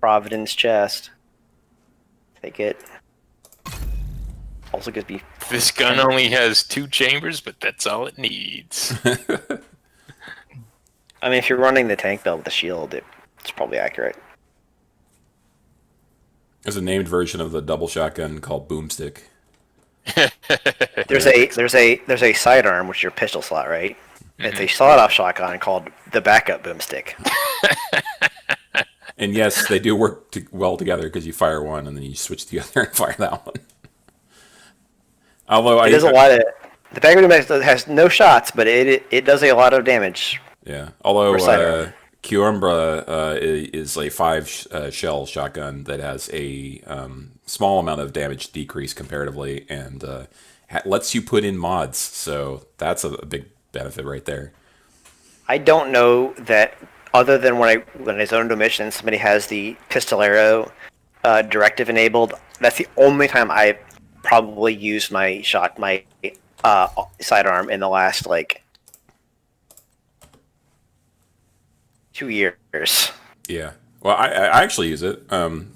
Providence chest. Take it. Also gives me... This gun only has 2 chambers, but that's all it needs. I mean, if you're running the tank build with the shield, it's probably accurate. There's a named version of the double shotgun called Boomstick. There's a sidearm, which is your pistol slot, right? Mm-hmm. It's a sawed-off shotgun called the backup Boomstick. And yes, they do work well together because you fire one and then you switch to the other and fire that one. Although it does a lot of... The backup Boomstick has no shots, but it does a lot of damage. Yeah. Although Kiumbra is a 5 shell shotgun that has a small amount of damage decrease comparatively, and lets you put in mods. So that's a big benefit right there. I don't know that other than when I zone into a mission, somebody has the pistolero directive enabled. That's the only time I've probably used my sidearm in the last 2 years. Yeah. Well, I actually use it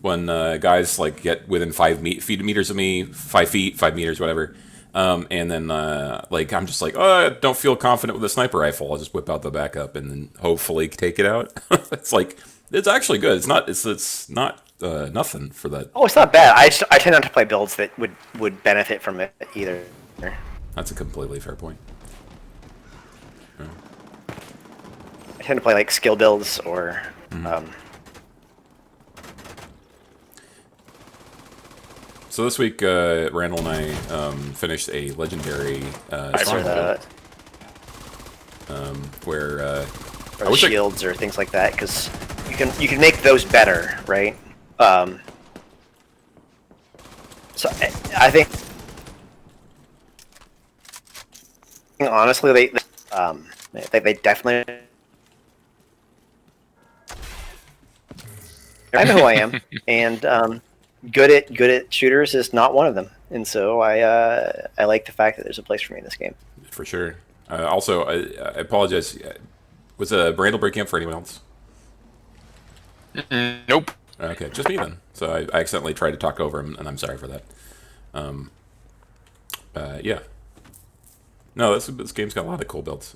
when guys get within 5 meters of me, 5 feet, 5 meters, whatever. And then I'm just oh, I don't feel confident with a sniper rifle. I'll just whip out the backup and then hopefully take it out. It's actually good. It's not nothing for that. Oh, it's not bad. I tend not to play builds that would benefit from it either. That's a completely fair point. I tend to play skill builds or. Mm-hmm. So this week, Randall and I finished a legendary stronghold. Where or shields or things like that, because you can make those better, right? So I think honestly they definitely. I know who I am, and good at shooters is not one of them, and so I like the fact that there's a place for me in this game. For sure. Also, I apologize. Was Brandel breaking up for anyone else? Nope. Okay, just me then. So I accidentally tried to talk over him, and I'm sorry for that. Yeah. No, this game's got a lot of cool builds.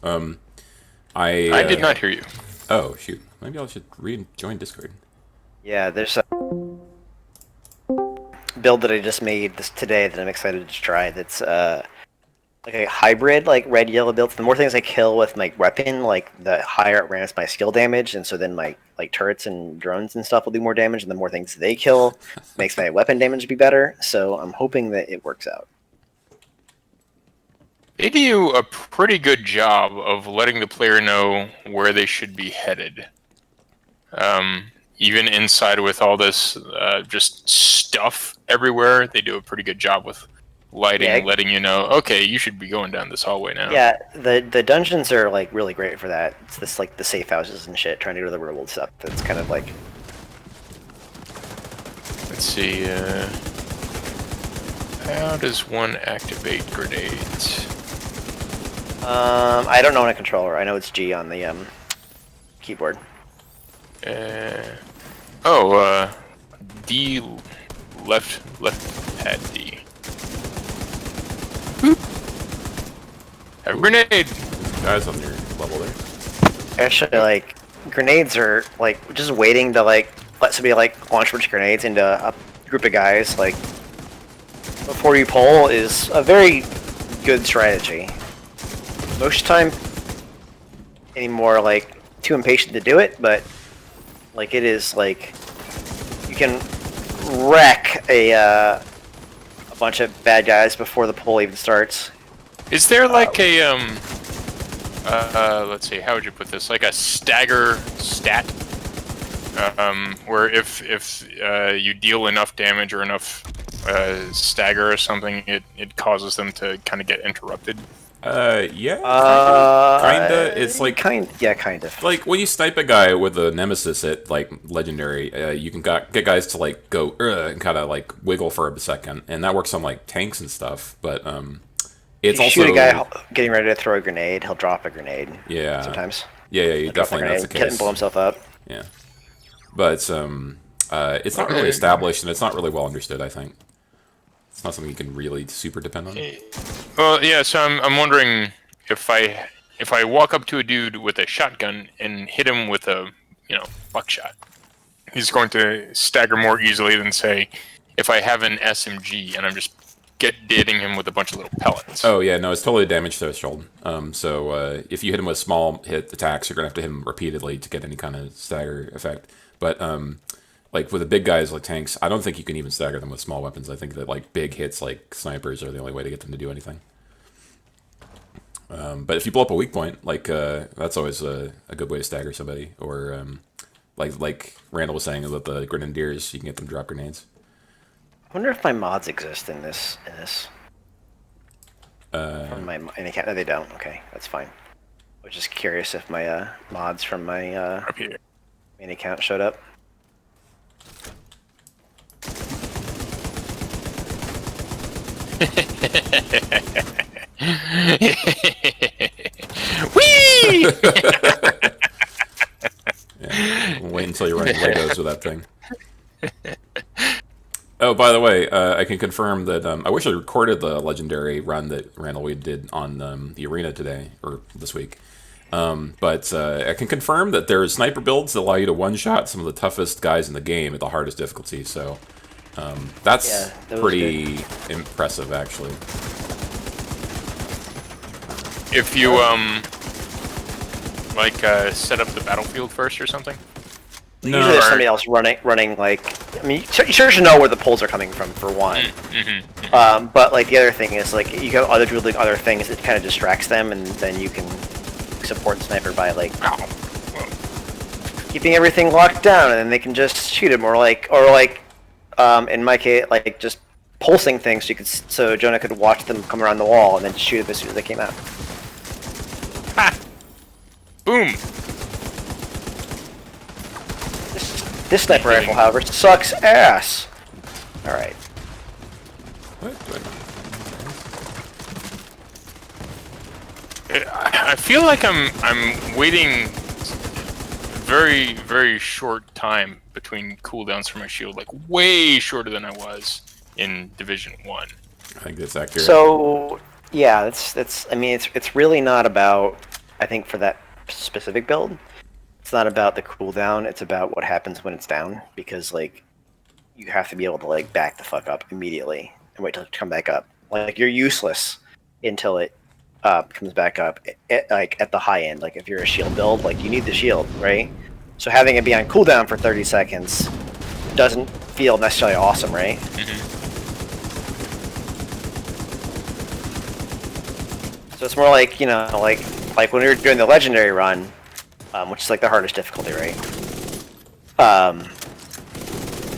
I did not hear you. Oh, shoot. Maybe I should rejoin Discord. Yeah, there's a build that I just made today that I'm excited to try. That's a hybrid red yellow build. The more things I kill with my weapon, the higher it ramps my skill damage, and so then my turrets and drones and stuff will do more damage, and the more things they kill makes my weapon damage be better. So I'm hoping that it works out. They do a pretty good job of letting the player know where they should be headed. Even inside with all this just stuff everywhere, they do a pretty good job with lighting, letting you know, okay, you should be going down this hallway now. Yeah, the dungeons are really great for that. It's this the safe houses and shit, trying to go to the real world stuff. That's kind of Let's see. How does one activate grenades? I don't know on a controller. I know it's G on the keyboard. D left pad D. Boop. Have a grenade. Guys on your level there. Actually, grenades are just waiting to let somebody launch a bunch of grenades into a group of guys before you pull is a very good strategy. Most time anymore too impatient to do it, but it is you can wreck a bunch of bad guys before the pull even starts. Is there let's see, how would you put this? A stagger stat, where if you deal enough damage or enough stagger or something, it causes them to kind of get interrupted. Yeah. Kinda. It's kind of. When you snipe a guy with a nemesis at legendary, you can get guys to go and kind of wiggle for a second, and that works on tanks and stuff. But it's you also shoot a guy getting ready to throw a grenade, he'll drop a grenade. Yeah. Sometimes. Yeah, you definitely. That's the case. Get him blow himself up. Yeah. But It's not really established, and it's not really well understood, I think. It's not something you can really super depend on. Well, yeah, so I'm wondering if I walk up to a dude with a shotgun and hit him with a, buckshot, he's going to stagger more easily than, say, if I have an SMG and I'm just hitting him with a bunch of little pellets. Oh, yeah, no, it's totally damage threshold. So if you hit him with small hit attacks, you're going to have to hit him repeatedly to get any kind of stagger effect. But, like, with the big guys like tanks, I don't think you can even stagger them with small weapons. I think that, like, big hits like snipers are the only way to get them to do anything. But if you blow up a weak point, like, that's always a good way to stagger somebody. Or, like Randall was saying about the grenadiers, you can get them to drop grenades. I wonder if my mods exist in this. From my account. No, they don't. Okay, that's fine. I was just curious if my mods from my Up here. main account showed up. Whee! Yeah, we'll wait until you're running Legos with that thing. Oh, by the way, I can confirm that I wish I recorded the legendary run that Randall Weed did on the arena today, or this week. But I can confirm that there are sniper builds that allow you to one-shot some of the toughest guys in the game at the hardest difficulty, so that's pretty impressive, actually. If you, set up the battlefield first or something? No. Usually there's somebody else running like, I mean, you sure should know where the pulls are coming from, for one. But, like, the other thing is, like, you have other doing other things that kind of distracts them, and then you can support the sniper by, like, keeping everything locked down, and then they can just shoot him, or in my case, like, just pulsing things so Jonah could watch them come around the wall, and then shoot them as soon as they came out. Ha! Boom! This sniper rifle, however, sucks ass. All right. What? I feel like I'm waiting very, very short time between cooldowns for my shield, like way shorter than I was in Division 1. I think that's accurate. So, yeah, that's. I mean, it's really not about. I think for that specific build, it's not about the cooldown. It's about what happens when it's down, because like you have to be able to like back the fuck up immediately and wait till it come back up. Like you're useless until it comes back up. Like at the high end, like if you're a shield build, like you need the shield, right? So having it be on cooldown for 30 seconds doesn't feel necessarily awesome, right? So it's more like, like when we were doing the legendary run, which is like the hardest difficulty, right?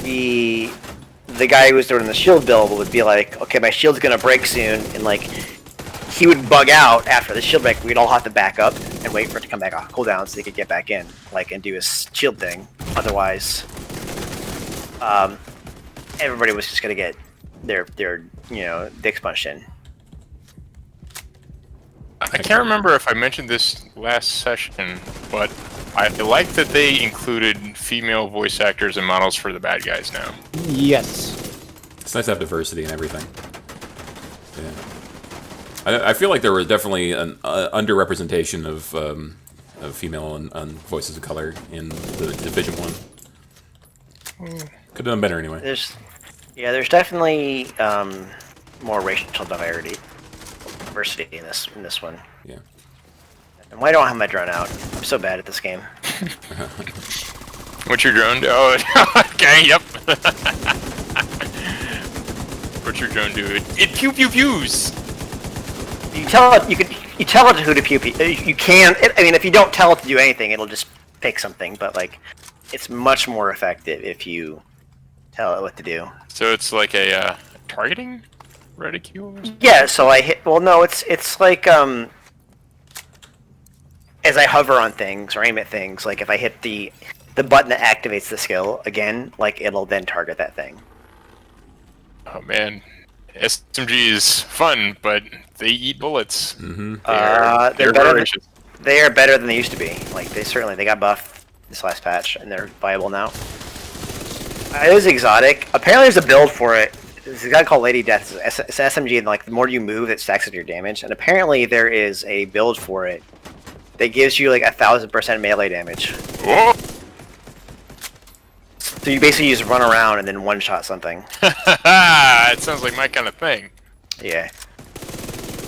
The guy who was doing the shield build would be like, okay, my shield's gonna break soon, and like he would bug out after the shield break. We'd all have to back up and wait for it to come back off cooldown so he could get back in, like, and do his shield thing. Otherwise, everybody was just gonna get their dicks punched in. I can't remember if I mentioned this last session, but I like that they included female voice actors and models for the bad guys now. Yes. It's nice to have diversity and everything. Yeah. I feel like there was definitely an underrepresentation of female and voices of color in the Division 1. Could have done better anyway. There's definitely more racial diversity in this one. Yeah. And why don't I have my drone out? I'm so bad at this game. What's your drone do? Oh, okay, yep. What's your drone do? It pew pew pews. You tell it who to pew pew. You can. I mean, if you don't tell it to do anything, it'll just pick something. But like, it's much more effective if you tell it what to do. So it's like a targeting reticule? Yeah. So I hit. Well, no. It's like as I hover on things or aim at things, like if I hit the button that activates the skill again, like it'll then target that thing. Oh man, SMG is fun, but they eat bullets. Mm-hmm. They're better. They are better than they used to be. Like they got buffed this last patch, and they're viable now. It is exotic. Apparently, there's a build for it. There's a guy called Lady Death. It's SMG, and like the more you move, it stacks with your damage. And apparently, there is a build for it that gives you like 1,000% melee damage. Whoa! So you basically just run around and then one-shot something. It sounds like my kind of thing. Yeah.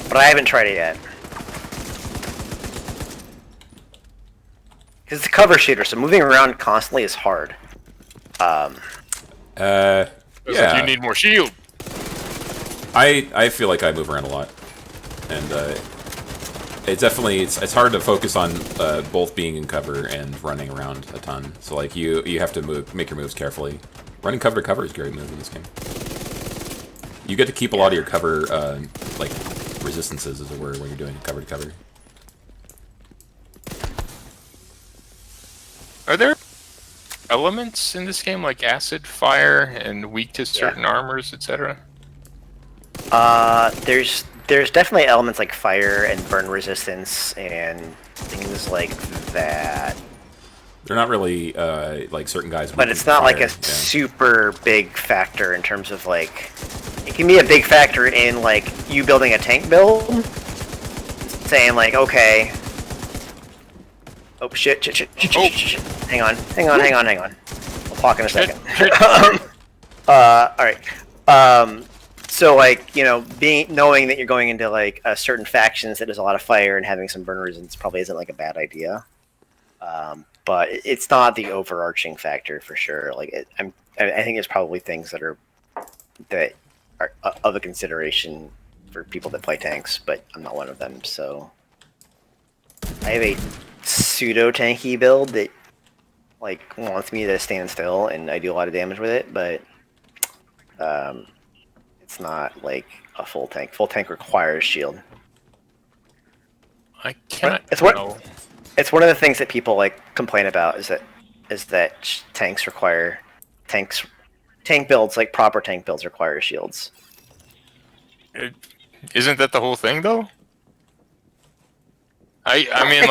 But I haven't tried it yet. Because it's a cover shooter, so moving around constantly is hard. Like Yeah. you need more shield. I feel like I move around a lot, and it's definitely it's hard to focus on both being in cover and running around a ton. So like you have to make your moves carefully. Running cover to cover is a great move in this game. You get to keep a lot of your cover like resistances, as it were, when you're doing cover to cover. Are there elements in this game like acid, fire, and weak to certain armors, etc.? There's definitely elements like fire and burn resistance and things like that. They're not really like certain guys. But it's not like a super big factor in terms of like... It can be a big factor in like you building a tank build. Saying like, okay... Oh shit. Hang on. We'll talk in a second. Alright. So like, you know, knowing that you're going into like a certain factions that there's a lot of fire and having some burn resistance probably isn't like a bad idea. But it's not the overarching factor for sure. Like I think there's probably things that are of a consideration for people that play tanks, but I'm not one of them. So I have a pseudo tanky build that like wants me to stand still, and I do a lot of damage with it, but it's not like a full tank. Full tank requires shield. I cannot. It's one of the things that people like complain about is that tank builds, like proper tank builds, require shields. Isn't that the whole thing though? I mean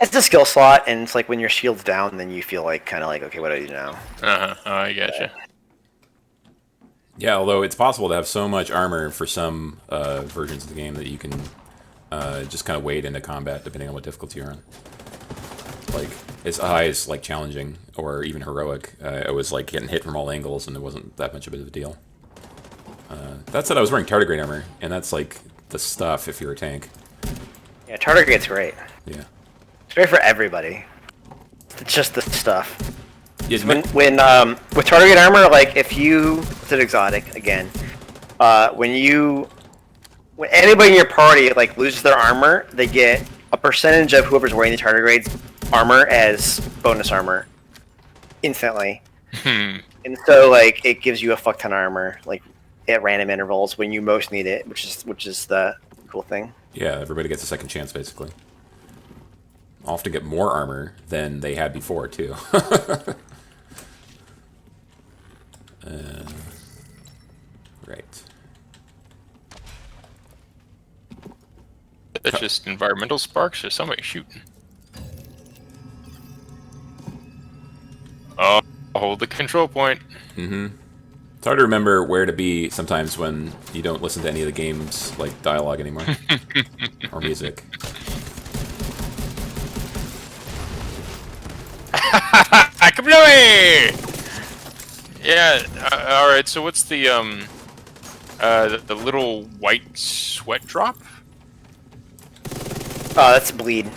it's a skill slot, and it's like when your shield's down, then you feel like kind of like, okay, what do I do now? Oh, I gotcha. Yeah, although it's possible to have so much armor for some versions of the game that you can just kind of wade into combat depending on what difficulty you're on. Like, as high as like challenging or even heroic, it was like getting hit from all angles, and it wasn't that much of a deal. That said, I was wearing tardigrade armor, and that's like the stuff if you're a tank. Yeah, tardigrade's great. Yeah. It's great for everybody. It's just the stuff. Yeah, When with target armor, like if you, it's an exotic again. When anybody in your party like loses their armor, they get a percentage of whoever's wearing the tardigrade's armor as bonus armor instantly. And so like it gives you a fuck ton of armor like at random intervals when you most need it, which is the cool thing. Yeah, everybody gets a second chance basically. Often get more armor than they had before too. Right. That's just environmental sparks or somebody shooting. Oh, hold the control point. Mm-hmm. It's hard to remember where to be sometimes when you don't listen to any of the game's like dialogue anymore. Or music. Yeah. All right. So what's the little white sweat drop? Oh, that's bleed.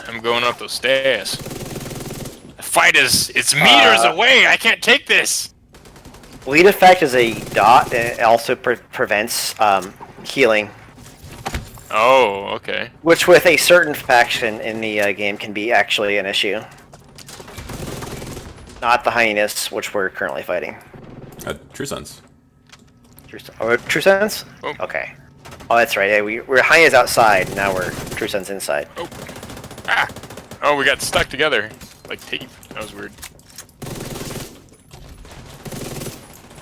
I'm going up those stairs. The fight it's meters away. I can't take this. Bleed effect is a dot, and it also prevents healing. Oh, okay. Which with a certain faction in the game can be actually an issue. Not the hyenas, which we're currently fighting. True Sons. True Sons? Oh. Okay. Oh, that's right. Yeah, we're hyenas outside, now we're True Sons inside. Oh. Ah. Oh, we got stuck together. Like tape. That was weird.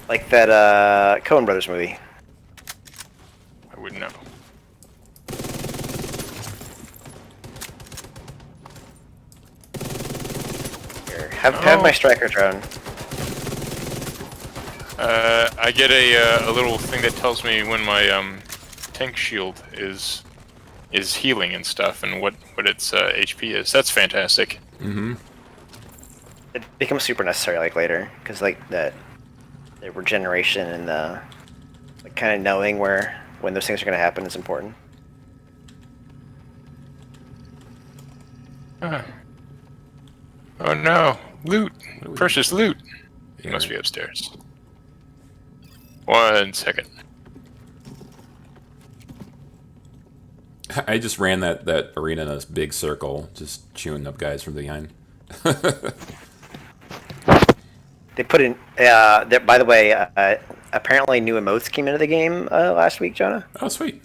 Like that Coen Brothers movie. I wouldn't know. Here, have my striker drone. I get a little thing that tells me when my tank shield is healing and stuff, and what its HP is. That's fantastic. Mm-hmm. It becomes super necessary like later, because like the regeneration and the like, kind of knowing when those things are going to happen is important. Oh no, loot! we Precious loot! Yeah. It must be upstairs. 1 second. I just ran that arena in a big circle, just chewing up guys from behind. They put in, by the way, apparently new emotes came into the game last week, Jonah. Oh, sweet.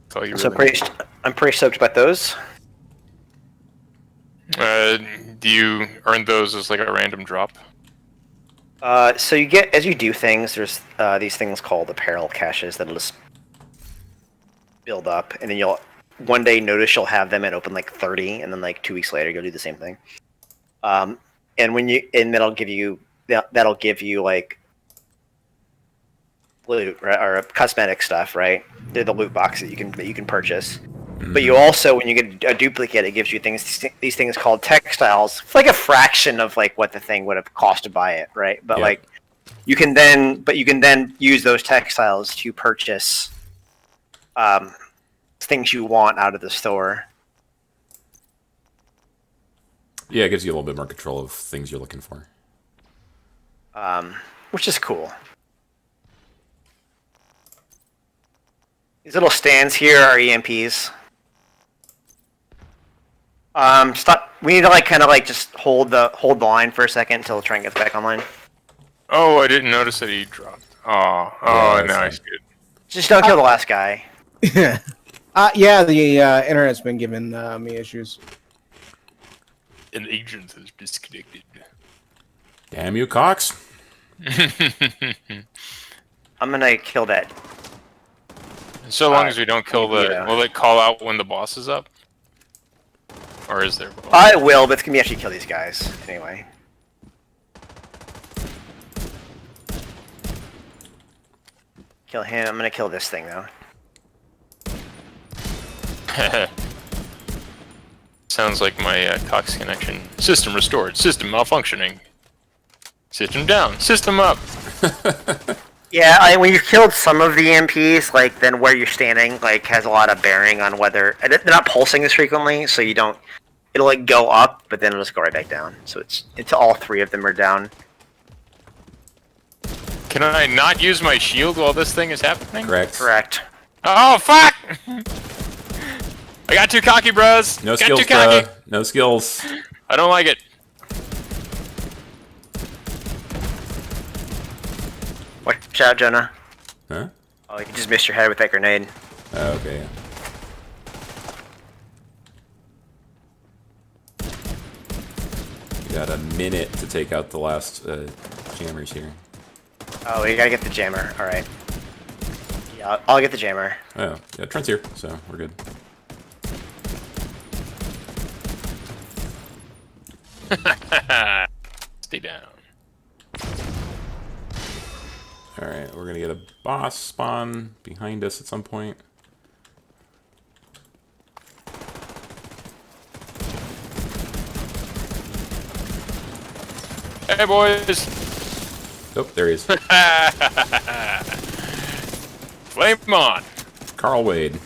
That's all you So really I'm pretty stoked about those. Do you earn those as like a random drop? So you get, as you do things, there's these things called apparel caches that'll just build up, and then you'll one day notice you'll have them and open like 30, and then like 2 weeks later you'll do the same thing. And that'll give you like loot, right, or cosmetic stuff, right? They're the loot box that you can purchase. But you also, when you get a duplicate, it gives you these things called textiles. It's like a fraction of like what the thing would have cost to buy it, right? But Yeah. like you can then use those textiles to purchase things you want out of the store. Yeah, it gives you a little bit more control of things you're looking for. Which is cool. These little stands here are EMPs. Stop. We need to like kind of like just hold the line for a second until the train gets back online. Oh, I didn't notice that he dropped. Oh, that's now I fine. see it. Just don't kill the last guy. Yeah, the internet's been giving me issues. An agent is disconnected. Damn you, Cox. I'm gonna kill that. So long as we don't kill the... Yeah. Will it call out when the boss is up? Or is there... I will, but it's gonna be actually kill these guys anyway. Kill him. I'm gonna kill this thing though. Sounds like my Cox connection. System restored. System malfunctioning. System down. System up. Yeah, when you killed some of the EMPs, like then where you're standing, like has a lot of bearing on whether they're not pulsing as frequently, so you don't. It'll like go up, but then it'll just go right back down. So it's all three of them are down. Can I not use my shield while this thing is happening? Correct. Oh, fuck! I got too cocky, bros. No got skills, too cocky. bruh. No skills. I don't like it. Watch out, Jonah. Huh? Oh, you just missed your head with that grenade. Oh, okay. You got a minute to take out the last jammers here. Oh, you gotta get the jammer. All right. Yeah, I'll get the jammer. Oh, yeah, Trent's here, so we're good. Stay down. Alright, we're gonna get a boss spawn behind us at some point. Hey, boys. Oh, there he is. Flame on. Carl Wade.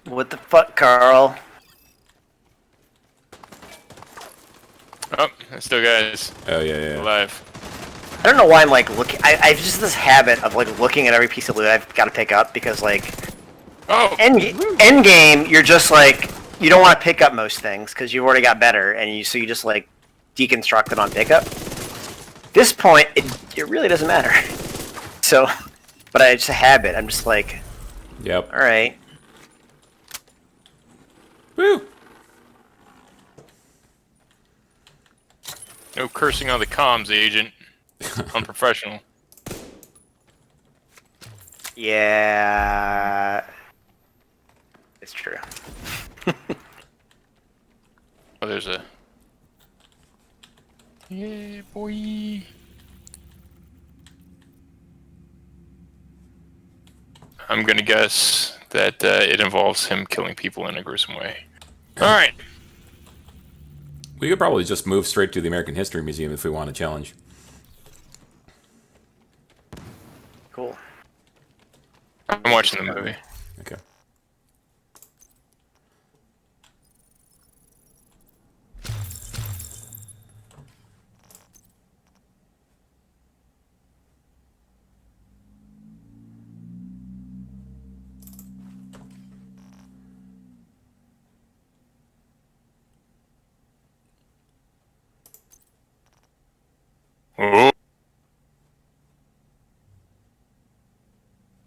What the fuck, Carl? Oh, I still guys Oh, yeah. alive. I don't know why I'm like looking. I've just this habit of like looking at every piece of loot I've got to pick up because like Oh, end game you're just like you don't want to pick up most things because you've already got better and you just like deconstruct it on pickup. At this point, it really doesn't matter. So, but it's a habit. I'm just like, Yep. all right. Woo! no cursing on the comms, agent. Unprofessional. Yeah, it's true. Oh, there's a... Yeah, boy. I'm gonna guess that it involves him killing people in a gruesome way. Alright. We could probably just move straight to the American History Museum if we want a challenge. Cool. I'm watching the movie. Okay. Oh.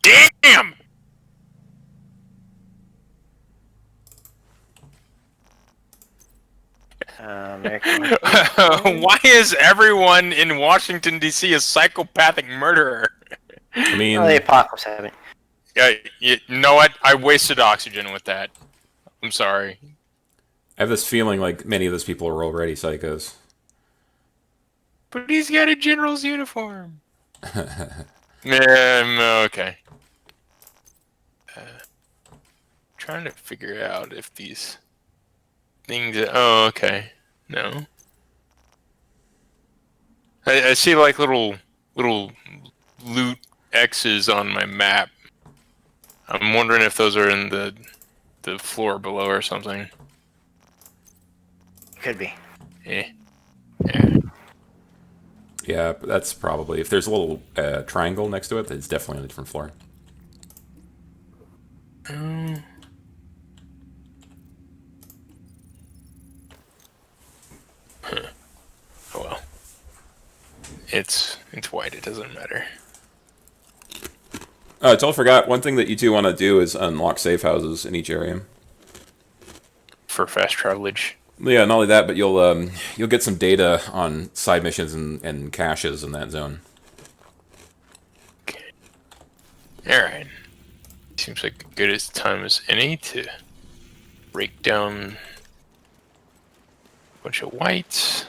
Damn! American. Why is everyone in Washington, D.C. a psychopathic murderer? I mean, Oh, the apocalypse happened. Yeah, you know what? I wasted oxygen with that. I'm sorry. I have this feeling like many of those people are already psychos. But he's got a general's uniform. Okay. Trying to figure out if these things... Oh, okay. No. I see like little loot X's on my map. I'm wondering if those are in the floor below or something. Could be. Yeah. Yeah. Yeah, but that's probably... If there's a little triangle next to it, it's definitely on a different floor. Oh well. It's white, it doesn't matter. I totally forgot. One thing that you two want to do is unlock safe houses in each area. For fast travelage. Yeah, not only that, but you'll get some data on side missions and caches in that zone. Okay. Alright. Seems like as good as time as any to break down a bunch of whites.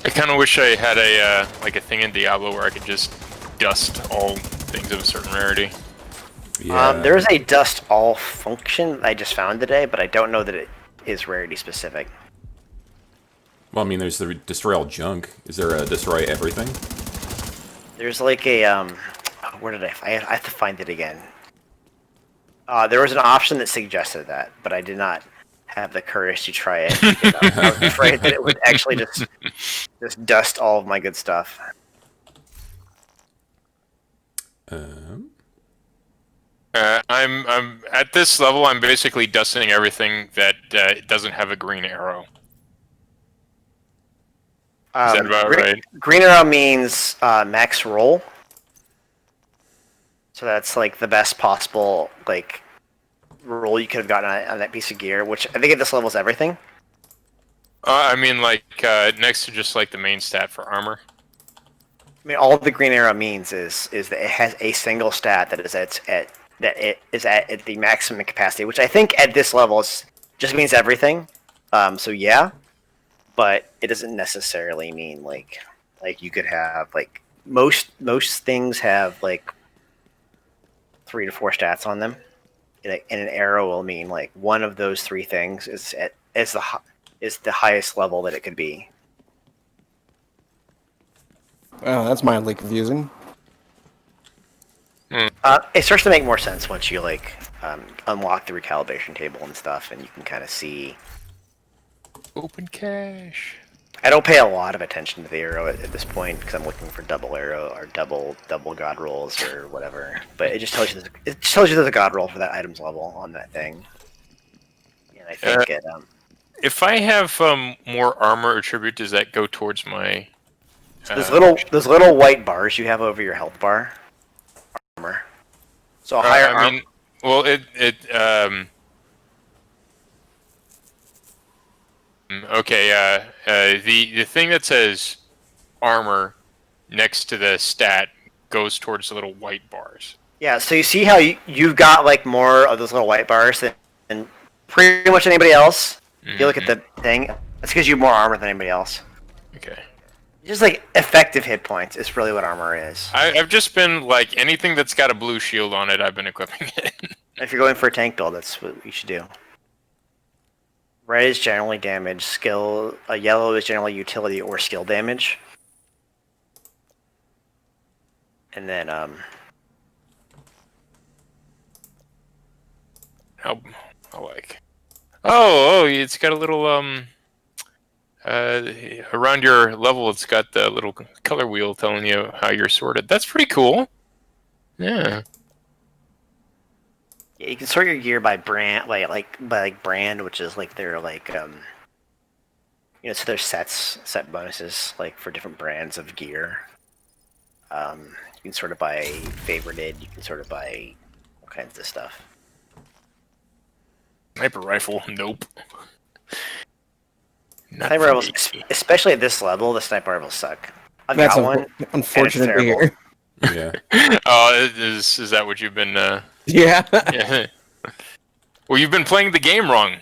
I kind of wish I had a like a thing in Diablo where I could just dust all things of a certain rarity. Yeah. There is a dust all function I just found today, but I don't know that it is rarity specific. Well, I mean, there's the destroy all junk. Is there a destroy everything? There's like a where did I have to find it again. There was an option that suggested that, but I did not have the courage to try it. Because I was afraid that it would actually just dust all of my good stuff. I'm at this level. I'm basically dusting everything that doesn't have a green arrow. Is that about right? Green arrow means max roll. So that's like the best possible like roll you could have gotten on that piece of gear, which I think at this level is everything. I mean, like next to just like the main stat for armor. I mean, all the green arrow means is that it has a single stat that is at the maximum capacity, which I think at this level just means everything. So yeah, but it doesn't necessarily mean like you could have like most things have like 3 to 4 stats on them, and an arrow will mean like one of those 3 things is the highest level that it could be. Oh, that's mildly confusing. It starts to make more sense once you like unlock the recalibration table and stuff, and you can kind of see. Open cache. I don't pay a lot of attention to the arrow at this point because I'm looking for double arrow or double god rolls or whatever. But it just tells you there's a god roll for that item's level on that thing. And I think If I have more armor attribute, does that go towards my Those little white bars you have over your health bar. Armor. So higher I mean, well, okay. The thing that says armor next to the stat goes towards the little white bars. Yeah, so you see how you've got like more of those little white bars than pretty much anybody else. If you look at the thing, that's because you have more armor than anybody else. Okay. Just like effective hit points is really what armor is. I've just been like anything that's got a blue shield on it, I've been equipping it. If you're going for a tank build, that's what you should do. Red is generally damage. Yellow is generally utility or skill damage. And then How like? Oh, it's got a little around your level. It's got the little color wheel telling you how you're sorted. That's pretty cool. Yeah. Yeah, you can sort your gear by brand, by brand, which is like their so there's set bonuses like for different brands of gear. You can sort it by favorited. You can sort it by all kinds of stuff. Sniper rifle, nope. Not Sniper for rifles, me. especially at this level, the sniper rifles suck. I've That's got one. unfortunate to terrible. hear. Yeah. Oh, is that what you've been? Yeah. Yeah. Well, you've been playing the game wrong.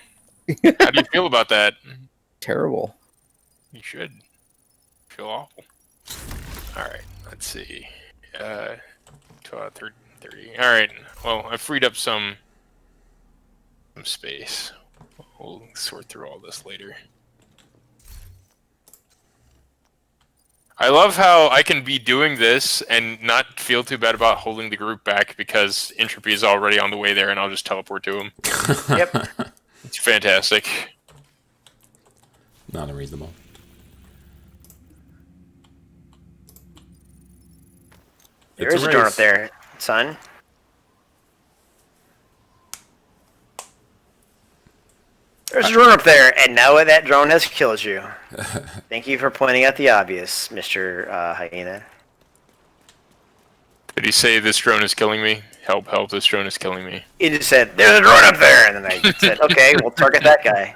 How do you feel about that? Terrible. You should feel awful. All right, let's see. 30. All right. Well, I freed up some space. We'll sort through all this later. I love how I can be doing this and not feel too bad about holding the group back because Entropy is already on the way there and I'll just teleport to him. Yep. It's fantastic. Not unreasonable. There is a drone up there, son. There's a drone up there, and now that drone has killed you. Thank you for pointing out the obvious, Mr. Hyena. Did he say this drone is killing me? Help, help, this drone is killing me. He just said, there's a drone up there! And then I said, okay, we'll target that guy.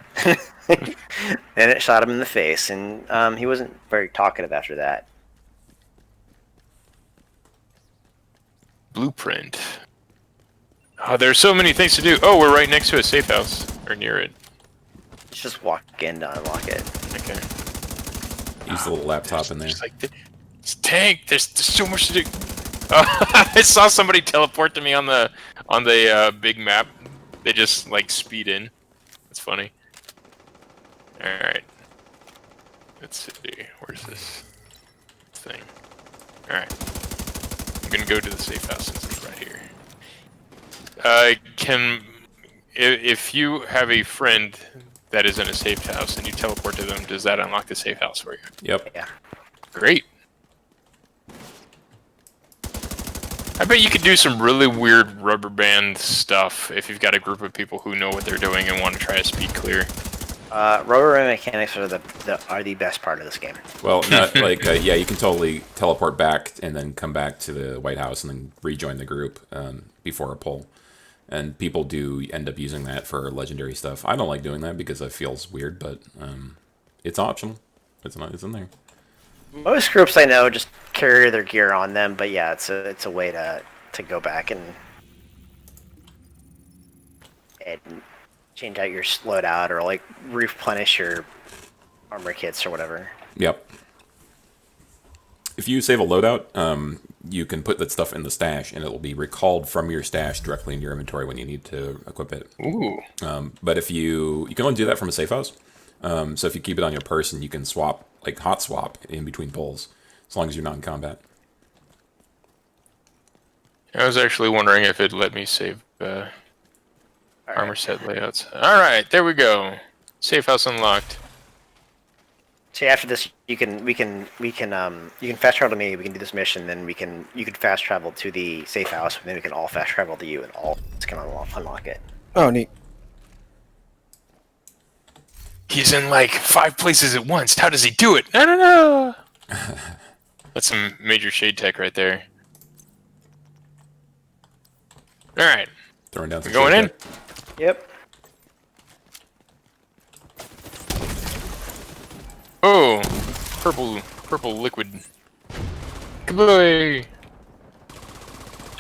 And it shot him in the face, and he wasn't very talkative after that. Blueprint. Oh, there's so many things to do. Oh, we're right next to a safe house. Or near it. Let's just walk in to unlock it. Okay. Use the little laptop in there. Just like it's tank. There's so much to do. I saw somebody teleport to me on the big map. They just like speed in. That's funny. All right. Let's see. Where's this thing? All right. I'm gonna go to the safe house since it's right here. If you have a friend that is in a safe house and you teleport to them, does that unlock the safe house for you? Yep. Yeah. Great. I bet you could do some really weird rubber band stuff if you've got a group of people who know what they're doing and want to try a speed clear. Rubber band mechanics are the best part of this game. Well, not like yeah, you can totally teleport back and then come back to the White House and then rejoin the group before a pull. And people do end up using that for legendary stuff. I don't like doing that because it feels weird, but it's optional. It's in there. Most groups I know just carry their gear on them, but yeah, it's a way to go back and change out your loadout or like replenish your armor kits or whatever. Yep. If you save a loadout, you can put that stuff in the stash, and it will be recalled from your stash directly in your inventory when you need to equip it. Ooh. But if you can only do that from a safe house. So if you keep it on your person, you can swap, like hot swap, in between pulls, as long as you're not in combat. I was actually wondering if it'd let me save armor set layouts. All right, there we go. Safe house unlocked. See, after this, you can fast travel to me. We can do this mission, then you can fast travel to the safe house, and then we can all fast travel to you, and all can unlock it. Oh, neat. He's in like 5 places at once. How does he do it? I don't know. That's some major shade tech right there. All right, Throwing down we're some going shade in. tech. Yep. Oh, purple liquid. Kaboy!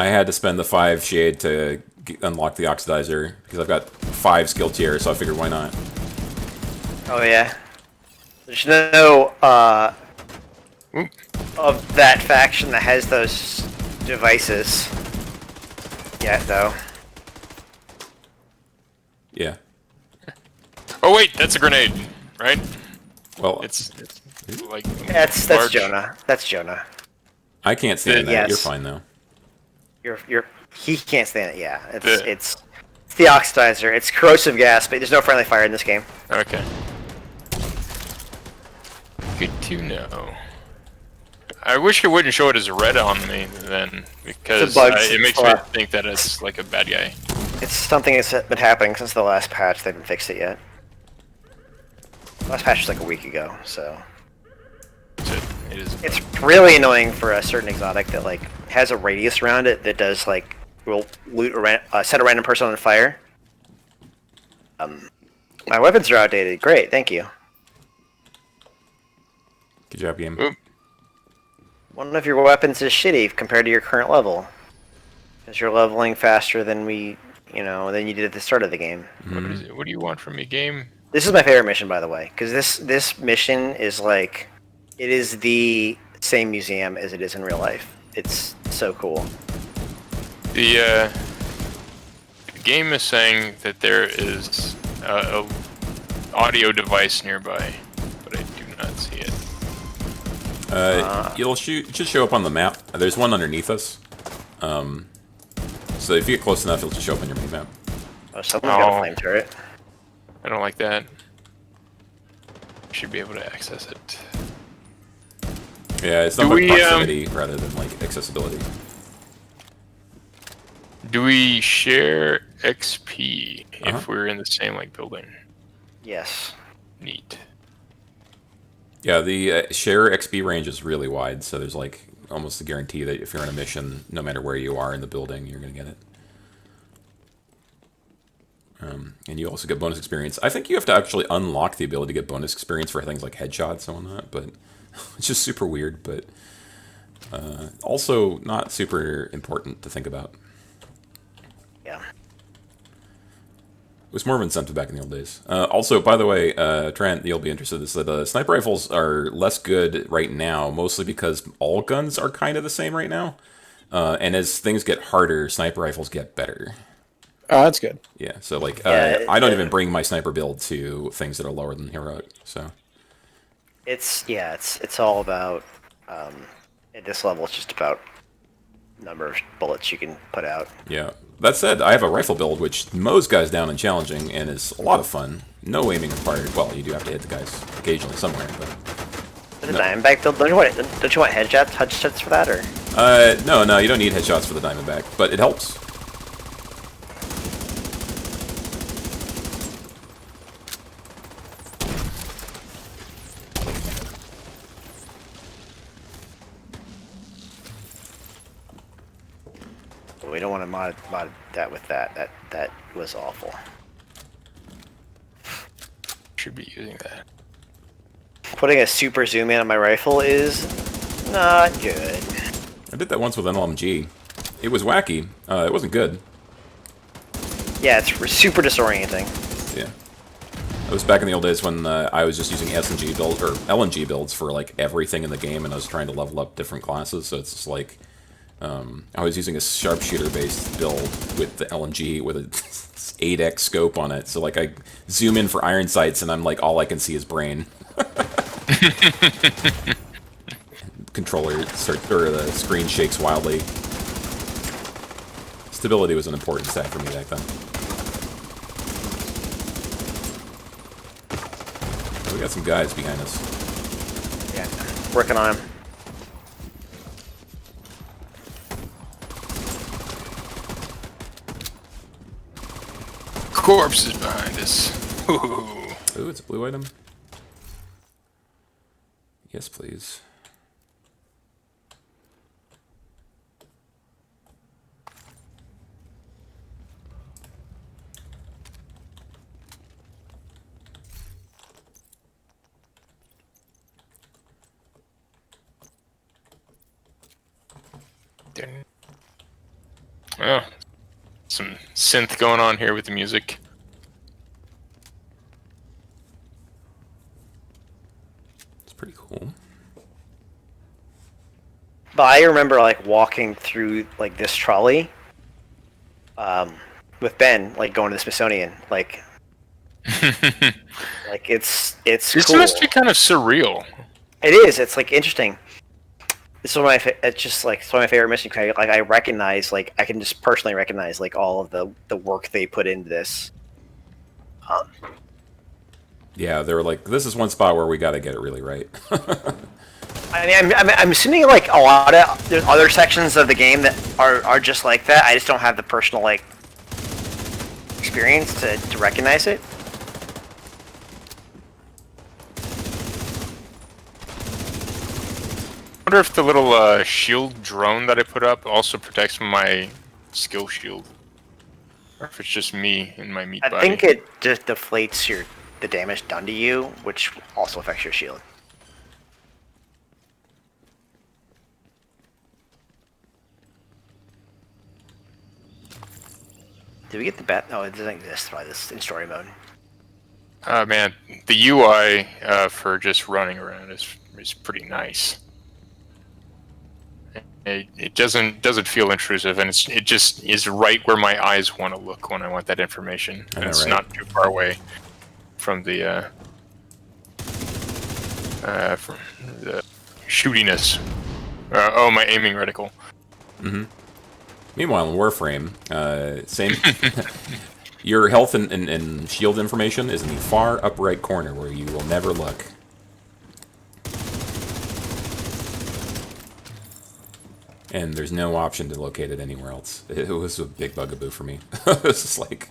I had to spend the 5 shade to unlock the oxidizer because I've got 5 skill tiers, so I figured why not. Oh yeah. There's no Oop. of that faction that has those devices yet, though. Yeah. Oh wait, that's a grenade, right? Well, It's like That's large. Jonah. That's Jonah. I can't stand that. Yes. You're fine though. He can't stand it. Yeah, The- it's the oxidizer. It's corrosive gas, but there's no friendly fire in this game. Okay. Good to know. I wish it wouldn't show it as red on me then, because it makes me think that it's like a bad guy. It's something that's been happening since the last patch. They haven't fixed it yet. Last patch was like a week ago, so So it is. it's really annoying for a certain exotic that like has a radius around it that does like will loot set a random person on fire. My weapons are outdated. Great, thank you. Good job, game. Oop. One of your weapons is shitty compared to your current level, because you're leveling faster than than you did at the start of the game. What do you want from me, game? This is my favorite mission, by the way, because this mission is like, it is the same museum as it is in real life. It's so cool. The game is saying that there is a audio device nearby, but I do not see it. It should show up on the map. There's one underneath us. So if you get close enough, it'll just show up on your mini map. Oh, someone's got a flame turret. I don't like that. Should be able to access it. Yeah, it's not Do about we, proximity rather than like accessibility. Do we share XP Uh-huh. if we're in the same like building? Yes. Neat. Yeah, the share XP range is really wide, so there's like almost a guarantee that if you're on a mission, no matter where you are in the building, you're going to get it. And you also get bonus experience. I think you have to actually unlock the ability to get bonus experience for things like headshots and whatnot, but it's just super weird, but also not super important to think about. Yeah. It was more of an incentive back in the old days. Also, by the way, Trent, you'll be interested in this. The sniper rifles are less good right now, mostly because all guns are kind of the same right now. And as things get harder, sniper rifles get better. Oh, that's good. Yeah, so like, Yeah, I don't even bring my sniper build to things that are lower than heroic. So It's all about at this level. It's just about number of bullets you can put out. yeah. That said, I have a rifle build which mows guys down and challenging, and is a lot of fun. No aiming required. Well, you do have to hit the guys occasionally somewhere, but The Diamondback build. Don't you want headshots for that, or? no, you don't need headshots for the Diamondback, but it helps. We don't want to mod that with that. That was awful. Should be using that. Putting a super zoom in on my rifle is not good. I did that once with an LMG. It was wacky. It wasn't good. Yeah, it's super disorienting. Yeah. It was back in the old days when I was just using SMG build or LNG builds for like everything in the game, and I was trying to level up different classes. So it's just like I was using a sharpshooter-based build with the LMG with a 8x scope on it. So like I zoom in for iron sights, and I'm like all I can see is brain. Controller the screen shakes wildly. Stability was an important stat for me back then. Oh, we got some guys behind us. Yeah, working on him. Corpses behind us. Ooh. Ooh, it's a blue item. Yes, please. Oh, some synth going on here with the music. It's pretty cool. But I remember like walking through like this trolley, with Ben, like going to the Smithsonian, like it's This cool. must be kind of surreal. It is. It's like interesting. It's one of my. It's just like it's one of my favorite missions. Like I recognize, like I can just personally recognize, like all of the work they put into this. Yeah, they were like, this is one spot where we got to get it really right. I mean, I'm assuming like a lot of there's other sections of the game that are just like that. I just don't have the personal like experience to recognize it. I wonder if the little shield drone that I put up also protects my skill shield, or if it's just me and my meat body. I think it just deflates the damage done to you, which also affects your shield. Did we get the bat? No, it doesn't exist by this in story mode. Man, the UI for just running around is pretty nice. It doesn't feel intrusive, and it just is right where my eyes want to look when I want that information, and it's right. not too far away from the shootiness. Oh, my aiming reticle. Mm-hmm. Meanwhile, in Warframe, same. Your health and shield information is in the far upper right corner where you will never look. And there's no option to locate it anywhere else. It was a big bugaboo for me. It's just like,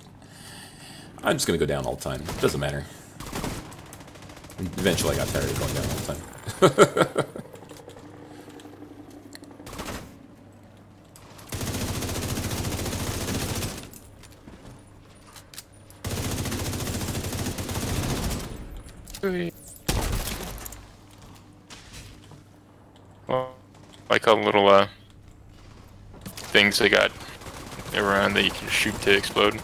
I'm just gonna go down all the time. Doesn't matter. Eventually I got tired of going down all the time. Well, like all little things they got around that you can shoot to explode.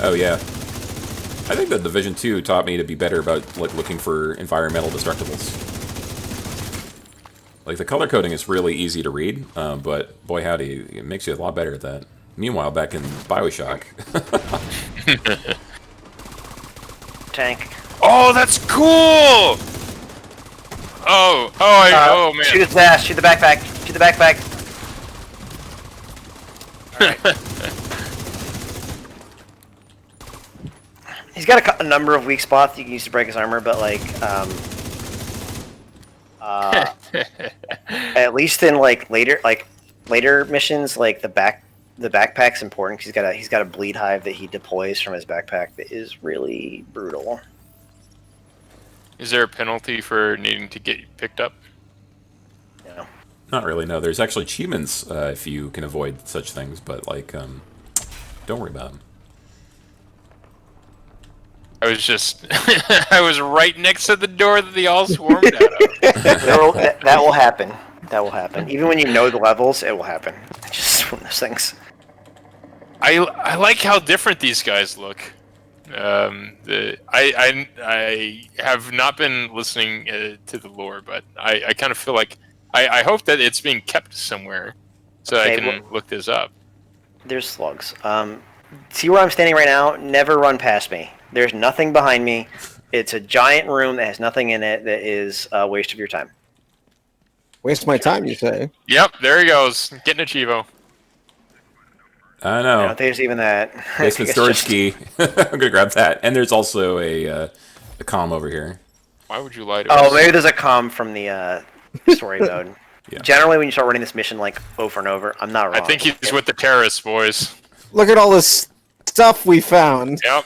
Oh yeah. I think that Division 2 taught me to be better about like looking for environmental destructibles. Like the color coding is really easy to read, but boy howdy, it makes you a lot better at that. Meanwhile, back in BioShock. Tank. Oh, that's cool! Oh man. Shoot his ass, shoot the backpack, shoot the backpack. Alright. He's got a number of weak spots you can use to break his armor, but like, at least in like later missions, like the backpack's important because he's got a bleed hive that he deploys from his backpack that is really brutal. Is there a penalty for needing to get picked up? No. Not really, no. There's actually achievements if you can avoid such things, but like, don't worry about them. I was just, I was right next to the door that they all swarmed out of. That will happen. That will happen. Even when you know the levels, it will happen. It's just one of those things. I like how different these guys look. I have not been listening to the lore, but I kind of feel like I hope that it's being kept somewhere so I can look this up. There's slugs. See where I'm standing right now? Never run past me. There's nothing behind me. It's a giant room that has nothing in it that is a waste of your time. Waste my time, you say? Yep, there he goes. Getting a Chivo. I know. I don't think there's even that. Basement storage key. I'm gonna grab that. And there's also a comm over here. Why would you lie to us? Oh, maybe there's a comm from the story mode. Yeah. Generally, when you start running this mission like over and over, I'm not wrong. I think he's with the terrorists, boys. Look at all this stuff we found. Yep.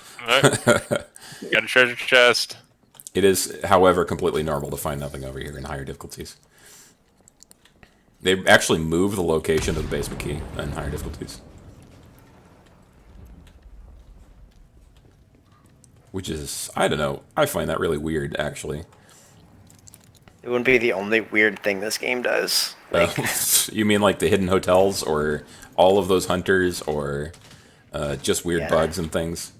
Got a treasure chest. It is, however, completely normal to find nothing over here in higher difficulties. They actually move the location of the basement key in higher difficulties. Which is, I don't know, I find that really weird, actually. It wouldn't be the only weird thing this game does. Like, You mean like the hidden hotels, or all of those hunters, or just weird Yeah. bugs and things?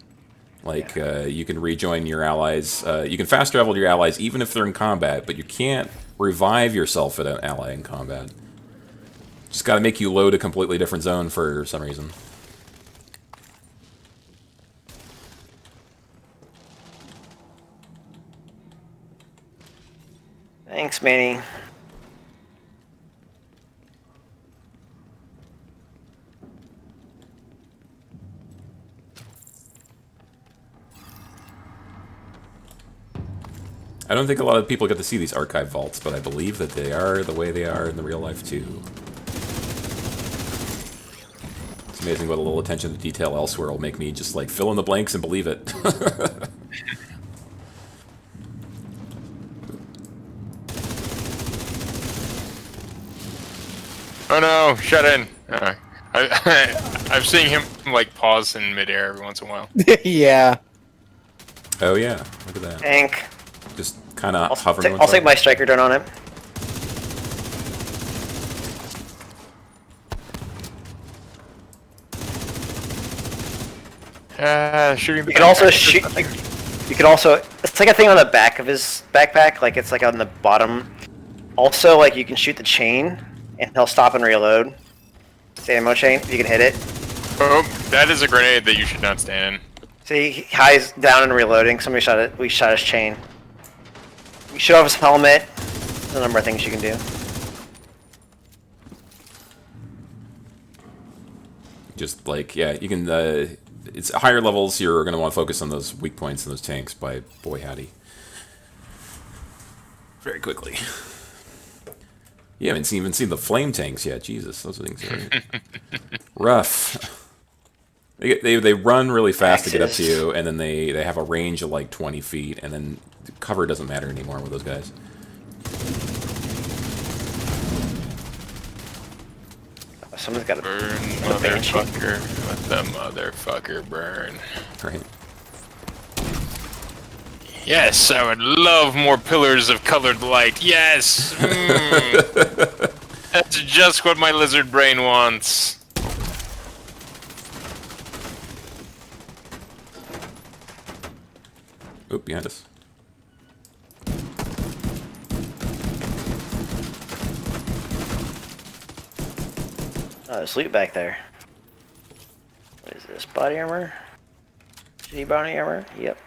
Like, you can rejoin your allies. You can fast travel to your allies even if they're in combat, but you can't revive yourself at an ally in combat. Just gotta make you load a completely different zone for some reason. thanks, Manny. I don't think a lot of people get to see these archive vaults, but I believe that they are the way they are in the real life too. It's amazing what a little attention to detail elsewhere will make me just like fill in the blanks and believe it. Oh no, shut in. I'm seeing him like pause in midair every once in a while. Yeah. Oh yeah, look at that. Tank. Just kind of I'll hovering. take, I'll take my striker drone on it. Shooting. You can also shoot. You can also. It's like a thing on the back of his backpack. Like it's like on the bottom. Also, like you can shoot the chain, and he'll stop and reload. It's the ammo chain. You can hit it. Oh, that is a grenade that you should not stand in. See, he highs down and reloading. Somebody shot it. We shot his chain. We shoot off his helmet. There's a number of things you can do. Just like, yeah, you can, it's higher levels, you're going to want to focus on those weak points in those tanks by boy howdy. Very quickly. You haven't even seen the flame tanks yet. Jesus, those things are rough. They run really fast to get up to you, and then they have a range of like 20 feet, and then the cover doesn't matter anymore with those guys. Someone's got to Burn, motherfucker. Let the motherfucker burn. Right. Yes, I would love more pillars of colored light. Yes! That's just what my lizard brain wants. Oop, behind us. Oh, there's loot back there. What is this? Body armor? Shitty body armor? Yep.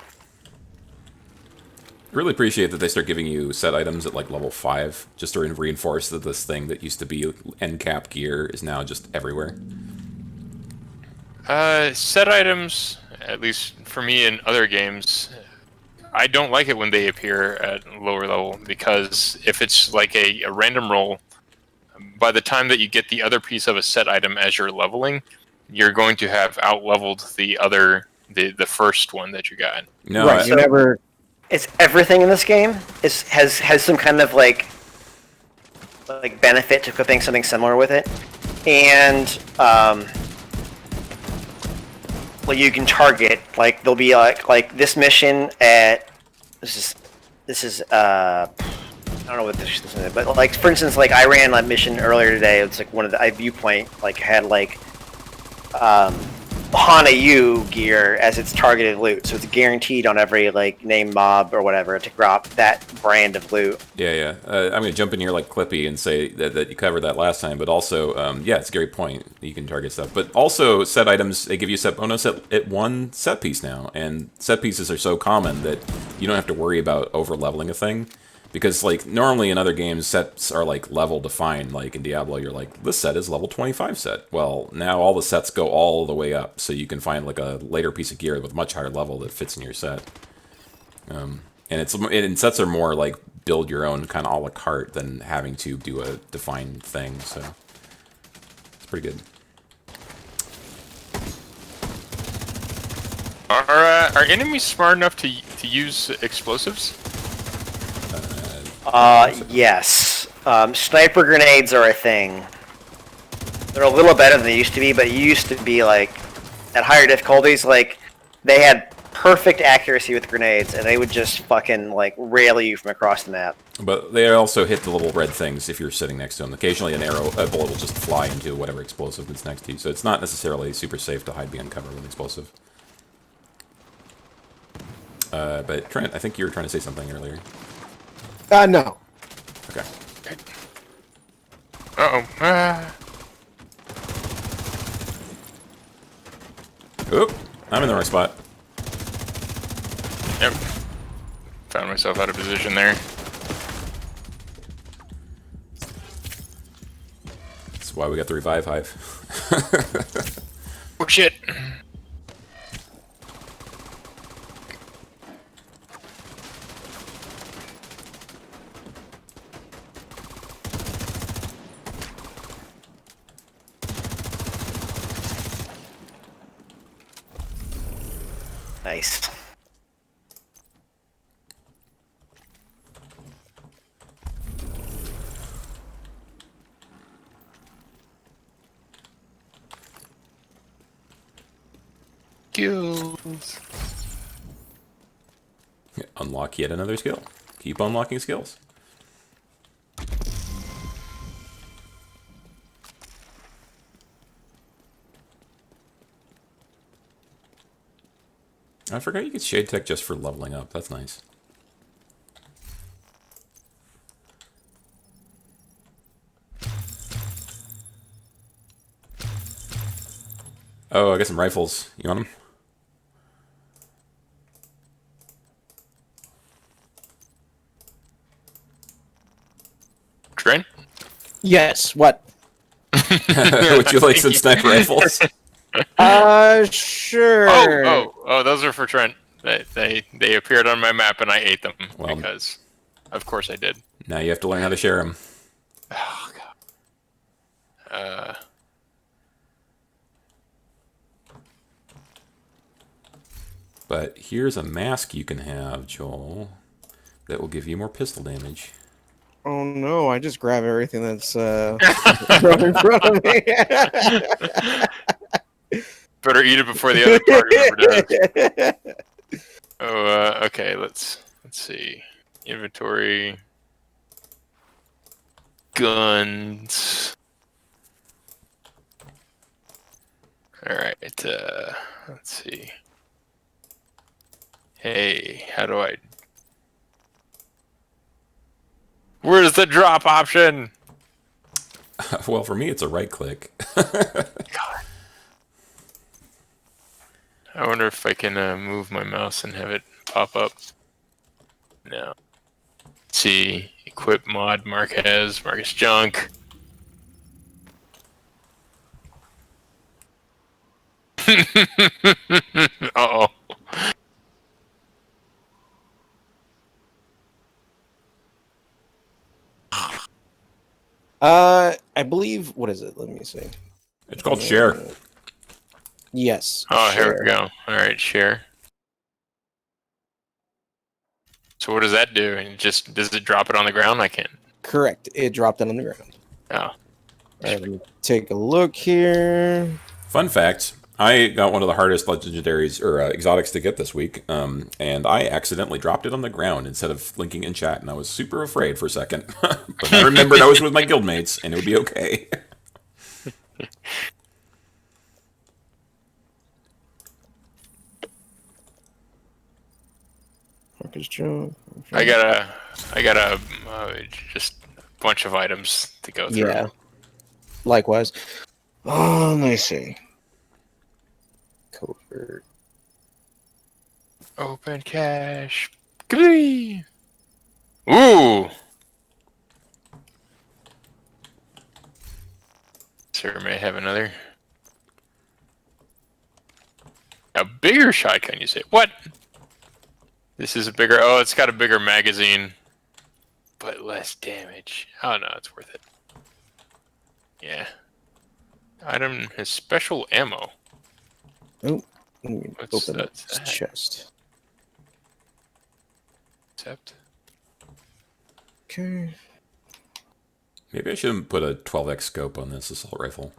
Really appreciate that they start giving you set items at like level 5, just to reinforce that this thing that used to be end cap gear is now just everywhere. Set items, at least for me in other games, I don't like it when they appear at lower level, because if it's like a random roll, by the time that you get the other piece of a set item as you're leveling, you're going to have out-leveled the other, the first one that you got. No, Right, you never. It's everything in this game has some kind of like benefit to equipping something similar with it, and well, you can target, like there'll be like this mission at this is I don't know what this is, but like for instance, like I ran a mission earlier today. It's like one of the viewpoint like had like Hana U gear as its targeted loot, so it's guaranteed on every like named mob or whatever to drop that brand of loot. Yeah. I'm going to jump in here like Clippy and say that you covered that last time, but also, yeah, it's a great point. You can target stuff. But also, set items, they give you set bonus at one set piece now, and set pieces are so common that you don't have to worry about over-leveling a thing. Because, like, normally in other games, sets are, like, level defined. Like, in Diablo, you're like, this set is level 25 set. Well, now all the sets go all the way up, so you can find, like, a later piece of gear with much higher level that fits in your set. And sets are more, like, build your own kind of a la carte than having to do a defined thing, so it's pretty good. Are enemies smart enough to use explosives? Yes. Sniper grenades are a thing. They're a little better than they used to be, but it used to be like at higher difficulties, like they had perfect accuracy with grenades, and they would just fucking like rail you from across the map. But they also hit the little red things if you're sitting next to them. Occasionally a bullet will just fly into whatever explosive that's next to you, so it's not necessarily super safe to hide behind cover with explosive. But Trent, I think you were trying to say something earlier. No. Okay. Uh-oh. Ah. Oop, I'm in the wrong spot. Yep. Found myself out of position there. That's why we got the revive hive. Oh shit. Nice. Kills. Unlock yet another skill. Keep unlocking skills. I forgot you get Shade Tech just for leveling up. That's nice. Oh, I got some rifles. You want them? Trent? Yes. What? Would you like some sniper rifles? Sure. Oh, those are for Trent. They appeared on my map and I ate them Well, because, of course, I did. now you have to learn how to share them. Oh god. But here's a mask you can have, Joel, that will give you more pistol damage. Oh no! I just grab everything that's thrown in front of me. Better eat it before the other party member does. Oh, okay. Let's see. Inventory. Guns. All right. Let's see. Hey, how do I? Where's the drop option? Well, for me, it's a right click. God. I wonder if I can move my mouse and have it pop up. No. Let's see. Equip mod Marquez junk. Uh-oh. I believe. What is it? Let me see. It's called share. Yes. Oh, here share. we go. All right, share. So what does that do? And just does it drop it on the ground? I can't. Correct. It dropped it on the ground. Oh. All right, let me take a look here. Fun fact, I got one of the hardest legendaries or exotics to get this week, and I accidentally dropped it on the ground instead of linking in chat, and I was super afraid for a second. But I remembered I was with my guildmates, and it would be okay. Marcus Joe. I got a just a bunch of items to go through. Yeah. Likewise. Let me see. Covert. Open cache. Glee. Ooh. Sir may have another. A bigger shotgun, you say? What? This is a bigger. Oh, it's got a bigger magazine, but less damage. Oh no, it's worth it. Yeah. Item has special ammo. Oh, let me What's open that? this chest. Except. Okay. Maybe I shouldn't put a 12x scope on this assault rifle.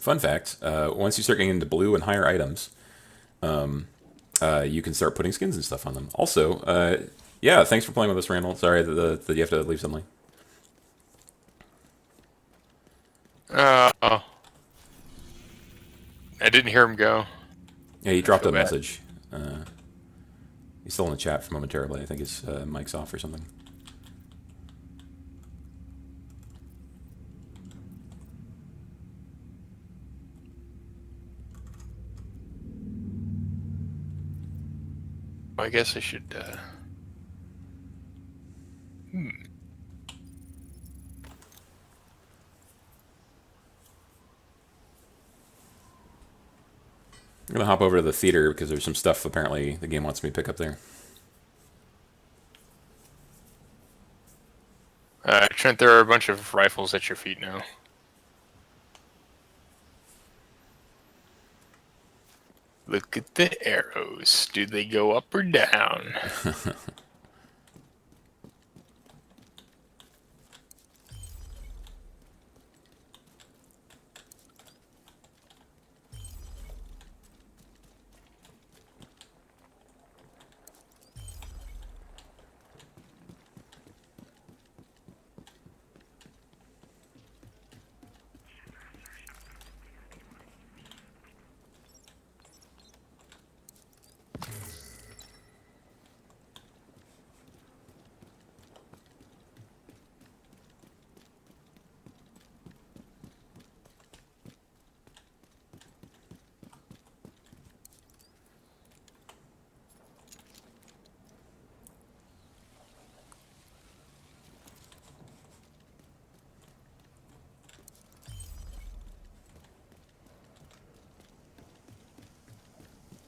Fun fact, once you start getting into blue and higher items, you can start putting skins and stuff on them. Also, yeah, thanks for playing with us, Randall. Sorry that you have to leave suddenly. Oh. I didn't hear him go. Yeah, he dropped a feel bad. message. He's still in the chat for momentarily. I think his mic's off or something. I guess I should. I'm gonna hop over to the theater because there's some stuff apparently the game wants me to pick up there. Trent, there are a bunch of rifles at your feet now. Look at the arrows. Do they go up or down?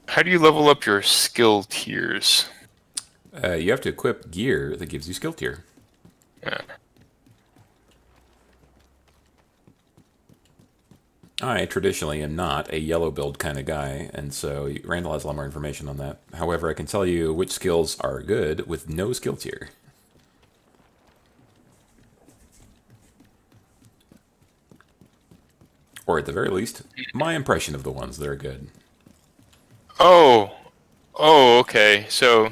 How do you level up your skill tiers? You have to equip gear that gives you skill tier. Yeah. I traditionally am not a yellow build kind of guy, and so Randall has a lot more information on that. However, I can tell you which skills are good with no skill tier. Or at the very least, my impression of the ones that are good. Oh, okay. So,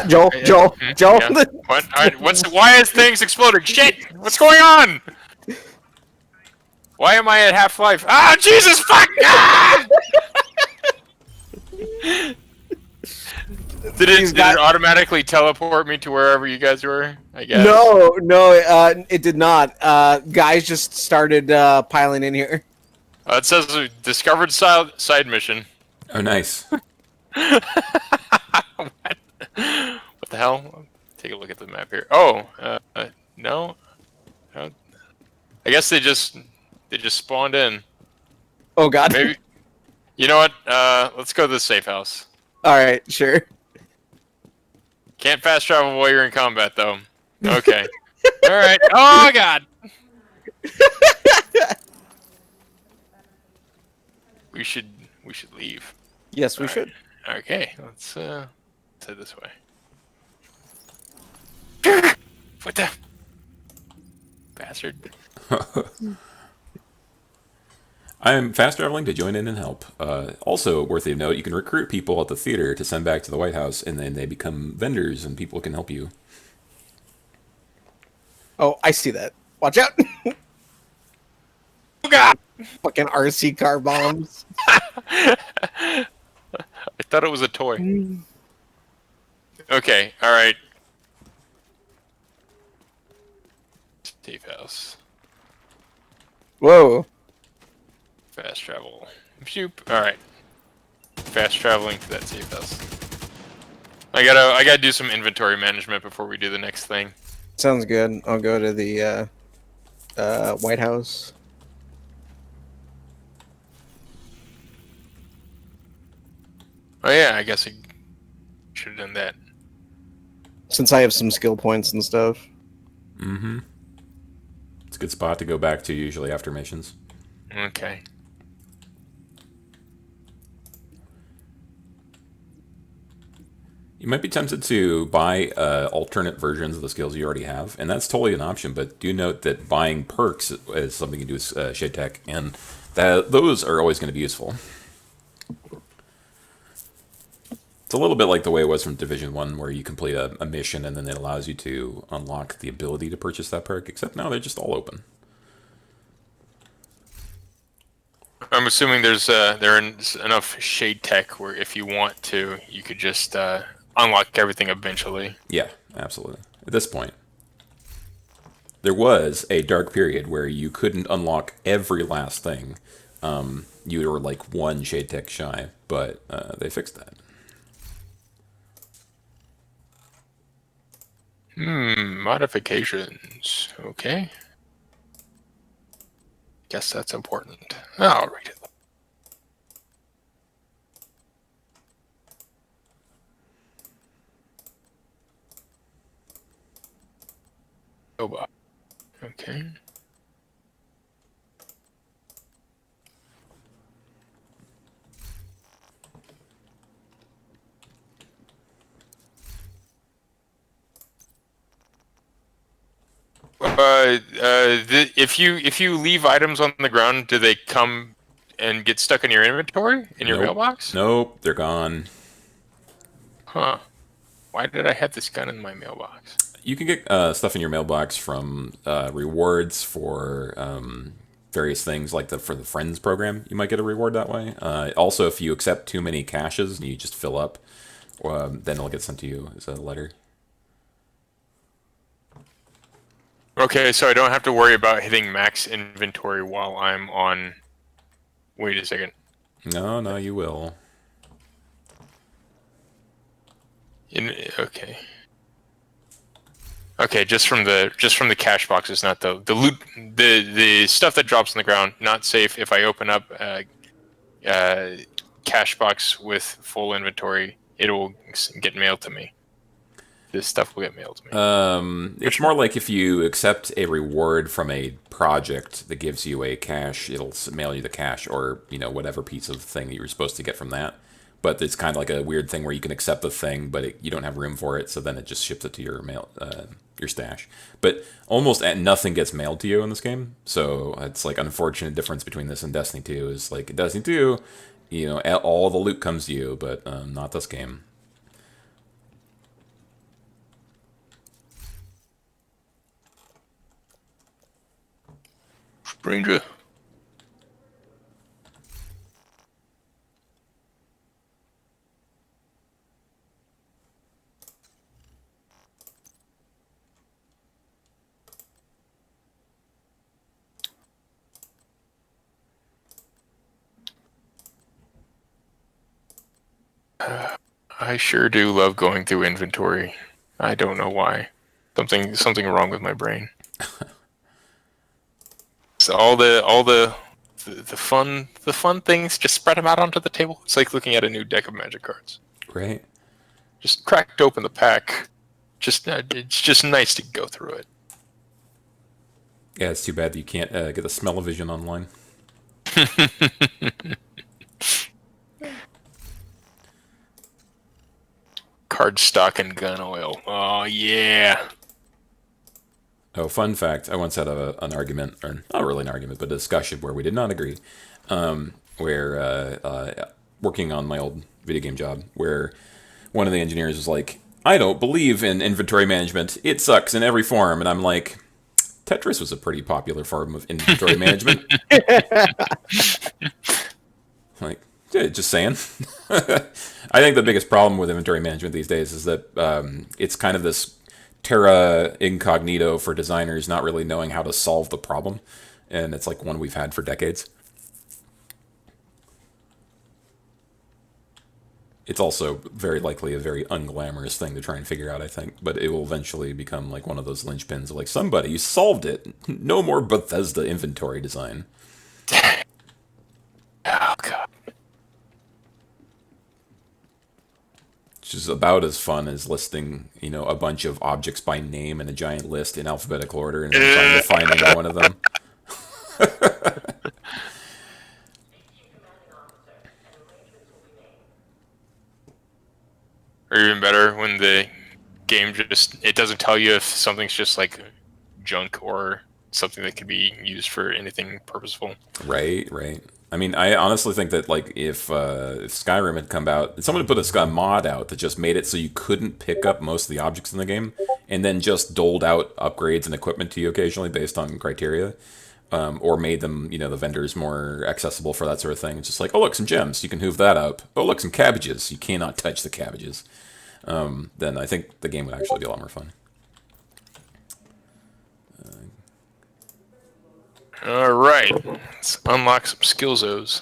Joel. yeah. What? All right, why is things exploding? Shit! What's going on? Why am I at half-life? Ah, Jesus, fuck! Ah! Did it automatically teleport me to wherever you guys were? I guess. No, it did not. Guys just started piling in here. It says discovered side mission. Oh, nice. What the hell? Take a look at the map here. Oh, no. I guess they just spawned in. Oh God. Maybe. You know what? Let's go to the safe house. All right, sure. Can't fast travel while you're in combat, though. Okay. All right. Oh God. We should leave. Yes, we should. Okay, let's head this way. What the bastard? I am fast traveling to join in and help. Also, worthy of note, you can recruit people at the theater to send back to the White House, and then they become vendors, and people can help you. Oh, I see that. Watch out! Oh God! Fucking RC car bombs. I thought it was a toy. Okay, all right. Safe house. Whoa. Fast travel. Shoop. All right. Fast traveling to that safe house. I gotta do some inventory management before we do the next thing. Sounds good. I'll go to the White House. Oh yeah, I guess I should have done that. Since I have some skill points and stuff. Mm-hmm. It's a good spot to go back to usually after missions. Okay. You might be tempted to buy alternate versions of the skills you already have, and that's totally an option, but do note that buying perks is something you do with Shade Tech, and Those are always going to be useful. It's a little bit like the way it was from Division 1, where you complete a mission and then it allows you to unlock the ability to purchase that perk, except now they're just all open. I'm assuming there is enough shade tech where if you want to, you could just unlock everything eventually. Yeah, absolutely. At this point. There was a dark period where you couldn't unlock every last thing. You were like one shade tech shy, but they fixed that. Modifications. Okay. Guess that's important. I'll read it. Oh, okay. If you leave items on the ground, do they come and get stuck in your inventory in your mailbox? Nope, they're gone. Huh? Why did I have this gun in my mailbox? You can get stuff in your mailbox from rewards for various things, like for the Friends program. You might get a reward that way. Also, if you accept too many caches and you just fill up, then it'll get sent to you as a letter. Okay, so I don't have to worry about hitting max inventory while I'm on... Wait a second. No, you will. Okay. Okay, just from the cash boxes, not the loot, the stuff that drops on the ground. Not safe. If I open up a cash box with full inventory, it will get mailed to me. This stuff will get mailed to me. It's more like if you accept a reward from a project that gives you a cash, it'll mail you the cash, or whatever piece of thing that you were supposed to get from that. But it's kind of like a weird thing where you can accept the thing, but you don't have room for it, so then it just ships it to your your stash. But almost nothing gets mailed to you in this game, so it's like unfortunate difference between this and Destiny 2 is like in Destiny 2, all the loot comes to you, but not this game. Stranger. I sure do love going through inventory. I don't know why. Something wrong with my brain. So all the fun things, just spread them out onto the table. It's like looking at a new deck of Magic cards. Right. Just cracked open the pack. It's just nice to go through it. Yeah, it's too bad that you can't get the smell-o-vision online. Card stock and gun oil. Oh yeah. Oh, fun fact. I once had an argument, or not really an argument, but a discussion where we did not agree. Working on my old video game job, where one of the engineers was like, I don't believe in inventory management. It sucks in every form. And I'm like, Tetris was a pretty popular form of inventory management. Like, yeah, just saying. I think the biggest problem with inventory management these days is that it's kind of this terra incognito for designers not really knowing how to solve the problem. And it's like one we've had for decades. It's also very likely a very unglamorous thing to try and figure out, I think. But it will eventually become like one of those linchpins of like, somebody solved it. No more Bethesda inventory design. Oh god. Which is about as fun as listing, a bunch of objects by name in a giant list in alphabetical order and then trying to find any one of them. Or even better, when the game it doesn't tell you if something's just like junk or something that could be used for anything purposeful. Right, right. I mean, I honestly think that like if Skyrim had come out, if someone had put a Sky mod out that just made it so you couldn't pick up most of the objects in the game, and then just doled out upgrades and equipment to you occasionally based on criteria, or made them, the vendors more accessible for that sort of thing. It's just like, oh look, some gems, you can hoof that up. Oh look, some cabbages, you cannot touch the cabbages. Then I think the game would actually be a lot more fun. All right, let's unlock some skill zones.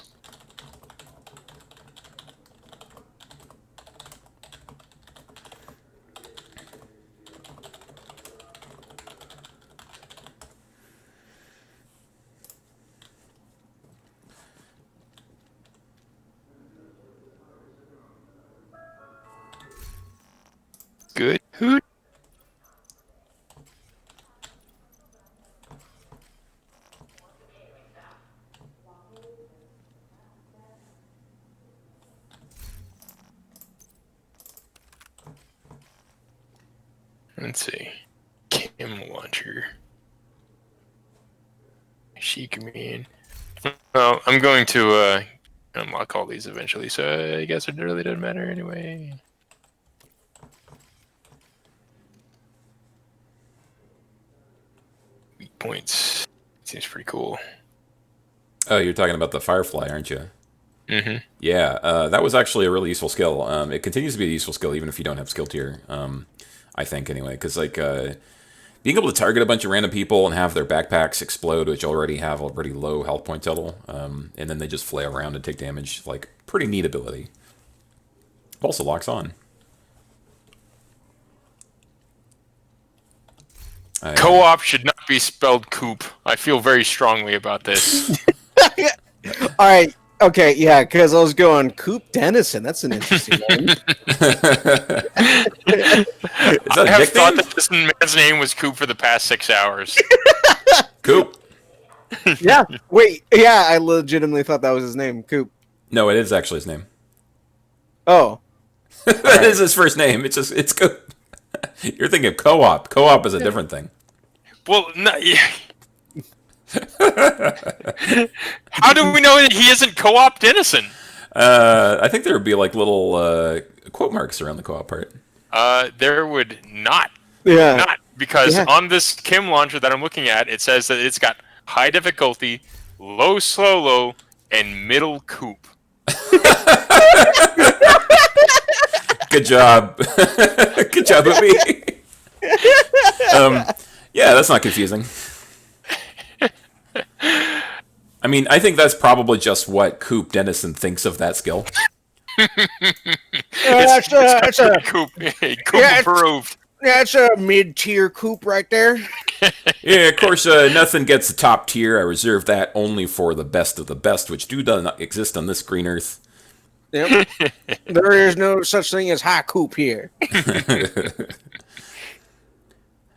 Good. Hoot. Let's see. Chem launcher. She command. Well, I'm going to unlock all these eventually, so I guess it really doesn't matter anyway. Weak points. Seems pretty cool. Oh, you're talking about the Firefly, aren't you? Mm-hmm. Yeah, that was actually a really useful skill. It continues to be a useful skill even if you don't have skill tier. I think anyway, because like being able to target a bunch of random people and have their backpacks explode, which already have a pretty low health point total, and then they just flail around and take damage, like pretty neat ability. Also locks on. Co-op should not be spelled coop. I feel very strongly about this. All right. Okay. Yeah. Because I was going Coop Dennison. That's an interesting name. Is that I have nickname? thought that this man's name was Coop for the past 6 hours. Coop. Yeah. Wait. Yeah. I legitimately thought that was his name. Coop. No, it is actually his name. Oh. It is his first name. It's Coop. You're thinking of co-op. Co-op is a different thing. Well, no, yeah. How do we know that he isn't Co-op Dennison? I think there would be like little quote marks around the co-op part. There would not. Yeah. Not because Yeah. on this Kim launcher that I'm looking at, it says that it's got high difficulty, low slow, and middle coop. Good job. Good job, Ubi. Yeah, that's not confusing. I mean, I think that's probably just what Coop Dennison thinks of that skill. That's a Coop. Coop Yeah, approved. that's a mid-tier Coop right there. Yeah, of course, nothing gets the top tier. I reserve that only for the best of the best, which do not exist on this green earth. Yep. There is no such thing as high Coop here.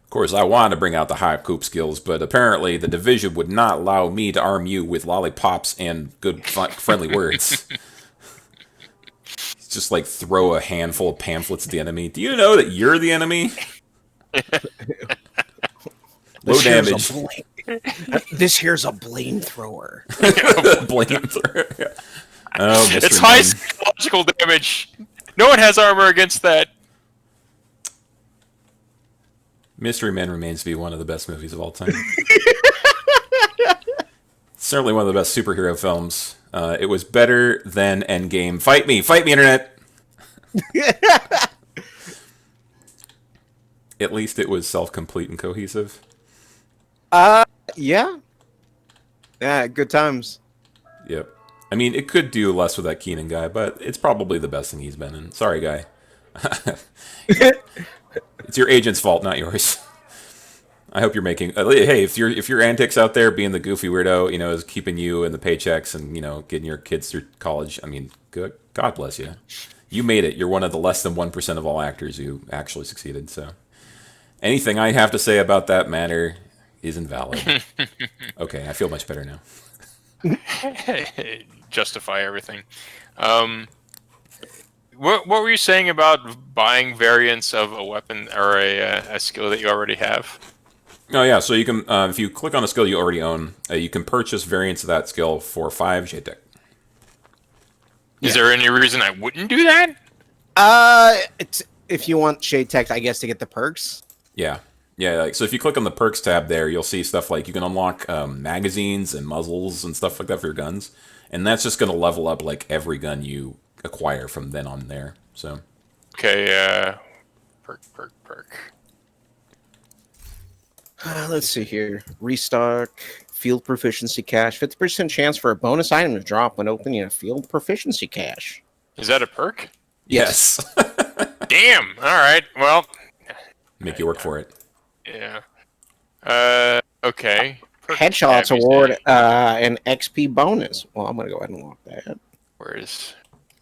Of course, I wanted to bring out the high Coop skills, but apparently the Division would not allow me to arm you with lollipops and good, friendly words. It's just like throw a handful of pamphlets at the enemy. Do you know that you're the enemy? Low damage. This here's a blame thrower. Blame thrower. Yeah. Oh, Mr. It's high Man. psychological damage. No one has armor against that. Mystery Men remains to be one of the best movies of all time. Certainly one of the best superhero films. It was better than Endgame. Fight me, Internet. At least it was self-complete and cohesive. Yeah. Yeah, good times. Yep. I mean, it could do less with that Keenan guy, but it's probably the best thing he's been in. Sorry, guy. It's your agent's fault, not yours. I hope you're making. Hey, if your antics out there, being the goofy weirdo, is keeping you and the paychecks and getting your kids through college. I mean, good. God bless you. You made it. You're one of the less than 1% of all actors who actually succeeded. So, anything I have to say about that matter is invalid. Okay, I feel much better now. Justify everything. What were you saying about buying variants of a weapon or a skill that you already have? Oh yeah, so you can if you click on a skill you already own, you can purchase variants of that skill for 5 JTech. Is there any reason I wouldn't do that? It's, if you want shade tech, I guess, to get the perks. Yeah. Yeah, like, so if you click on the perks tab there, you'll see stuff like you can unlock magazines and muzzles and stuff like that for your guns. And that's just going to level up like every gun you acquire from then on there. So Okay, perk. Let's see here. Restock, field proficiency cache, 50% chance for a bonus item to drop when opening a field proficiency cache. Is that a perk? yes. Damn. All right. Well. Make you work for it. Yeah. Okay. Perk Headshots tab, you award say. an XP bonus. Well, I'm gonna go ahead and lock that. Where is?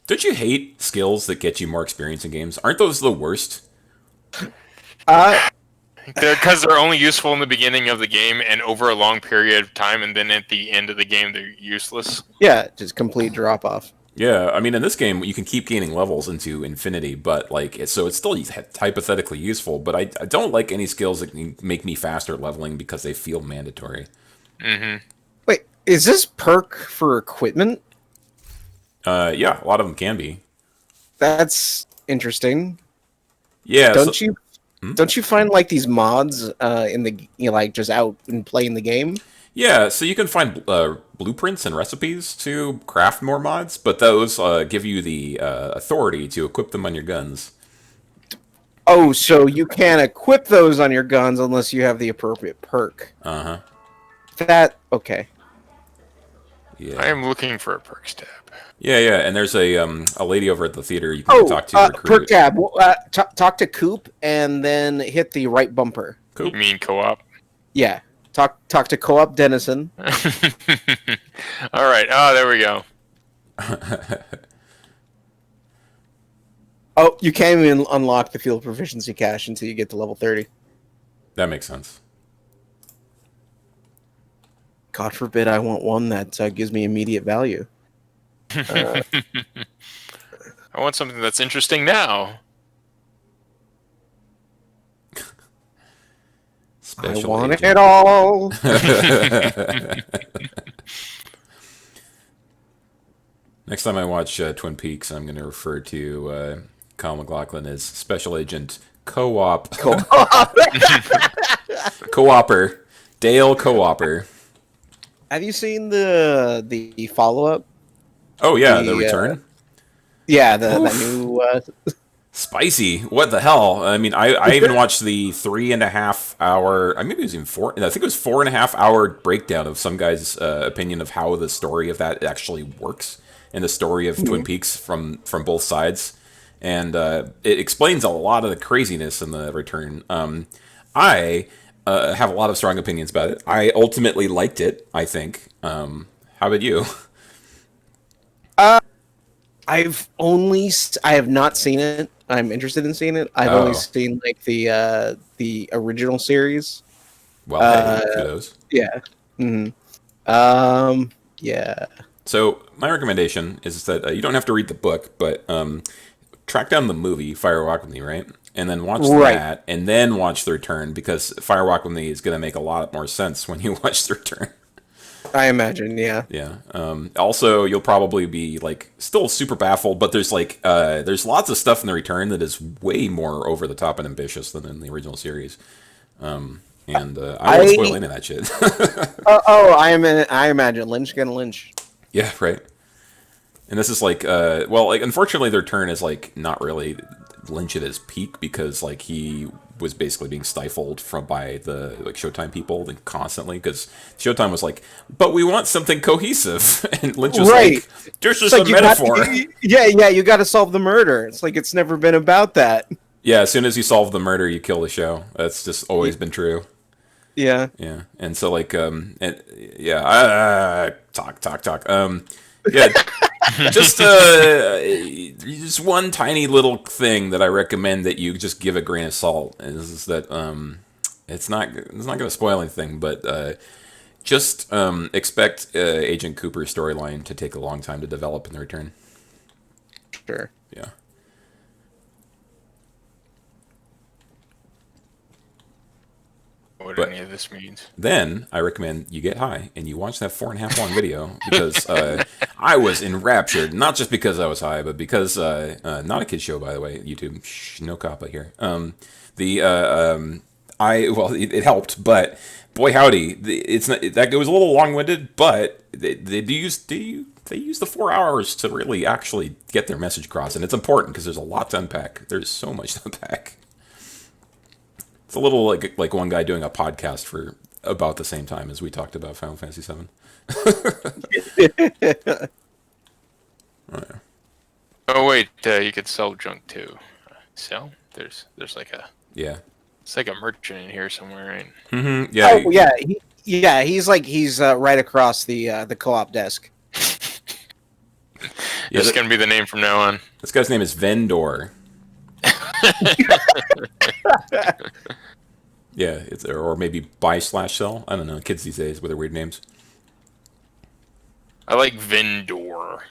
Don't you hate skills that get you more experience in games? Aren't those the worst? Because they're only useful in the beginning of the game and over a long period of time, and then at the end of the game they're useless. Yeah, just complete drop off. Yeah, I mean, in this game, you can keep gaining levels into infinity, but like, so it's still hypothetically useful. But I don't like any skills that can make me faster leveling because they feel mandatory. Wait, is this perk for equipment? Yeah, a lot of them can be. That's interesting. Yeah, Don't you find like these mods in the like just out and playing the game? Yeah, so you can find blueprints and recipes to craft more mods, but those give you the authority to equip them on your guns. Oh, so you can't equip those on your guns unless you have the appropriate perk. Uh-huh. That okay. Yeah. I am looking for a perks tab. Yeah, and there's a lady over at the theater you can talk to. Recruit. Perk tab. Talk to Coop and then hit the right bumper. Coop. You mean co-op? Yeah. Talk to Co-op Dennison. All right. Oh, there we go. Oh, you can't even unlock the field proficiency cache until you get to level 30. That makes sense. God forbid I want one that gives me immediate value. I want something that's interesting now. Special I want agent. it all. Next time I watch Twin Peaks, I'm going to refer to Kyle MacLachlan as Special Agent Co-op. Co-opper. Dale Co-opper. Have you seen the follow-up? Oh, yeah, the return? Yeah, that new... Spicy. What the hell? I mean, I even watched the 3.5 hour, maybe it was even 4, I think it was 4.5 hour breakdown of some guy's opinion of how the story of that actually works, and the story of Twin Peaks from both sides. And it explains a lot of the craziness in the return. I have a lot of strong opinions about it. I ultimately liked it, I think. How about you? I have not seen it. I'm interested in seeing it. I've only seen like the original series. Well, hey, kudos. Yeah. Mm-hmm. Yeah. So my recommendation is that you don't have to read the book, but track down the movie Fire Walk with Me, right? And then watch that, and then watch The Return, because Fire Walk with Me is going to make a lot more sense when you watch The Return. I imagine, yeah. Yeah. Also, you'll probably be like still super baffled, but there's like there's lots of stuff in The Return that is way more over the top and ambitious than in the original series. I won't spoil any of that shit. I imagine Lynch gonna lynch. Yeah, right. And this is like, well, like unfortunately, The Return is like not really Lynch at his peak, because like he was basically being stifled by the like Showtime people like, constantly, because Showtime was like, but we want something cohesive, and Lynch was like, there's just a metaphor. You got to solve the murder. It's like it's never been about that. Yeah, as soon as you solve the murder, you kill the show. That's just always been true. Yeah. Yeah, and so like, talk. Yeah, just one tiny little thing that I recommend that you just give a grain of salt is that it's not going to spoil anything, but just expect Agent Cooper's storyline to take a long time to develop in The Return. Sure. Yeah. what But- any of this means. Then I recommend you get high and you watch that 4.5 long video because I was enraptured, not just because I was high, but because not a kid show, by the way. YouTube, shh, no coppa here. It helped, but boy howdy, it's not that it was a little long-winded, but they use the 4 hours to really actually get their message across, and it's important because there's a lot to unpack. There's so much to unpack. It's a little like one guy doing a podcast for about the same time as we talked about Final Fantasy VII. Oh wait, you could sell junk too. Sell? There's like a Yeah. it's like a merchant in here somewhere, right? Mm-hmm. Yeah. Oh yeah, he's right across the co-op desk. Yeah, It's gonna be the name from now on. this guy's name is Vendor. Yeah, it's or maybe buy/sell. I don't know. Kids these days with their weird names. I like Vendor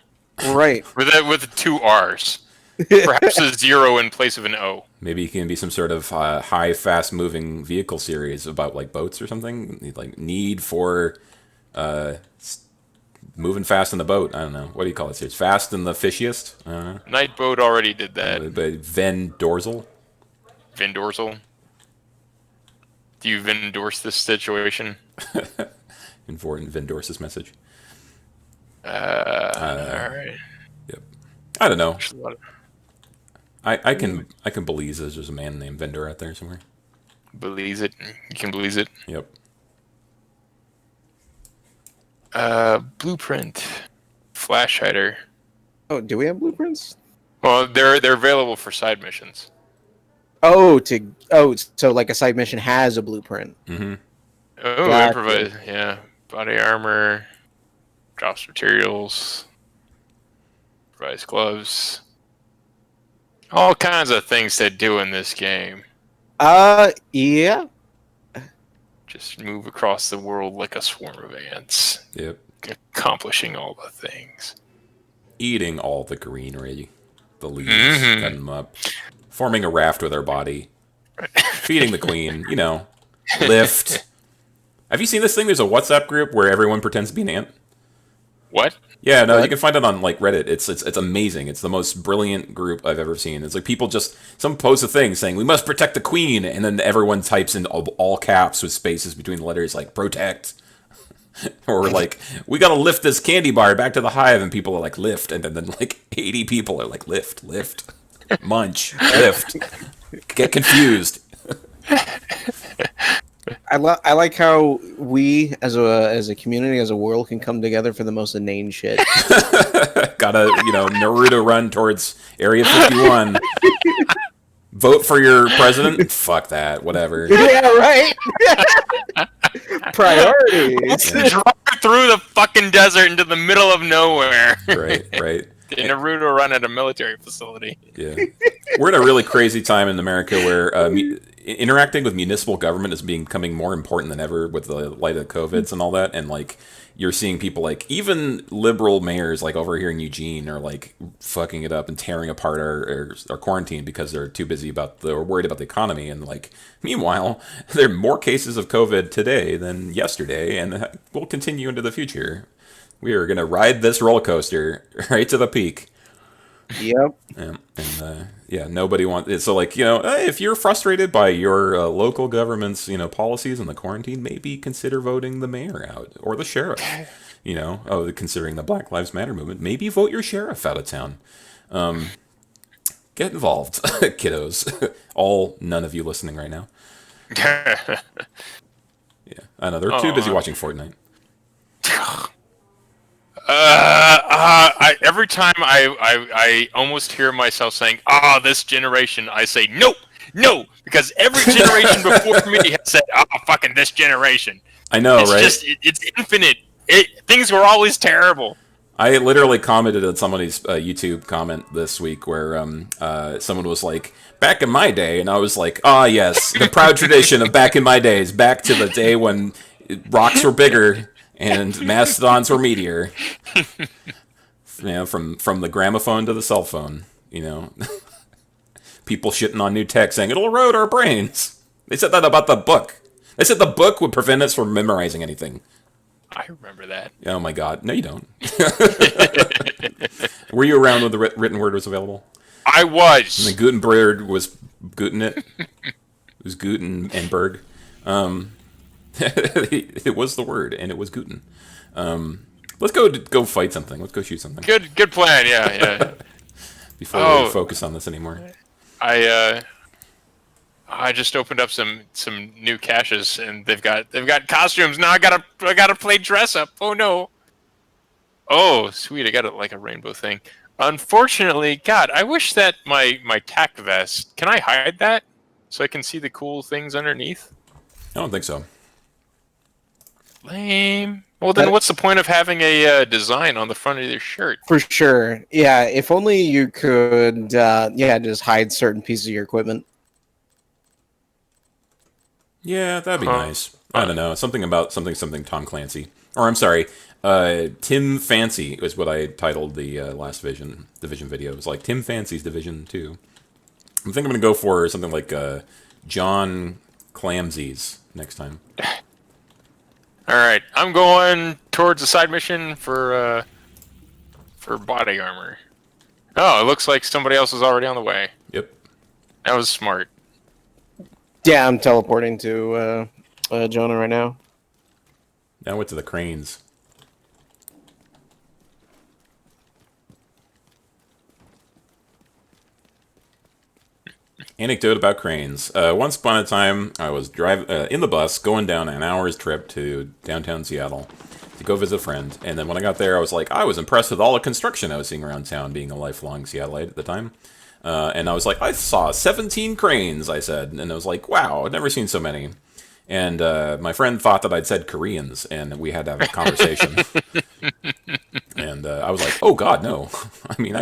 Right. with 2 R's, perhaps a 0 in place of an O. Maybe it can be some sort of high, fast-moving vehicle series about like boats or something. Like need for moving fast in the boat. I don't know. What do you call it? Series? Fast and the Fishiest. I don't know. Nightboat already did that. But Vendorsal. Vendorsal. Do you endorse this situation? Important Vendorse's message. All right. Yep. I don't know. There's a lot of- I can believe there's a man named Vendor out there somewhere. Believes it. You can believe it. Yep. Blueprint. Flash hider. Oh, do we have blueprints? Well, they're available for side missions. So like a side mission has a blueprint. Mm-hmm. Oh, Gotcha. improvise. Yeah. Body armor. Drops materials. Improvise gloves. All kinds of things to do in this game. Yeah. Just move across the world like a swarm of ants, Yep. accomplishing all the things. Eating all the greenery, the leaves, Mhm. cutting them up, forming a raft with our body, feeding the queen. Lift. Have you seen this thing? There's a WhatsApp group where everyone pretends to be an ant. What? Yeah, no, What? you can find it on like Reddit. It's amazing. It's the most brilliant group I've ever seen. It's like people some post a thing saying we must protect the queen, and then everyone types in all caps with spaces between the letters like protect, or like we gotta lift this candy bar back to the hive, and people are like lift, and then like 80 people are like lift, munch, lift, get confused. I like how we as a community, as a world, can come together for the most inane shit. Gotta Naruto run towards Area 51. Vote for your president? Fuck that. Whatever. Yeah, right. Priorities. Drive through the fucking desert into the middle of nowhere. Right. Naruto run at a military facility. Yeah. We're in a really crazy time in America where interacting with municipal government is becoming more important than ever with the light of COVIDs and all that. And like you're seeing people like even liberal mayors like over here in Eugene are like fucking it up and tearing apart our quarantine because they're too busy or worried about the economy. And like meanwhile, there are more cases of COVID today than yesterday, and will continue into the future. We are gonna ride this roller coaster right to the peak. Yep. Nobody wants it. So, like, if you're frustrated by your local government's, policies on the quarantine, maybe consider voting the mayor out or the sheriff. Considering the Black Lives Matter movement, maybe vote your sheriff out of town. Get involved, kiddos. None of you listening right now. Yeah, I know they're too busy watching Fortnite. Every time I almost hear myself saying, this generation, I say, no, because every generation before me has said, fucking this generation. I know, It's right? it's infinite. Things were always terrible. I literally commented on somebody's YouTube comment this week where someone was like, back in my day, and I was like, yes, the proud tradition of back in my days, back to the day when rocks were bigger and mastodons were meatier. From the gramophone to the cell phone, people shitting on new tech saying it'll erode our brains. They said that about the book. I said the book would prevent us from memorizing anything. I remember that. Oh my god. No, you don't. Were you around when the written word was available? I And the was. Gutenberg was Guten it. It was Guten and Berg. It was the word, and it was Guten. Let's go fight something. Let's go shoot something. Good plan. Yeah. Before we focus on this anymore. I just opened up some new caches, and they've got costumes now. I gotta play dress up. Oh no. Oh sweet, I got like a rainbow thing. Unfortunately, God, I wish that my tack vest. Can I hide that so I can see the cool things underneath? I don't think so. Lame. Well, then what's the point of having a design on the front of your shirt? For sure. Yeah, if only you could, just hide certain pieces of your equipment. Yeah, that'd be nice. I don't know. Something about something Tom Clancy. Or I'm sorry, Tim Fancy was what I titled the last Division video. It was like Tim Fancy's Division 2. I think I'm going to go for something like John Clamsy's next time. Alright, I'm going towards the side mission for body armor. Oh, it looks like somebody else is already on the way. Yep. That was smart. Yeah, I'm teleporting to Jonah right now. Now I went to the cranes. Anecdote about cranes. Once upon a time, I was in the bus going down an hour's trip to downtown Seattle to go visit a friend. And then when I got there, I was impressed with all the construction I was seeing around town, being a lifelong Seattleite at the time. And I was like, I saw 17 cranes, I said. And I was like, wow, I've never seen so many. And my friend thought that I'd said Koreans, and we had to have a conversation. And I was like, oh god, no. I mean,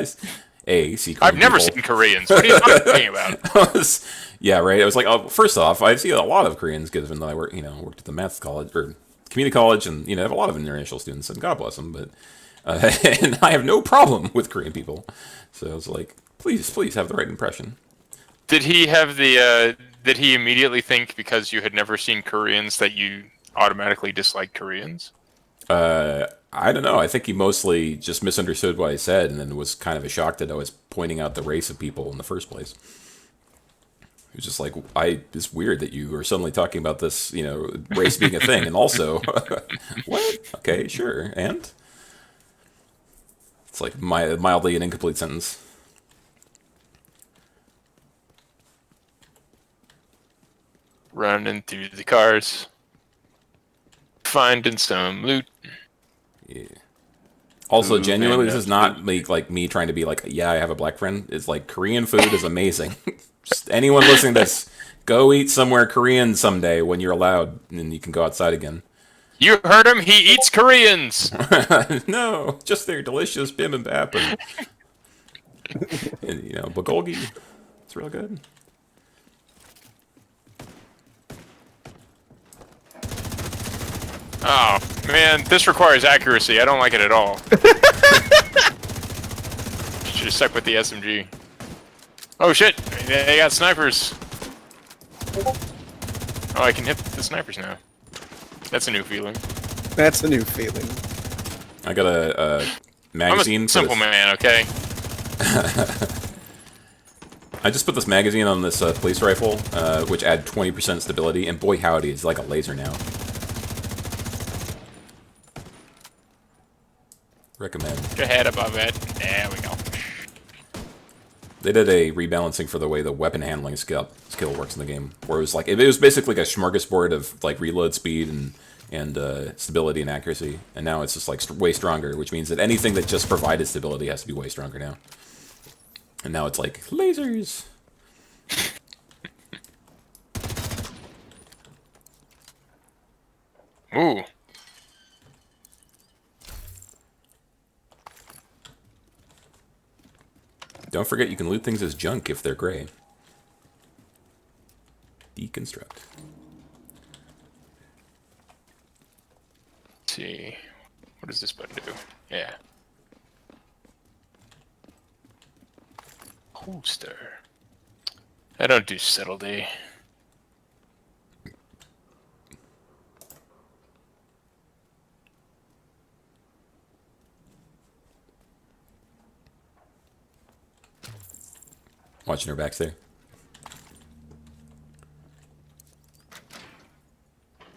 see Korean I've never people. seen Koreans. What are you talking about? Yeah, right. I was like, oh, first off, I see a lot of Koreans given that I worked at the math college or community college, and have a lot of international students, and God bless them. But and I have no problem with Korean people, so I was like, please have the right impression. Did he have the? Did he immediately think because you had never seen Koreans that you automatically disliked Koreans? I don't know. I think he mostly just misunderstood what I said, and then was kind of shocked that I was pointing out the race of people in the first place. He was just like, it's weird that you are suddenly talking about this, race being a thing, and also, what? Okay, sure, and? It's like mildly an incomplete sentence. Running through the cars, finding some loot. Yeah. Also, Ooh, genuinely, man, this is not me trying to be like, yeah, I have a black friend. It's like, Korean food is amazing. Just anyone listening to this, go eat somewhere Korean someday when you're allowed, and you can go outside again. You heard him. He eats Koreans. No, just their delicious bibimbap and bulgogi. It's real good. Oh man, this requires accuracy. I don't like it at all. Should have stuck with the SMG. Oh shit! They got snipers. Oh, I can hit the snipers now. That's a new feeling. That's a new feeling. I got a magazine. I'm a simple man, okay? I just put this magazine on this police rifle, which add 20% stability, and boy howdy, it's like a laser now. Recommend. Your head above it. There we go. They did a rebalancing for the way the weapon handling skill works in the game, where it was basically like a smorgasbord of like reload speed and stability and accuracy, and now it's just like way stronger, which means that anything that just provided stability has to be way stronger now. And now it's like lasers. Ooh. Don't forget you can loot things as junk if they're gray. Deconstruct. Let's see. What does this button do? Yeah. Holster. I don't do subtlety. Watching her backs there.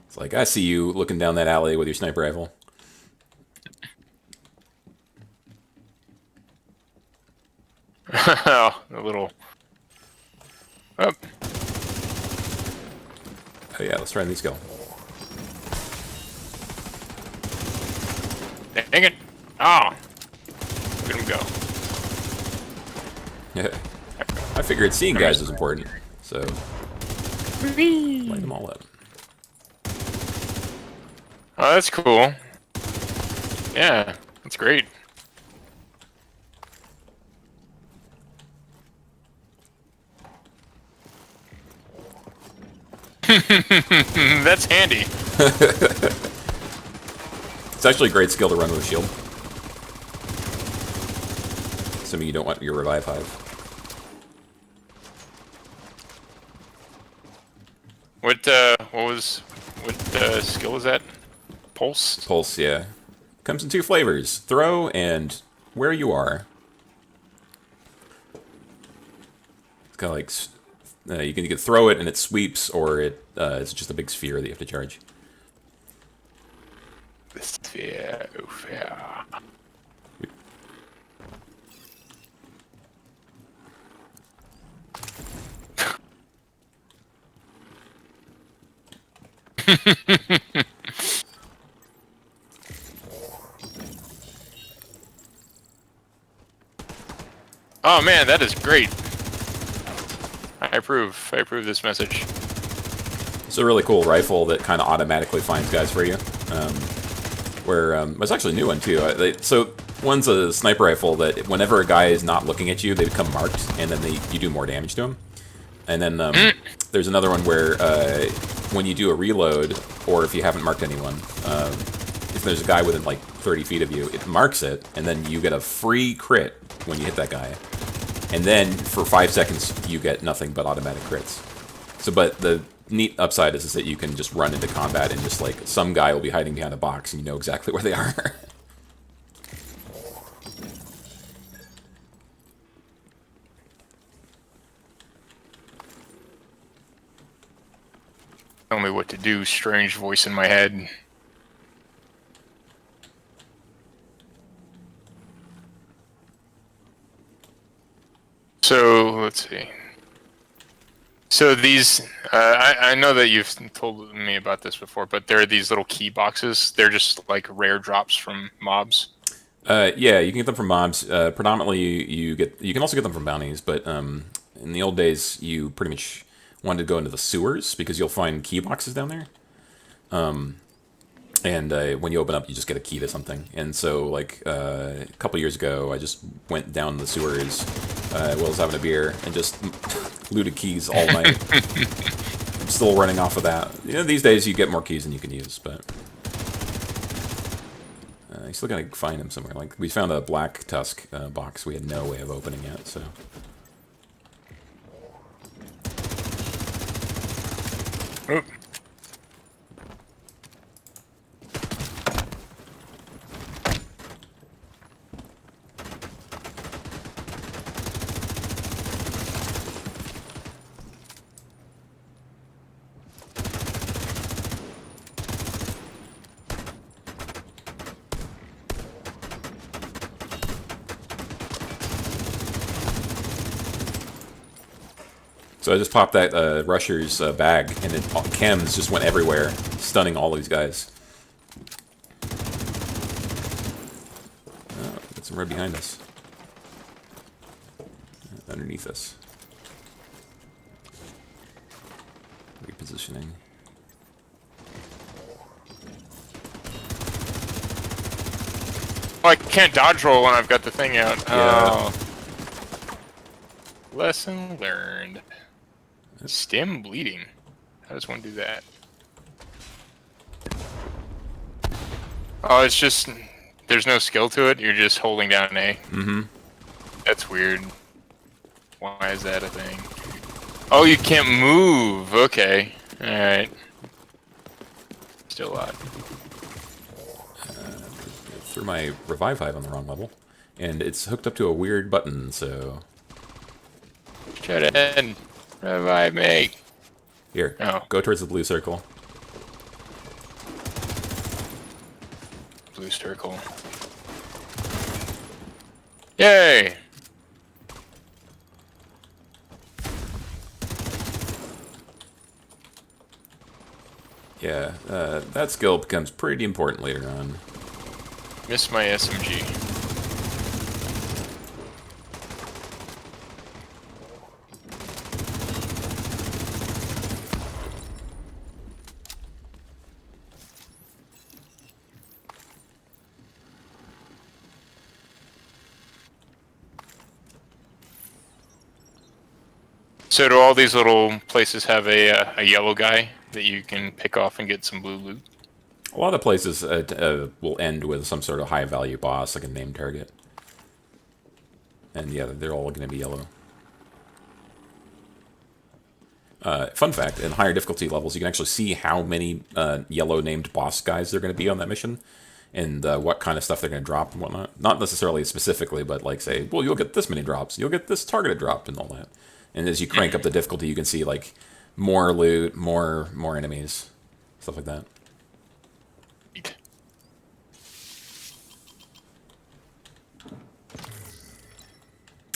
It's like, I see you looking down that alley with your sniper rifle. Oh, a little. Oh. Oh yeah, let's try these go. Dang it! Oh! Look at him go. Yeah. I figured seeing guys was important, so light them all up. Oh, that's cool. Yeah, that's great. That's handy. It's actually a great skill to run with a shield. Assuming you don't want your revive hive. What skill is that? Pulse? Pulse, yeah. Comes in 2 flavors: throw and where you are. It's kind of like you can throw it and it sweeps, or it's just a big sphere that you have to charge. The sphere. Oof, yeah. Oh man, that is great. I approve. I approve this message. It's a really cool rifle that kind of automatically finds guys for you. It's actually a new one too. So one's a sniper rifle that whenever a guy is not looking at you, they become marked, and then you do more damage to him. And then there's another one where when you do a reload, or if you haven't marked anyone, if there's a guy within like 30 feet of you, it marks it, and then you get a free crit when you hit that guy. And then for 5 seconds, you get nothing but automatic crits. So, but the neat upside is that you can just run into combat and just like some guy will be hiding behind a box and you know exactly where they are. Tell me what to do, strange voice in my head. So, let's see. So these, I know that you've told me about this before, but there are these little key boxes. They're just like rare drops from mobs. Yeah, you can get them from mobs. Predominantly, you can also get them from bounties, but in the old days, you pretty much wanted to go into the sewers because you'll find key boxes down there. And when you open up, you just get a key to something. And so, like, a couple years ago, I just went down the sewers while I was having a beer and just looted keys all night. I'm still running off of that. You know, these days you get more keys than you can use, but you still gotta find them somewhere. Like, we found a black tusk box we had no way of opening yet, so. Oop. So I just popped that Rusher's bag, and it, chems just went everywhere, stunning all these guys. Oh, got some right behind us. Underneath us. Repositioning. Oh, I can't dodge roll when I've got the thing out. Yeah. Oh. Lesson learned. Stem bleeding. How does one do that? Oh, it's just... There's no skill to it, you're just holding down A. Mm-hmm. That's weird. Why is that a thing? Oh, you can't move! Okay. Alright. Still odd. Threw my revive hive on the wrong level. And it's hooked up to a weird button, so... Shootin, revive me. Here, Oh. go towards the blue circle. Blue circle. Yay! Yeah, that skill becomes pretty important later on. Miss my SMG. So do all these little places have a yellow guy that you can pick off and get some blue loot? A lot of places will end with some sort of high-value boss, like a named target. And yeah, they're all going to be yellow. Fun fact, in higher difficulty levels, you can actually see how many yellow named boss guys they're going to be on that mission, and what kind of stuff they're going to drop and whatnot. Not necessarily specifically, but like say, well, you'll get this many drops, you'll get this targeted drop, and all that. And as you crank up the difficulty, you can see like more loot, more enemies, stuff like that.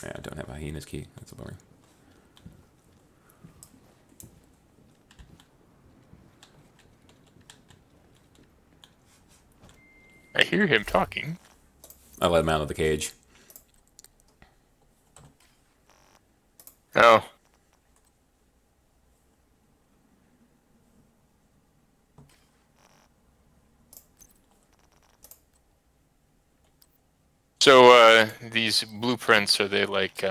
Yeah, I don't have a hyena's key. That's a bummer. I hear him talking. I let him out of the cage. Oh. So, these blueprints, are they like,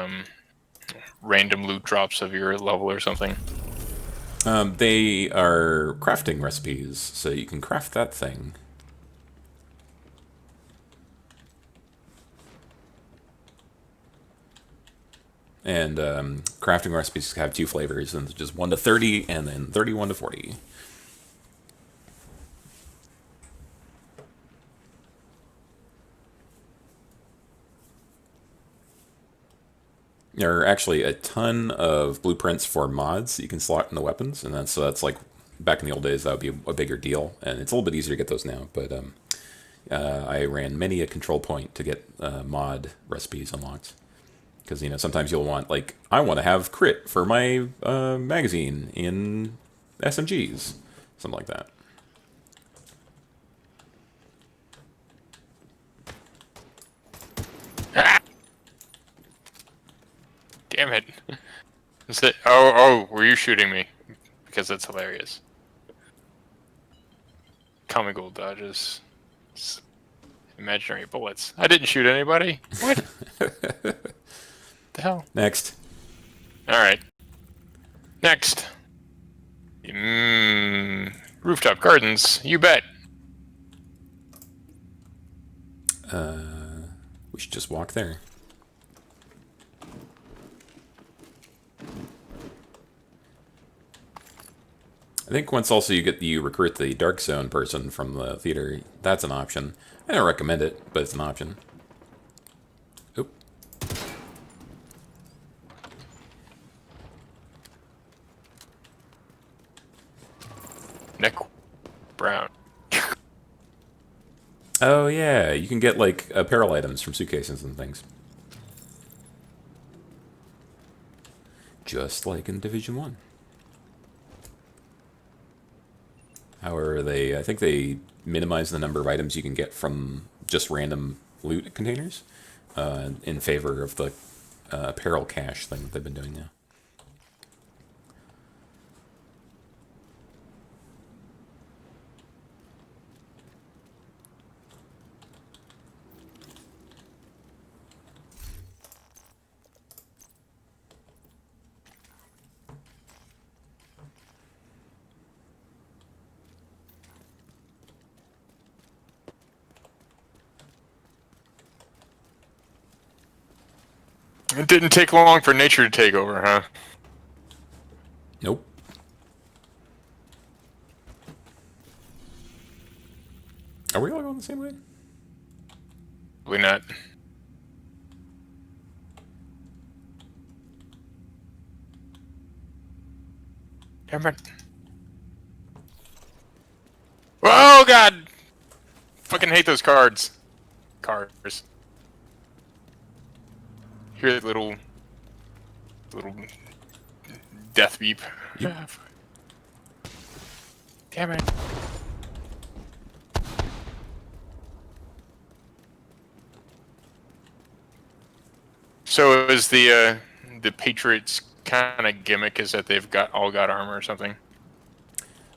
random loot drops of your level or something? They are crafting recipes, so you can craft that thing. And crafting recipes have two flavors, and just 1 to 30, and then 31 to 40. There are actually a ton of blueprints for mods that you can slot in the weapons, and that's like back in the old days that would be a bigger deal, and it's a little bit easier to get those now. But I ran many a control point to get mod recipes unlocked, because sometimes you'll want like I want to have crit for my magazine in SMGs, something like that. Damn it. Is it? Oh, were you shooting me? Because that's hilarious. Comical dodges. Imaginary bullets. I didn't shoot anybody. What? The hell? Next. Alright. Next. Rooftop gardens. You bet. We should just walk there. I think once also you recruit the Dark Zone person from the theater, that's an option. I don't recommend it, but it's an option. Oop. Neck brown. Oh yeah, you can get like apparel items from suitcases and things. Just like in Division 1. However, I think they minimize the number of items you can get from just random loot containers in favor of the apparel cache thing that they've been doing now. It didn't take long for nature to take over, huh? Nope. Are we all going the same way? Probably not. Damn it. Oh god! Fucking hate those cards. Cars. Hear that little death beep. Yep. Damn it. So is the Patriots kind of gimmick is that they've all got armor or something?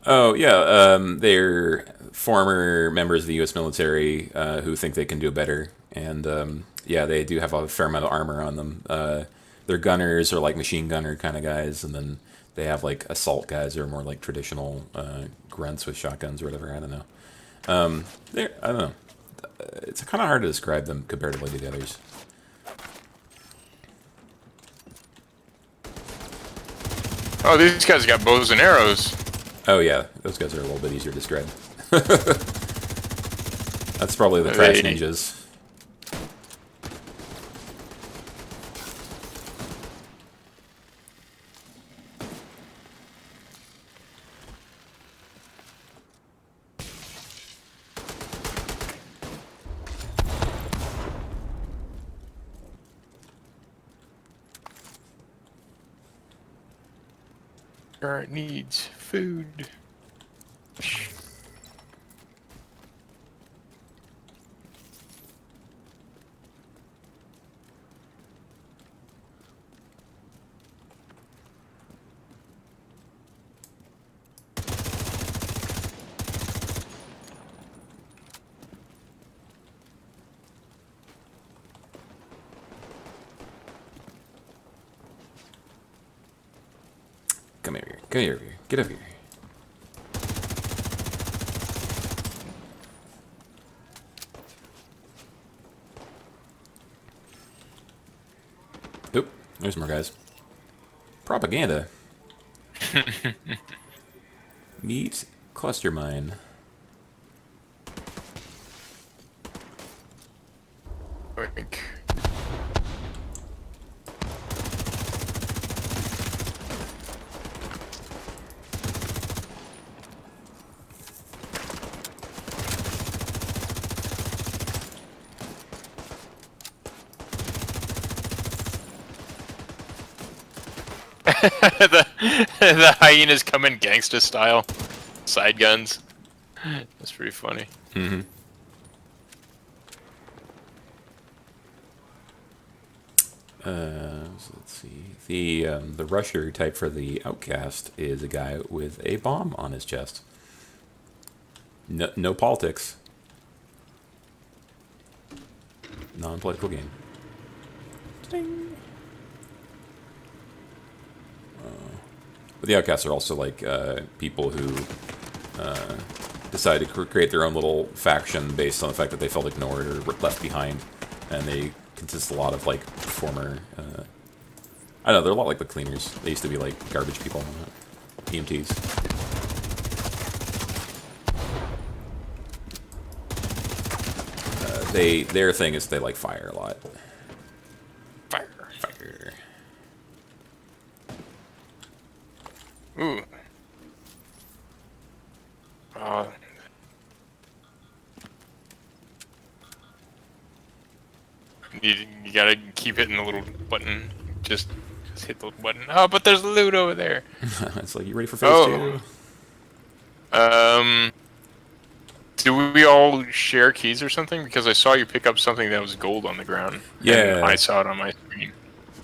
Oh yeah, they're former members of the U.S. military who think they can do better, and yeah, they do have a fair amount of armor on them. Their gunners are like machine gunner kind of guys, and then they have like assault guys who are more like traditional grunts with shotguns or whatever. I don't know. I don't know. It's kind of hard to describe them comparatively to the others. Oh, these guys got bows and arrows. Oh yeah, those guys are a little bit easier to describe. That's probably the trash ninjas. Garrett needs food. Come here. Come here. Get over here. Oop, there's more guys. Propaganda. Meet cluster mine. Oink. the hyenas come in gangsta style, side guns. That's pretty funny. Mm-hmm. So let's see. The rusher type for the outcast is a guy with a bomb on his chest. No politics. Non-political game. Ding. But the outcasts are also like people who decide to create their own little faction based on the fact that they felt ignored or left behind, and they consist a lot of like former. I don't know. They're a lot like the cleaners. They used to be like garbage people, EMTs. Their thing is they like fire a lot. Fire. Ooh. You gotta keep hitting the little button. Just hit the button. Oh, but there's loot over there. It's like, you ready for phase 2? Do we all share keys or something? Because I saw you pick up something that was gold on the ground. Yeah. And I saw it on my screen.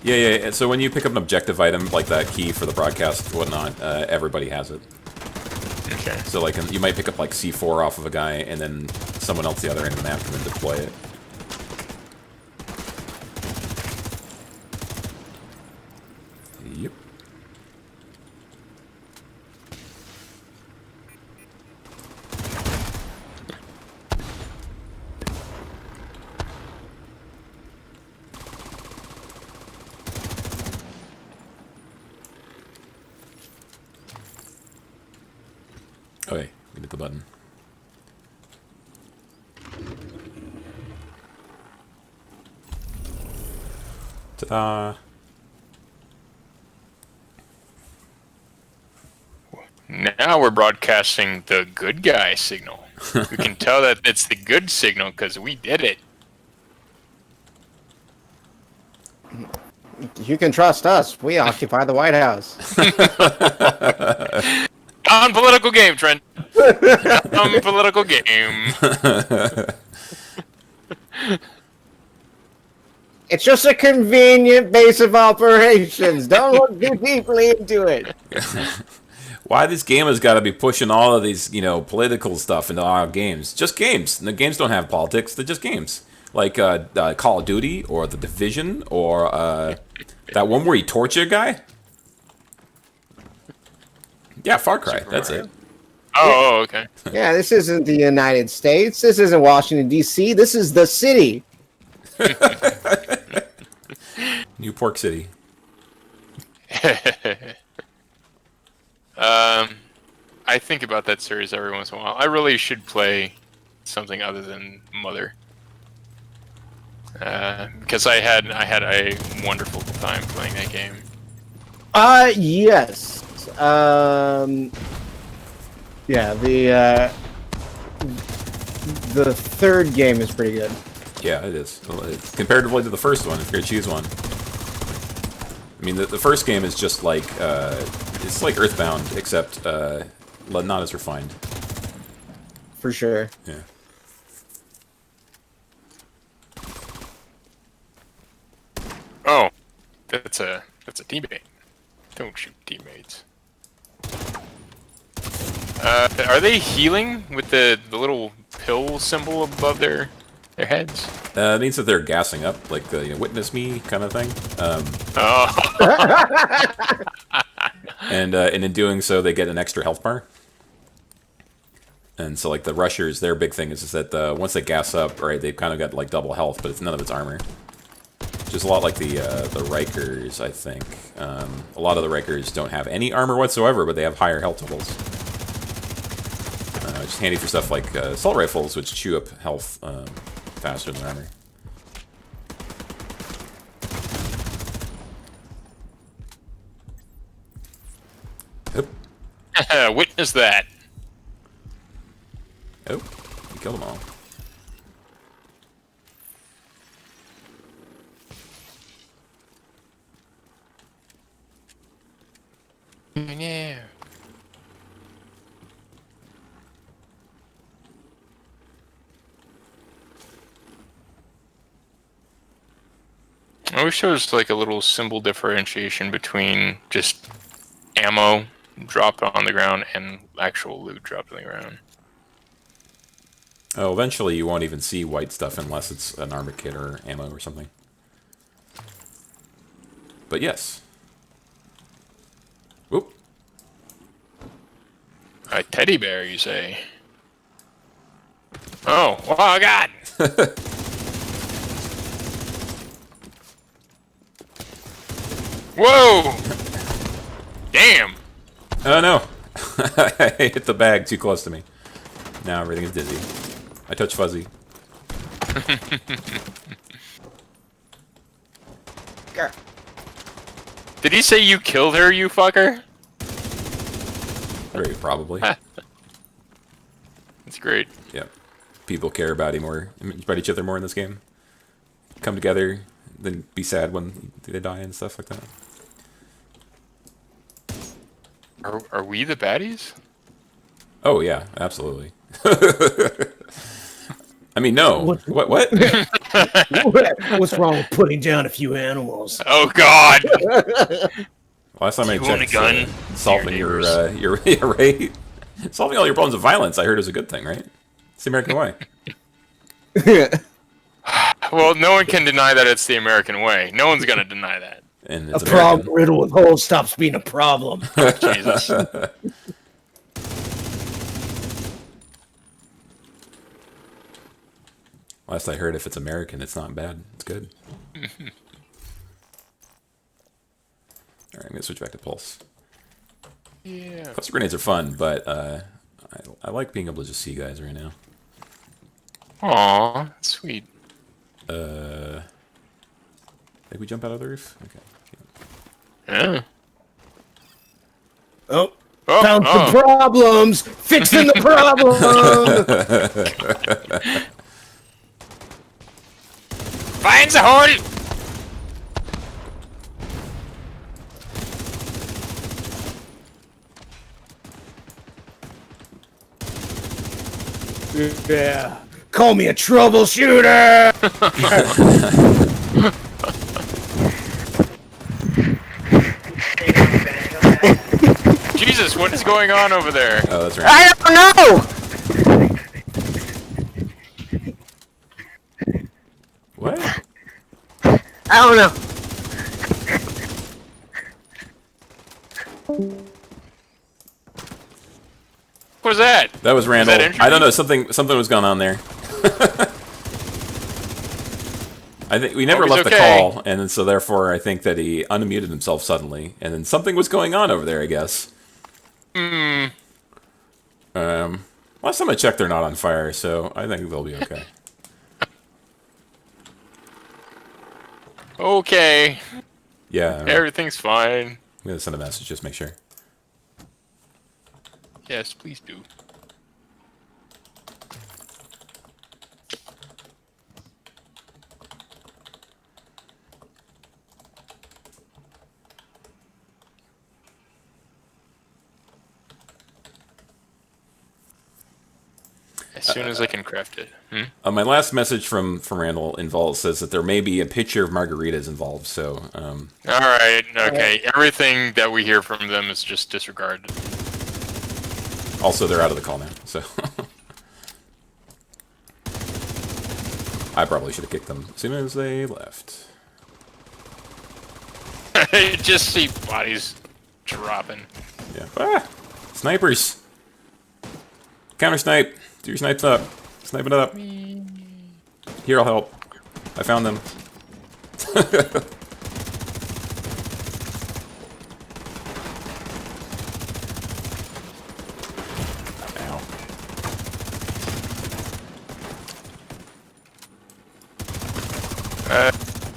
Yeah. So when you pick up an objective item, like that key for the broadcast and whatnot, everybody has it. Okay. So like you might pick up like C4 off of a guy, and then someone else the other end of the map can then deploy it. Yep. Okay, we hit the button. Ta-da! Now we're broadcasting the good guy signal. We can tell that it's the good signal because we did it. You can trust us. We occupy the White House. Non-political game, Trent. Non-political game. It's just a convenient base of operations. Don't look too deeply into it. Why this game has got to be pushing all of these, political stuff into our games? Just games. The games don't have politics. They're just games. Like Call of Duty or The Division or that one where you torture a guy. Yeah, Far Cry. That's it. Oh, okay. Yeah, this isn't the United States. This isn't Washington, D.C. This is the city. New Pork City. I think about that series every once in a while. I really should play something other than Mother. Because I had a wonderful time playing that game. Yes. Yeah, the third game is pretty good. Yeah, it is. Comparatively to the first one, if you're gonna choose one. I mean, the first game is just like it's like Earthbound, except not as refined. For sure. Yeah. Oh, that's a teammate. Don't shoot teammates. Are they healing with the little pill symbol above their heads? It means that they're gassing up, like the witness me kind of thing. And in doing so, they get an extra health bar. And so, like the rushers, their big thing is that once they gas up, right, they've kind of got like double health, but none of it's armor. Which is a lot like the Rikers, I think. A lot of the Rikers don't have any armor whatsoever, but they have higher health totals. Which is handy for stuff like assault rifles, which chew up health faster than armor. Yep. Witness that. Oh, you killed them all. Yeah. I wish there was like a little symbol differentiation between just ammo dropped on the ground and actual loot dropped on the ground. Oh, eventually you won't even see white stuff unless it's an armor kit or ammo or something. But yes. Whoop. A teddy bear, you say? Oh, oh God! Whoa! Damn! Oh no! I hit the bag too close to me. Now everything is dizzy. I touch Fuzzy. Did he say you killed her, you fucker? Very probably. That's great. Yeah. People care about each other more in this game. Come together, then be sad when they die and stuff like that. Are we the baddies? Oh yeah, absolutely. I mean, no. What? What's wrong with putting down a few animals? Oh God! Last time I You own a checked, gun? solving Your your right, solving all your problems of violence, I heard is a good thing, right? It's the American way. Well, no one can deny that it's the American way. No one's gonna deny that. And A it's problem American. riddled with holes stops being a problem. Jesus. Last I heard, if it's American, it's not bad. It's good. All right, I'm gonna switch back to Pulse. Yeah. Cluster grenades are fun, but I like being able to just see you guys right now. Aw, sweet. Think we jump out of the roof? Okay. Yeah. Oh, Oh, Found oh. the problems! Fixing the problem! Find the hole! Yeah. Call me a troubleshooter! Jesus, what is going on over there? Oh, that's right. I don't know. What? I don't know. What was that? That was Randall. that I don't know. Something was going on there. I think we never Hope he's left the okay. call, and then, so therefore I think that he unmuted himself suddenly, and then something was going on over there, I guess. Hmm. Last time I checked, they're not on fire, so I think they'll be okay. Okay. Yeah, I'm Everything's fine. gonna send a message, just make sure. Yes, please do. As soon as I can craft it. My last message from Randall involves says that there may be a pitcher of margaritas involved, so Alright, okay. Everything that we hear from them is just disregarded. also they're out of the call now, so I probably should have kicked them as soon as they left. Just see bodies dropping. Yeah. Ah! Snipers! Counter snipe! Do your snipes up. Snipe it up. Here, I'll help. I found them. Ow.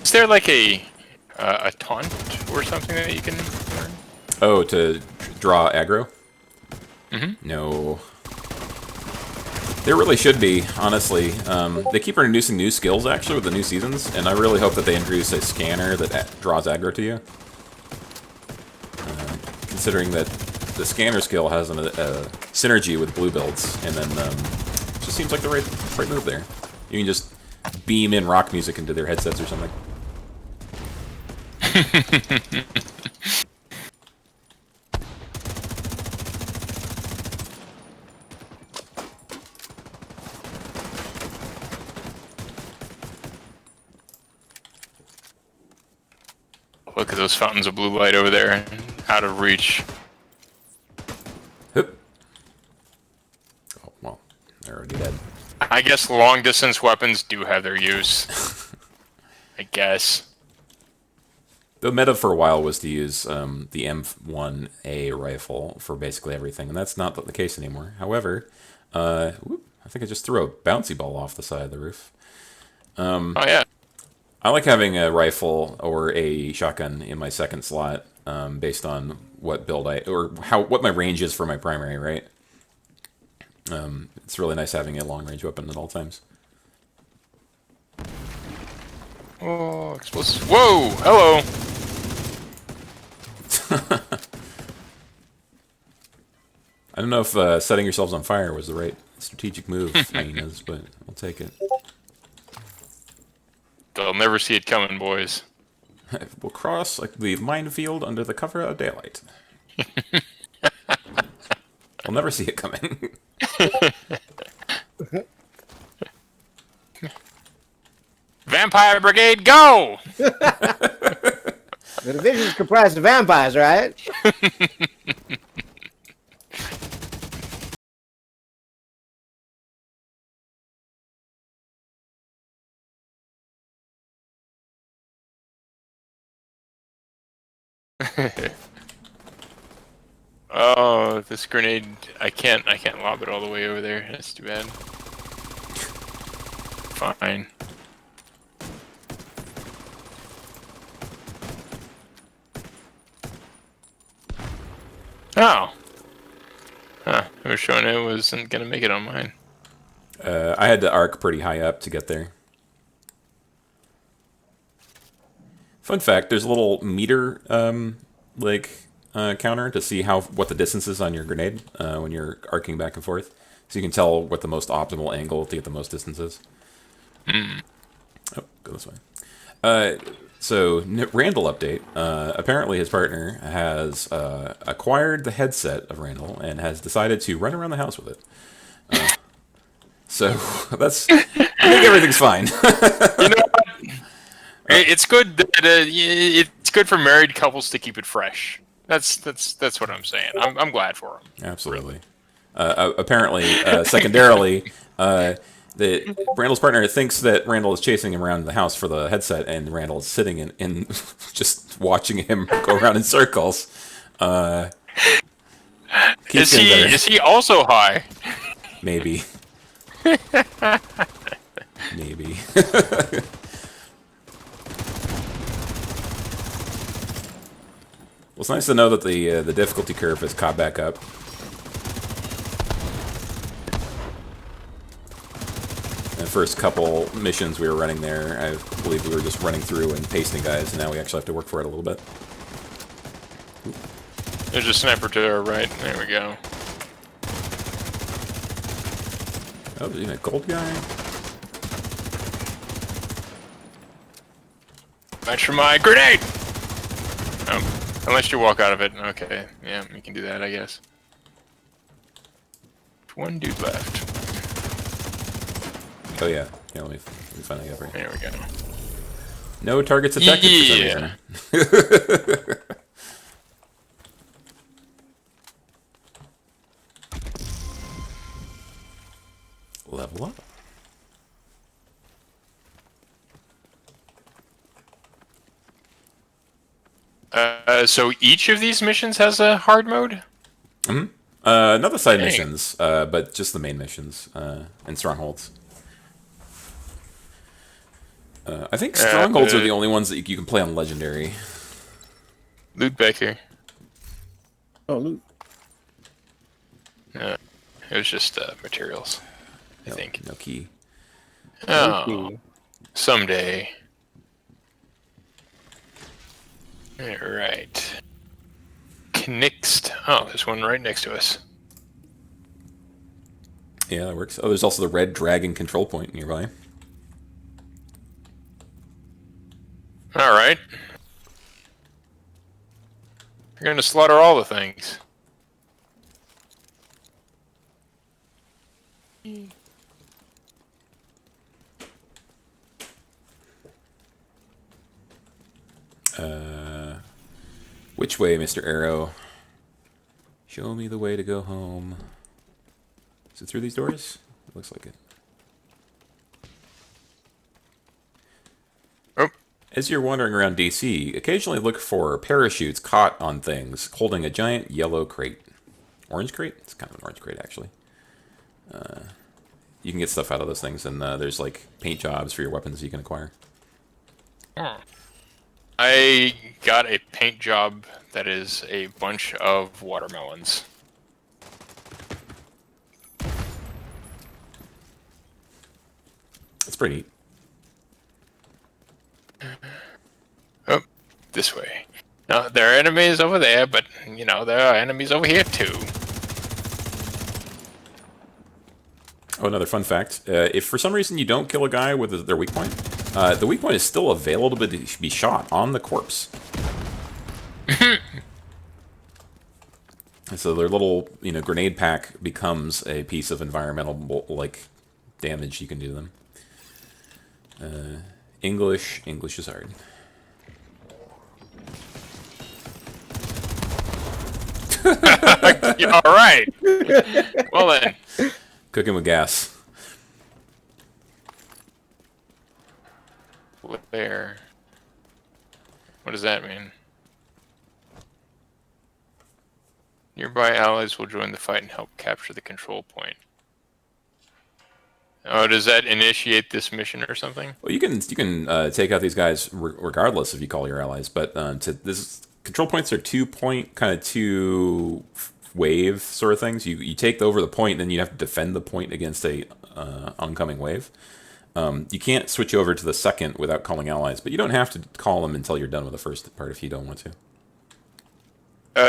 Is there like a taunt or something that you can learn? Oh, to draw aggro? Mm-hmm. No. There really should be, honestly. They keep introducing new skills, actually, with the new seasons, and I really hope that they introduce a scanner that draws aggro to you. Considering that the scanner skill has a synergy with blue builds, and then it just seems like the right move there. You can just beam in rock music into their headsets or something. Look at those fountains of blue light over there, out of reach. Hup. Oh, well, they're already dead. I guess long distance weapons do have their use. I guess. The meta for a while was to use the M1A rifle for basically everything, and that's not the case anymore. However, whoop, I think I just threw a bouncy ball off the side of the roof. Oh yeah. I like having a rifle or a shotgun in my second slot, based on what build what my range is for my primary, right? It's really nice having a long range weapon at all times. Oh, explosive! Whoa! Hello. I don't know if setting yourselves on fire was the right strategic move, hyenas, but I'll take it. They'll never see it coming, boys. We'll cross the minefield under the cover of daylight. We'll never see it coming. Vampire Brigade, go! The division is comprised of vampires, right? Oh, this grenade! I can't lob it all the way over there. That's too bad. Fine. Oh, I was showing it wasn't gonna make it on mine. I had to arc pretty high up to get there. Fun fact: there's a little meter counter to see what the distance is on your grenade when you're arcing back and forth, so you can tell what the most optimal angle to get the most distance is. Oh, go this way. So Randall update. Apparently, his partner has acquired the headset of Randall and has decided to run around the house with it. So that's. I think everything's fine. You know what? It's good. It's good for married couples to keep it fresh. That's what I'm saying. I'm glad for them. Absolutely. Apparently, secondarily, Randall's partner thinks that Randall is chasing him around the house for the headset, and Randall is sitting in just watching him go around in circles. Is he also high? Maybe. Maybe. Well, it's nice to know that the difficulty curve has caught back up. The first couple missions we were running there, I believe we were just running through and pasting guys, and now we actually have to work for it a little bit. There's a sniper to our right. There we go. Oh, there's even a gold guy. Match for my grenade! Oh, unless you walk out of it. Okay, yeah, you can do that, I guess. One dude left. Oh yeah, let me finally get right. There we go. No targets detected for some reason. Level up. So each of these missions has a hard mode? Mm-hmm. Not the side missions, but just the main missions and strongholds. I think strongholds are the only ones that you can play on legendary. Loot back here. Oh, loot. It was just materials, I think. No key. Oh, someday. Alright. Knixt. Oh, there's one right next to us. Yeah, that works. Oh, there's also the red dragon control point nearby. Alright. You're gonna slaughter all the things. Which way, Mr. Arrow? Show me the way to go home. Is it through these doors? It looks like it. Oh. As you're wandering around DC, occasionally look for parachutes caught on things holding a giant yellow crate. Orange crate? It's kind of an orange crate, actually. You can get stuff out of those things, and there's like paint jobs for your weapons you can acquire. I got a paint job that is a bunch of watermelons. It's pretty neat. Oh, this way. No, there are enemies over there, but, you know, there are enemies over here, too. Oh, another fun fact. If for some reason you don't kill a guy with their weak point, the weak point is still available to be shot on the corpse. So their little, grenade pack becomes a piece of environmental, damage you can do to them. English is hard. All right. Well then. Cooking with gas. Where? What does that mean? Nearby allies will join the fight and help capture the control point. Oh, does that initiate this mission or something? Well, you can take out these guys regardless if you call your allies, but this control points are 2 point, kind of 2 wave sort of things. You take over the point, then you have to defend the point against a oncoming wave. You can't switch over to the second without calling allies, but you don't have to call them until you're done with the first part if you don't want to.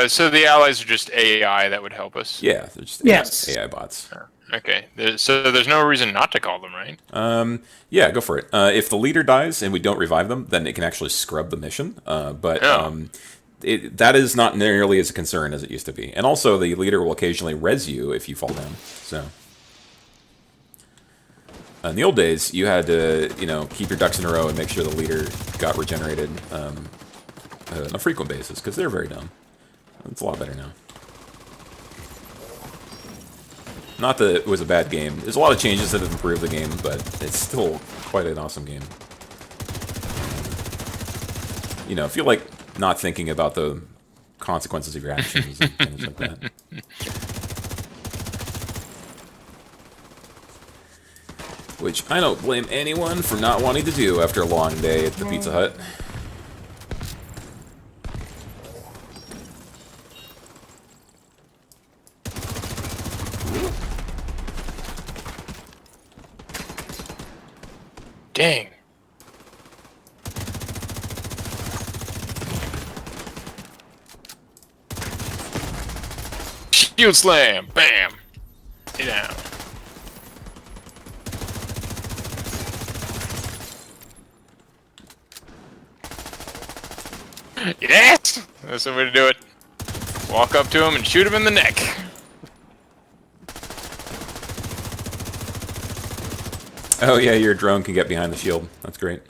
So the allies are just AI that would help us? Yeah, they're just Yes. AI bots. Okay, so there's no reason not to call them, right? Yeah, go for it. If the leader dies and we don't revive them, then it can actually scrub the mission. That is not nearly as a concern as it used to be. And also, the leader will occasionally res you if you fall down. So, in the old days, you had to, keep your ducks in a row and make sure the leader got regenerated on a frequent basis, because they're very dumb. It's a lot better now. Not that it was a bad game. There's a lot of changes that have improved the game, but it's still quite an awesome game. If you like not thinking about the consequences of your actions and things like that. Which I don't blame anyone for not wanting to do after a long day at the Pizza Hut. Dang. Shield slam! Bam! Get down. Yes! That's the way to do it. Walk up to him and shoot him in the neck. Oh yeah, your drone can get behind the shield. That's great.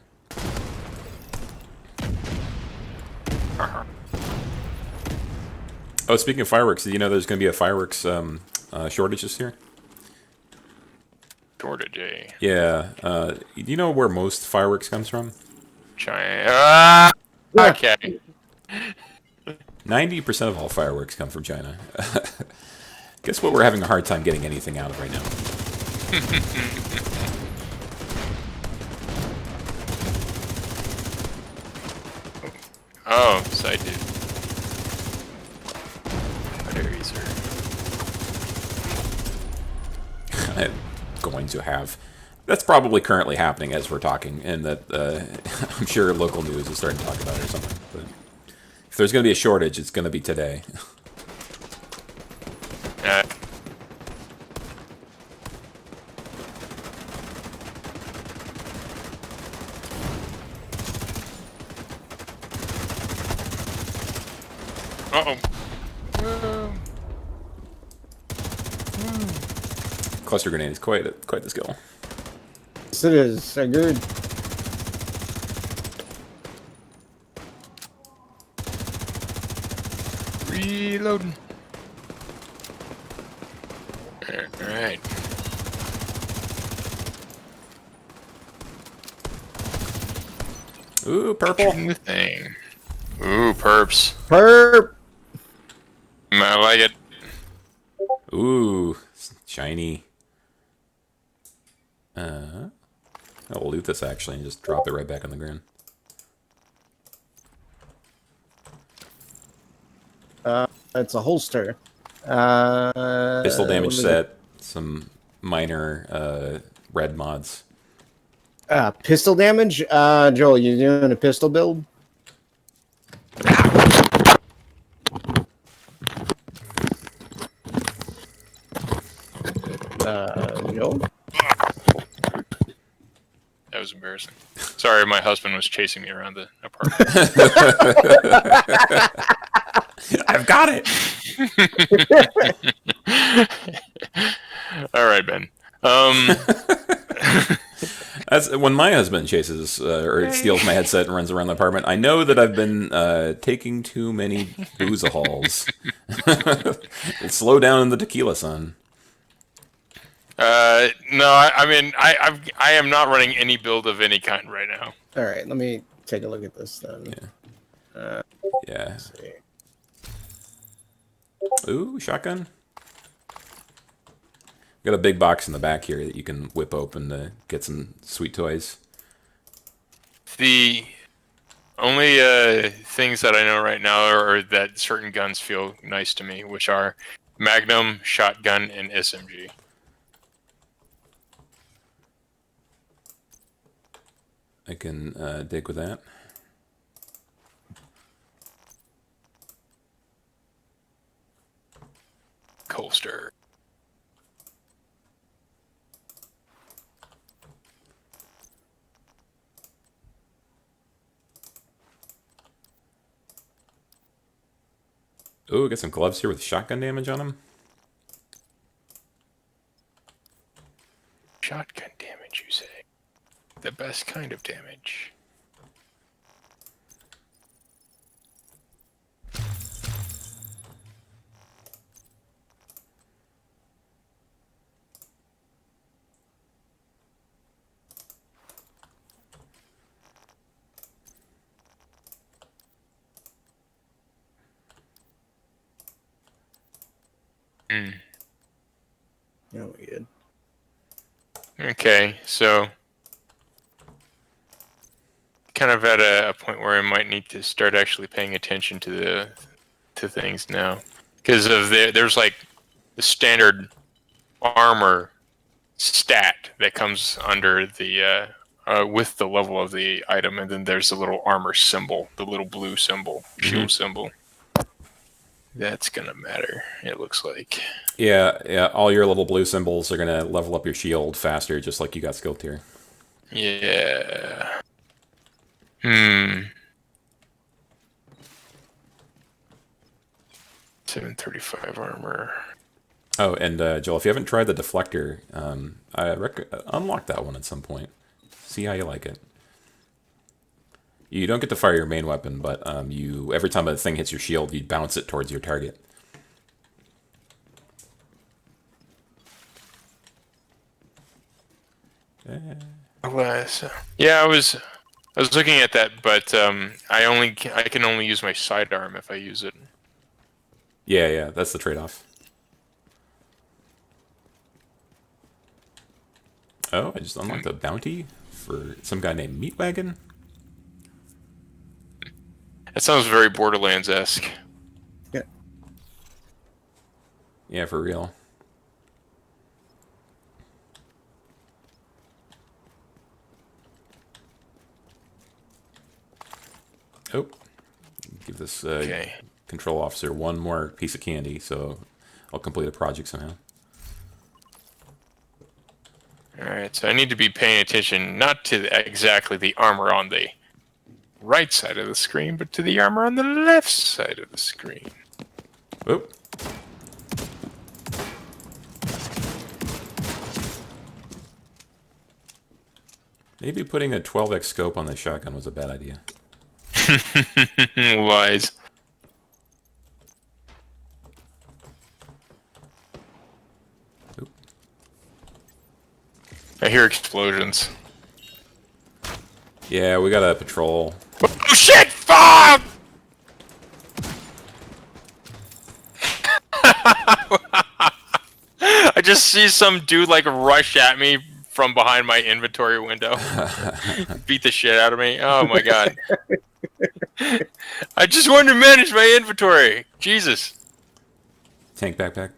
Oh, speaking of fireworks, did you know there's going to be a fireworks shortage this year? Shortage, eh? Yeah. Do you know where most fireworks comes from? China. Okay. 90% of all fireworks come from China. Guess what we're having a hard time getting anything out of right now? Oh, side dude. What areas are... I'm going to have... That's probably currently happening as we're talking, and that I'm sure local news is starting to talk about it or something. But if there's going to be a shortage, it's going to be today. Cluster grenade is quite the skill. Yes, it is. I agree. Reloading. Alright. Ooh, purple. Shooting the thing. Ooh, perps. Perp. I like it. Ooh, shiny. I'll loot this actually and just drop it right back on the ground. It's a holster. Pistol damage what is set, some minor red mods. Pistol damage? Joel, you doing a pistol build? Joel? That was embarrassing. Sorry, my husband was chasing me around the apartment. I've got it! Alright, Ben. That's when my husband chases or steals my headset and runs around the apartment. I know that I've been taking too many boozaholes. Slow down in the tequila, son. No, I mean, I am not running any build of any kind right now. All right, let me take a look at this then. Yeah. Yeah. Let's see. Ooh, shotgun. Got a big box in the back here that you can whip open to get some sweet toys. The only things that I know right now are that certain guns feel nice to me, which are Magnum, shotgun, and SMG. I can dig with that. Holster. Ooh, got some gloves here with shotgun damage on them. Shotgun damage, you say? The best kind of damage. Oh, we good. Okay, so kind of at a point where I might need to start actually paying attention to things now, because of there's like the standard armor stat that comes under the with the level of the item, and then there's the little armor symbol, the little blue symbol, shield symbol. That's gonna matter, it looks like. Yeah, all your little blue symbols are gonna level up your shield faster, just like you got skill tier. Yeah. 735 armor. Oh, and Joel, if you haven't tried the deflector, I unlock that one at some point. See how you like it. You don't get to fire your main weapon, but you every time a thing hits your shield, you bounce it towards your target. Yeah, I was looking at that, but I can only use my sidearm if I use it. Yeah, that's the trade-off. Oh, I just unlocked a bounty for some guy named Meatwagon. That sounds very Borderlands-esque. Yeah. Yeah, for real. Oh, give this control officer one more piece of candy, so I'll complete a project somehow. Alright, so I need to be paying attention not to exactly the armor on the right side of the screen, but to the armor on the left side of the screen. Oh. Maybe putting a 12x scope on the shotgun was a bad idea. Lies. Oop. I hear explosions. Yeah, we got a patrol. Oh shit! Fuck! I just see some dude like rush at me from behind my inventory window. Beat the shit out of me. Oh my god. I just wanted to manage my inventory. Jesus. Tank backpack.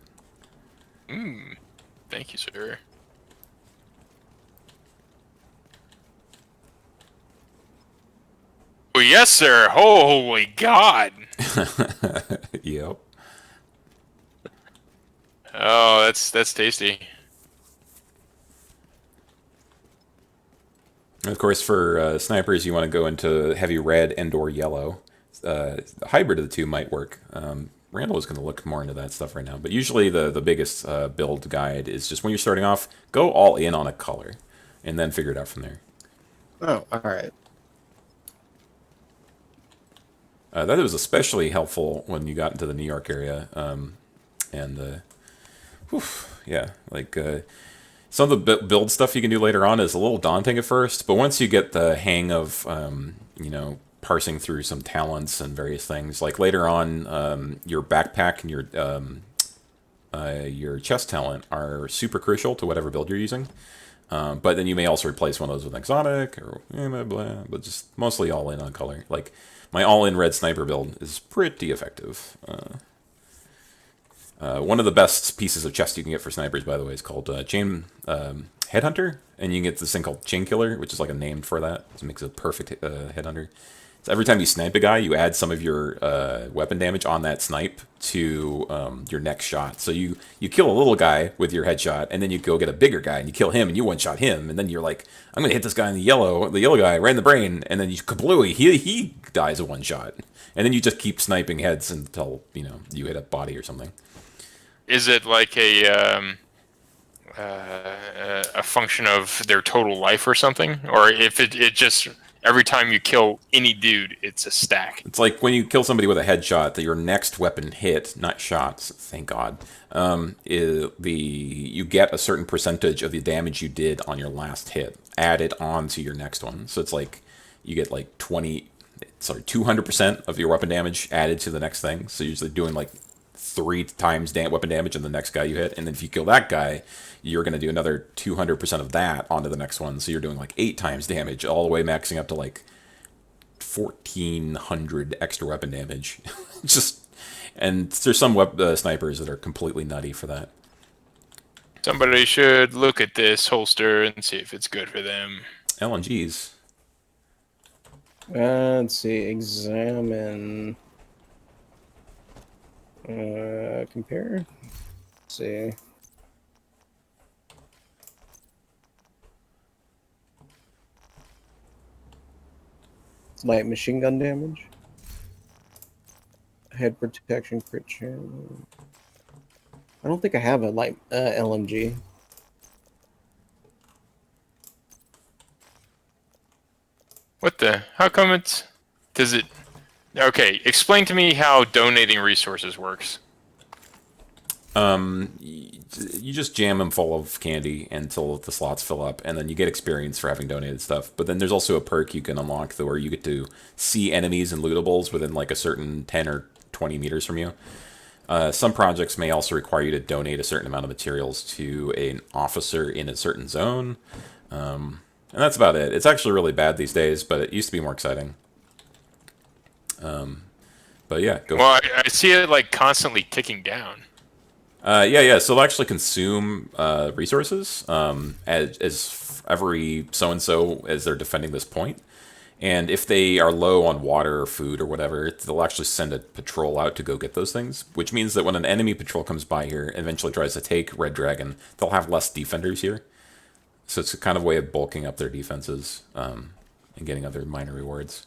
Thank you, sir. Oh, yes, sir. Holy God. Yep. Oh, that's tasty. And of course, for snipers, you want to go into heavy red and/or yellow. A hybrid of the two might work. Randall is going to look more into that stuff right now, but usually the biggest build guide is just when you're starting off, go all in on a color, and then figure it out from there. Oh, all right. That was especially helpful when you got into the New York area, yeah, like some of the build stuff you can do later on is a little daunting at first, but once you get the hang of parsing through some talents and various things, like later on, your backpack and your chest talent are super crucial to whatever build you're using. But then you may also replace one of those with exotic or blah, blah, but just mostly all in on color. Like my all in red sniper build is pretty effective. One of the best pieces of chest you can get for snipers, by the way, is called Chain Headhunter, and you can get this thing called Chain Killer, which is like a name for that. It makes a perfect headhunter. So every time you snipe a guy, you add some of your weapon damage on that snipe to your next shot. So you kill a little guy with your headshot, and then you go get a bigger guy, and you kill him, and you one-shot him, and then you're like, I'm going to hit this guy in the yellow guy right in the brain, and then you kablooey, he dies a one-shot. And then you just keep sniping heads until, you hit a body or something. Is it like a function of their total life or something? Or if it just... Every time you kill any dude, it's a stack. It's like when you kill somebody with a headshot, that your next weapon hit, not shots, thank God, you get a certain percentage of the damage you did on your last hit added on to your next one. So it's like you get like 200% of your weapon damage added to the next thing. So you're usually doing like 3 times weapon damage on the next guy you hit, and then if you kill that guy, you're going to do another 200% of that onto the next one, so you're doing like 8 times damage, all the way maxing up to like 1,400 extra weapon damage. And there's some snipers that are completely nutty for that. Somebody should look at this holster and see if it's good for them. LNGs. Let's see, examine... compare. Let's see. It's light machine gun damage. Head protection, crit chance. I don't think I have a light LMG. What the? How come it's... Does it... Okay, explain to me how donating resources works. You just jam them full of candy until the slots fill up, and then you get experience for having donated stuff. But then there's also a perk you can unlock where you get to see enemies and lootables within like a certain 10 or 20 meters from you. Some projects may also require you to donate a certain amount of materials to an officer in a certain zone. And that's about it. It's actually really bad these days, but it used to be more exciting. But yeah, go. Well, I see it like constantly ticking down. Yeah. So they'll actually consume resources as every so-and-so as they're defending this point. And if they are low on water or food or whatever, they'll actually send a patrol out to go get those things, which means that when an enemy patrol comes by here and eventually tries to take Red Dragon, they'll have less defenders here. So it's a kind of way of bulking up their defenses and getting other minor rewards.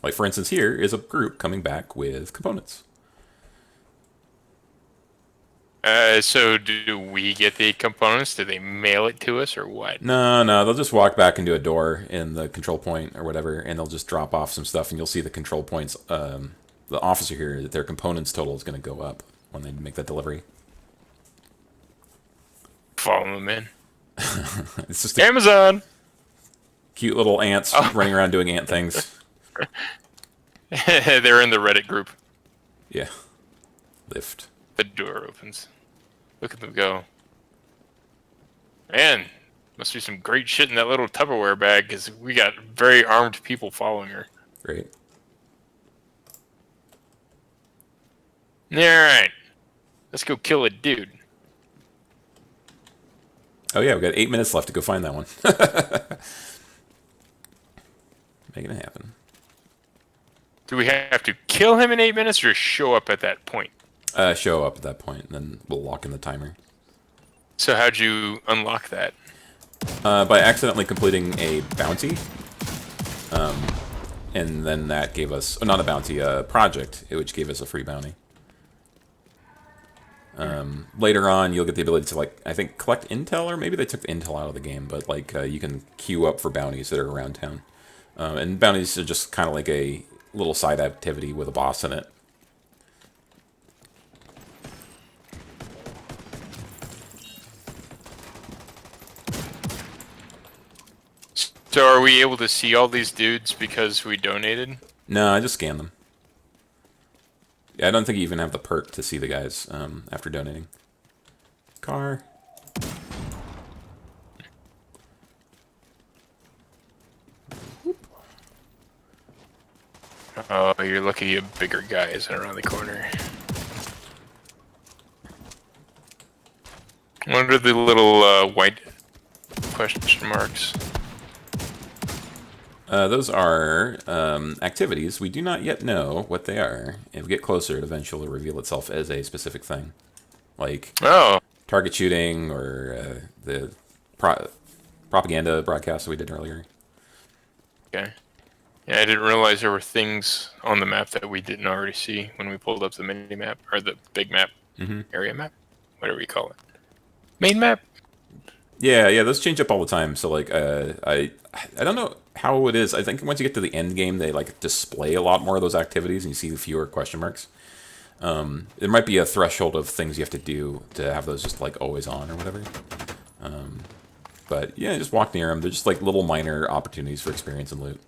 Like, for instance, here is a group coming back with components. So do we get the components? Do they mail it to us or what? No, they'll just walk back into a door in the control point or whatever, and they'll just drop off some stuff, and you'll see the control points, the officer here, that their components total is going to go up when they make that delivery. Follow them in. It's just Amazon! cute little ants running around doing ant things. They're in the Reddit group. Yeah. Lift. The door opens. Look at them go. Man, must be some great shit in that little Tupperware bag, because we got very armed people following her. Great. Alright. Let's go kill a dude. Oh yeah, we got 8 minutes left to go find that one. Making it happen. Do we have to kill him in 8 minutes or just show up at that point? Show up at that point, and then we'll lock in the timer. So how'd you unlock that? By accidentally completing a bounty. And then that gave us... Oh, not a bounty, a project, which gave us a free bounty. Later on, you'll get the ability to, like, I think, collect intel, or maybe they took the intel out of the game, but, like, you can queue up for bounties that are around town. And bounties are just kind of like a little side activity with a boss in it. So are we able to see all these dudes because we donated? No, I just scan them. Yeah, I don't think you even have the perk to see the guys after donating. Car. Oh, you're lucky a bigger guy isn't around the corner. What are the little white question marks? Those are activities. We do not yet know what they are. If we get closer, it eventually will reveal itself as a specific thing. Like target shooting or the propaganda broadcast that we did earlier. Okay. Yeah, I didn't realize there were things on the map that we didn't already see when we pulled up the mini map, or the big map, area map, whatever you call it. Main map? Yeah, those change up all the time. So like, I don't know how it is. I think once you get to the end game, they like display a lot more of those activities, and you see fewer question marks. There might be a threshold of things you have to do to have those just like always on or whatever. But yeah, just walk near them. They're just like little minor opportunities for experience and loot.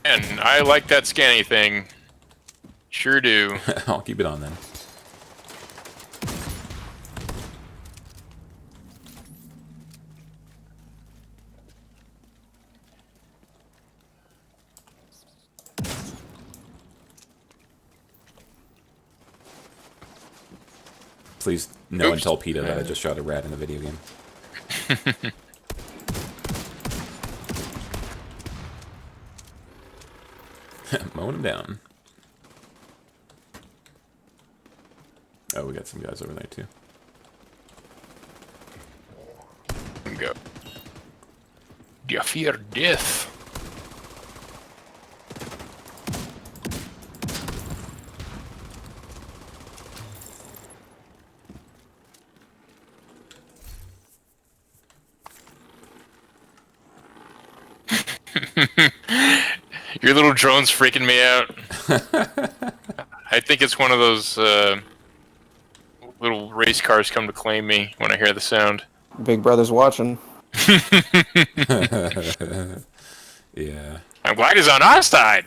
And I like that scanny thing. Sure do. I'll keep it on then. Please no one tell PETA that I just shot a rat in the video game. Mowing him down. Oh, we got some guys over there too. Go. Do you fear death? Your little drone's freaking me out. I think it's one of those little race cars come to claim me when I hear the sound. Big Brother's watching. Yeah. I'm glad he's on our side.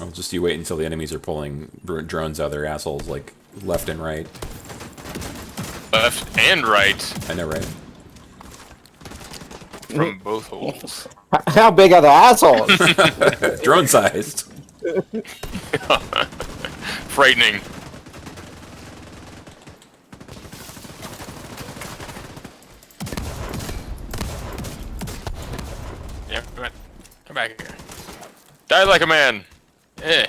I'll just you wait until the enemies are pulling drones out of their assholes, like left and right. Left and right. I know, right? From both holes. How big are the assholes? Drone sized. Frightening. Yeah, come back here. Die like a man. Eh.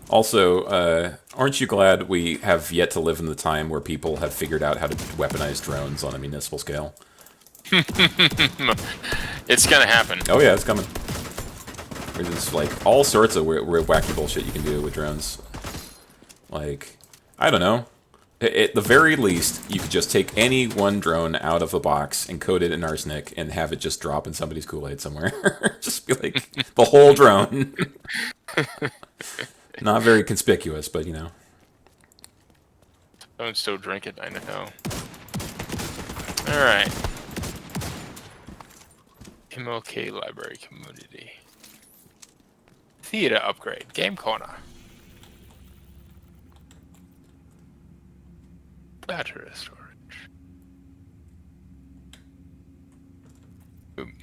Also, aren't you glad we have yet to live in the time where people have figured out how to weaponize drones on a municipal scale? It's gonna happen. Oh yeah, it's coming. There's like all sorts of weird wacky bullshit you can do with drones. Like, I don't know. At the very least, you could just take any one drone out of a box and coat it in arsenic and have it just drop in somebody's Kool-Aid somewhere. Just be like, the whole drone. Not very conspicuous, but you know. Don't still drink it, I know. Alright. MLK Library Community. Theater upgrade. Game corner. Battery storage. Boom.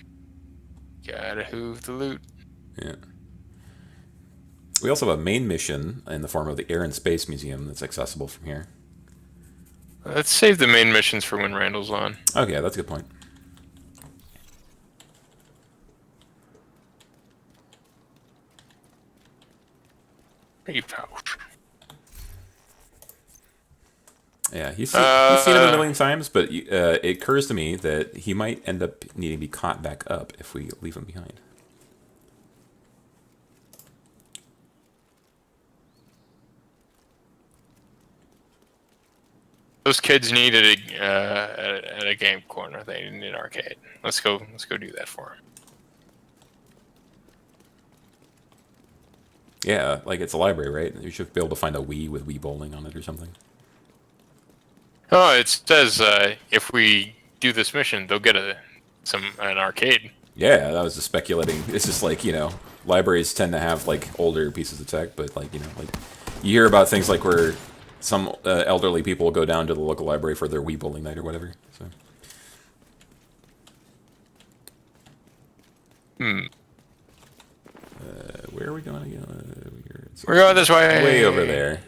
Gotta hoof the loot. Yeah. We also have a main mission in the form of the Air and Space Museum that's accessible from here. Let's save the main missions for when Randall's on. Okay, that's a good point. Safe house. Yeah, he's seen it a million times, but it occurs to me that he might end up needing to be caught back up if we leave him behind. Those kids need it at a game corner. They need an arcade. Let's go do that for them. Yeah, like it's a library, right? You should be able to find a Wii with Wii bowling on it or something. Oh, it says if we do this mission, they'll get an arcade. Yeah, that was just speculating. It's just like, you know, libraries tend to have like older pieces of tech, but like, you know, like You hear about things like where some elderly people will go down to the local library for their Wii bowling night or whatever. So. Where are we going again? We're going this way. Way over there.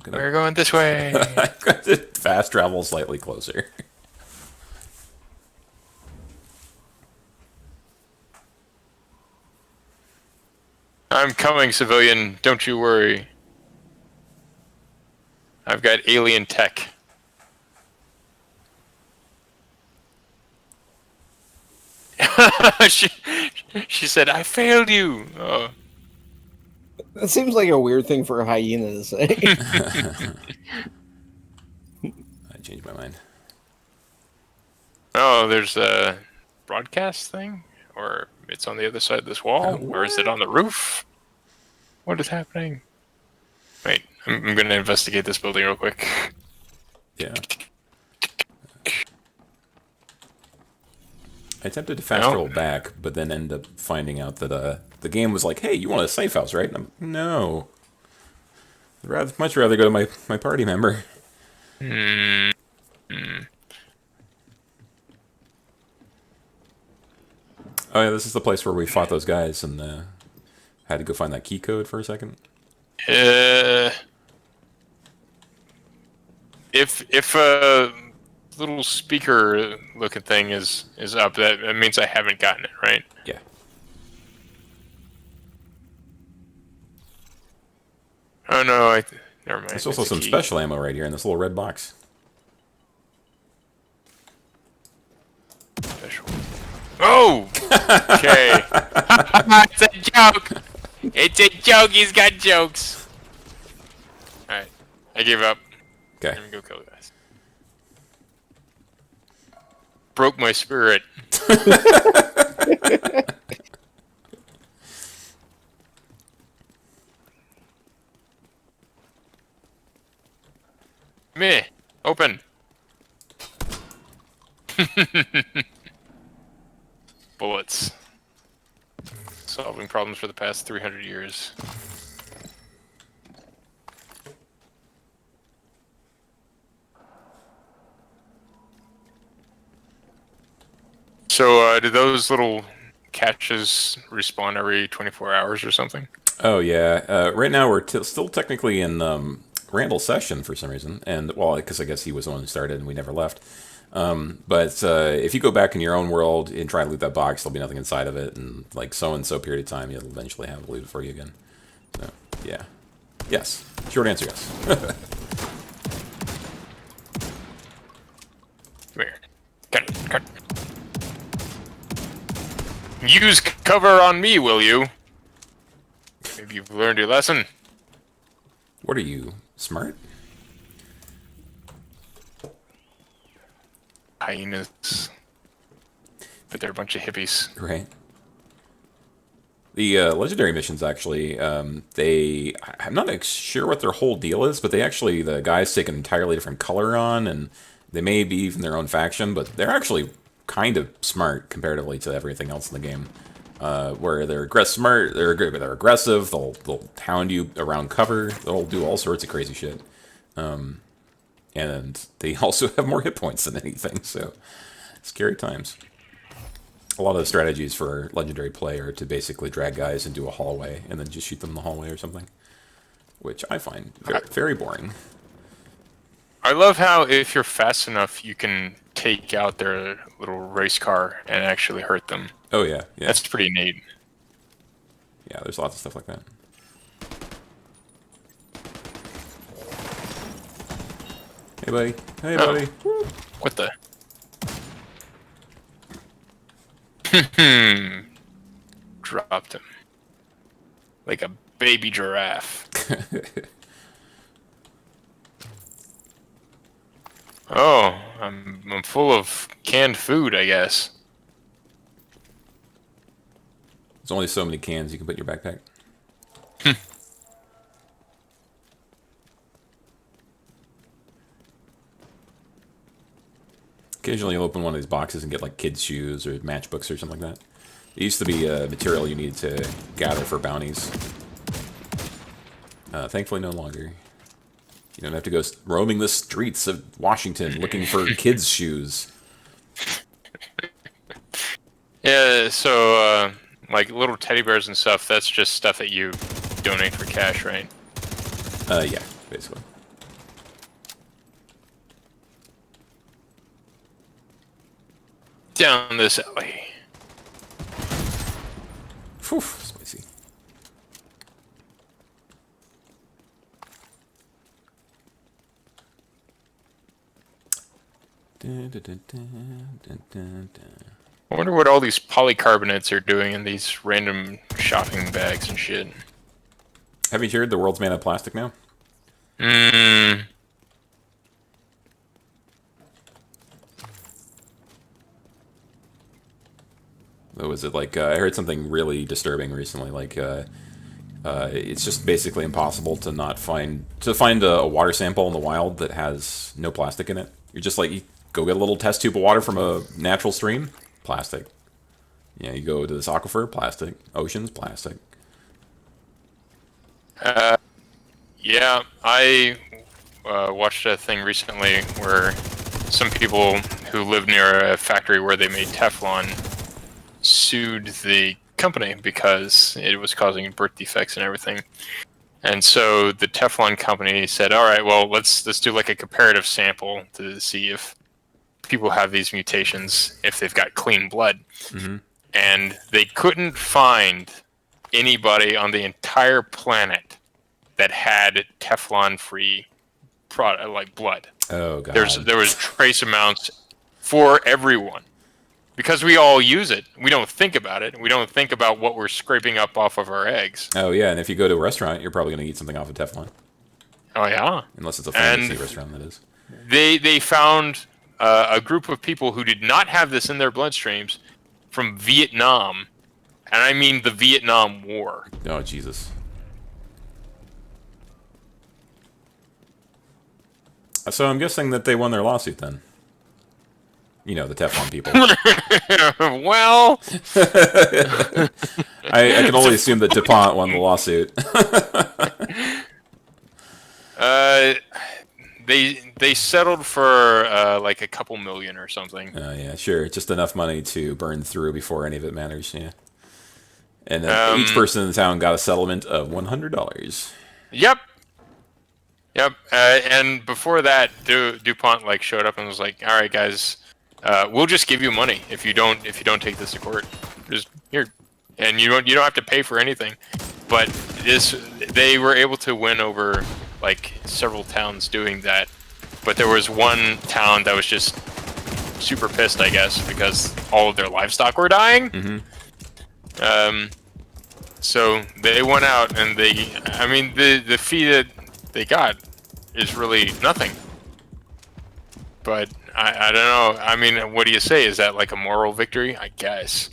We're going this way. I'm going to fast travel slightly closer. I'm coming, civilian. Don't you worry. I've got alien tech. she said, I failed you. Oh. That seems like a weird thing for a hyena to say. I changed my mind. Oh, there's a broadcast thing? Or it's on the other side of this wall? Or is it on the roof? What is happening? Wait, I'm going to investigate this building real quick. Yeah. I attempted to fast travel back, but then ended up finding out that the game was like, hey, you want a safe house, right? And I'm no. I'd much rather go to my party member. Hmm. Oh, yeah, this is the place where we fought those guys and had to go find that key code for a second. If a little speaker looking thing is up, that means I haven't gotten it, right? Yeah. Oh no, never mind. There's also some special ammo right here in this little red box. Special. Oh! Okay. It's a joke! It's a joke, he's got jokes! Alright, I give up. Okay. Let me go kill the guys. Broke my spirit. Meh. Open. Bullets. Solving problems for the past 300 years. So, do those little caches respawn every 24 hours or something? Oh, yeah. Right now we're still technically in Randall's session for some reason. And, well, because I guess he was the one who started and we never left. But if you go back in your own world and try to loot that box, there'll be nothing inside of it. And, like, so-and-so period of time, you'll eventually have it looted for you again. So, yeah. Yes. Short answer, yes. Come here. Cut it. Cut it. Use cover on me, will you? Maybe you've learned your lesson. What are you, smart? Hyenas. But they're a bunch of hippies. Right. The legendary missions, actually, I'm not sure what their whole deal is, but the guys take an entirely different color on, and they may be even their own faction, but they're actually kind of smart comparatively to everything else in the game. Where they're they're aggressive, they'll hound you around cover, they'll do all sorts of crazy shit. And they also have more hit points than anything, so scary times. A lot of the strategies for legendary play are to basically drag guys into a hallway and then just shoot them in the hallway or something, which I find very, very boring. I love how if you're fast enough, you can take out their little race car and actually hurt them. Oh, yeah, yeah. That's pretty neat. Yeah, there's lots of stuff like that. Hey, buddy. Hey, buddy. What the? Dropped him. Like a baby giraffe. Oh, I'm full of canned food, I guess. There's only so many cans you can put in your backpack. Occasionally you'll open one of these boxes and get like kids' shoes or matchbooks or something like that. It used to be material you needed to gather for bounties. Thankfully, no longer. You don't have to go roaming the streets of Washington looking for kids' shoes. Yeah, so, like, little teddy bears and stuff, that's just stuff that you donate for cash, right? Yeah, basically. Down this alley. Phew, spicy. Dun, dun, dun, dun, dun, dun, dun. I wonder what all these polycarbonates are doing in these random shopping bags and shit. Have you heard the world's made out of plastic now? Mmm. What was it like? I heard something really disturbing recently. Like, it's just basically impossible to not find a water sample in the wild that has no plastic in it. You're just like, you go get a little test tube of water from a natural stream, plastic. Yeah, you go to this aquifer, plastic. Oceans, plastic. Yeah, I watched a thing recently where some people who lived near a factory where they made Teflon sued the company because it was causing birth defects and everything. And so the Teflon company said, "All right, well, let's do like a comparative sample to see if people have these mutations, if they've got clean blood." Mm-hmm. And they couldn't find anybody on the entire planet that had Teflon-free product like blood. Oh god. There was trace amounts for everyone. Because we all use it, we don't think about it. We don't think about what we're scraping up off of our eggs. Oh yeah, and if you go to a restaurant, you're probably going to eat something off of Teflon. Oh yeah. Unless it's a fancy restaurant, that is. They found a group of people who did not have this in their bloodstreams from Vietnam, and I mean the Vietnam War. Oh Jesus. So I'm guessing that they won their lawsuit then. You know, the Teflon people. Well, I can only assume that DuPont won the lawsuit. they settled for like a couple million or something. Yeah, sure. Just enough money to burn through before any of it matters, yeah. And each person in the town got a settlement of $100. Yep. Yep. And before that, DuPont like showed up and was like, "All right, guys, we'll just give you money if you don't take this to court. Just here, and you don't have to pay for anything." But they were able to win over like several towns doing that. But there was one town that was just super pissed, I guess, because all of their livestock were dying. Mm-hmm. So they went out and the fee that they got is really nothing. But I don't know. I mean, what do you say? Is that like a moral victory? I guess.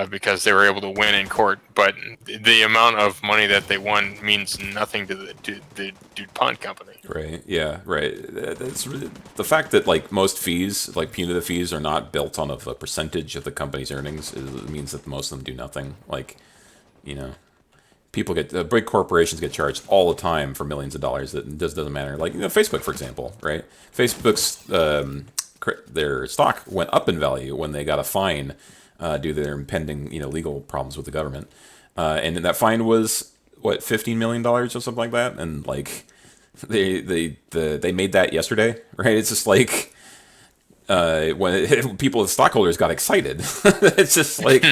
Because they were able to win in court, but the amount of money that they won means nothing to the DuPont company. Right. Yeah. Right. That's really, the fact that like most fees, like punitive fees, are not built on a percentage of the company's earnings. It means that most of them do nothing. Like, you know, people big corporations get charged all the time for millions of dollars. That just doesn't matter. Like, you know, Facebook, for example, right? Facebook's their stock went up in value when they got a fine due to their impending, you know, legal problems with the government, and that fine was what, $15 million or something like that, and like they made that yesterday, right? It's just like when people, stockholders, got excited. It's just like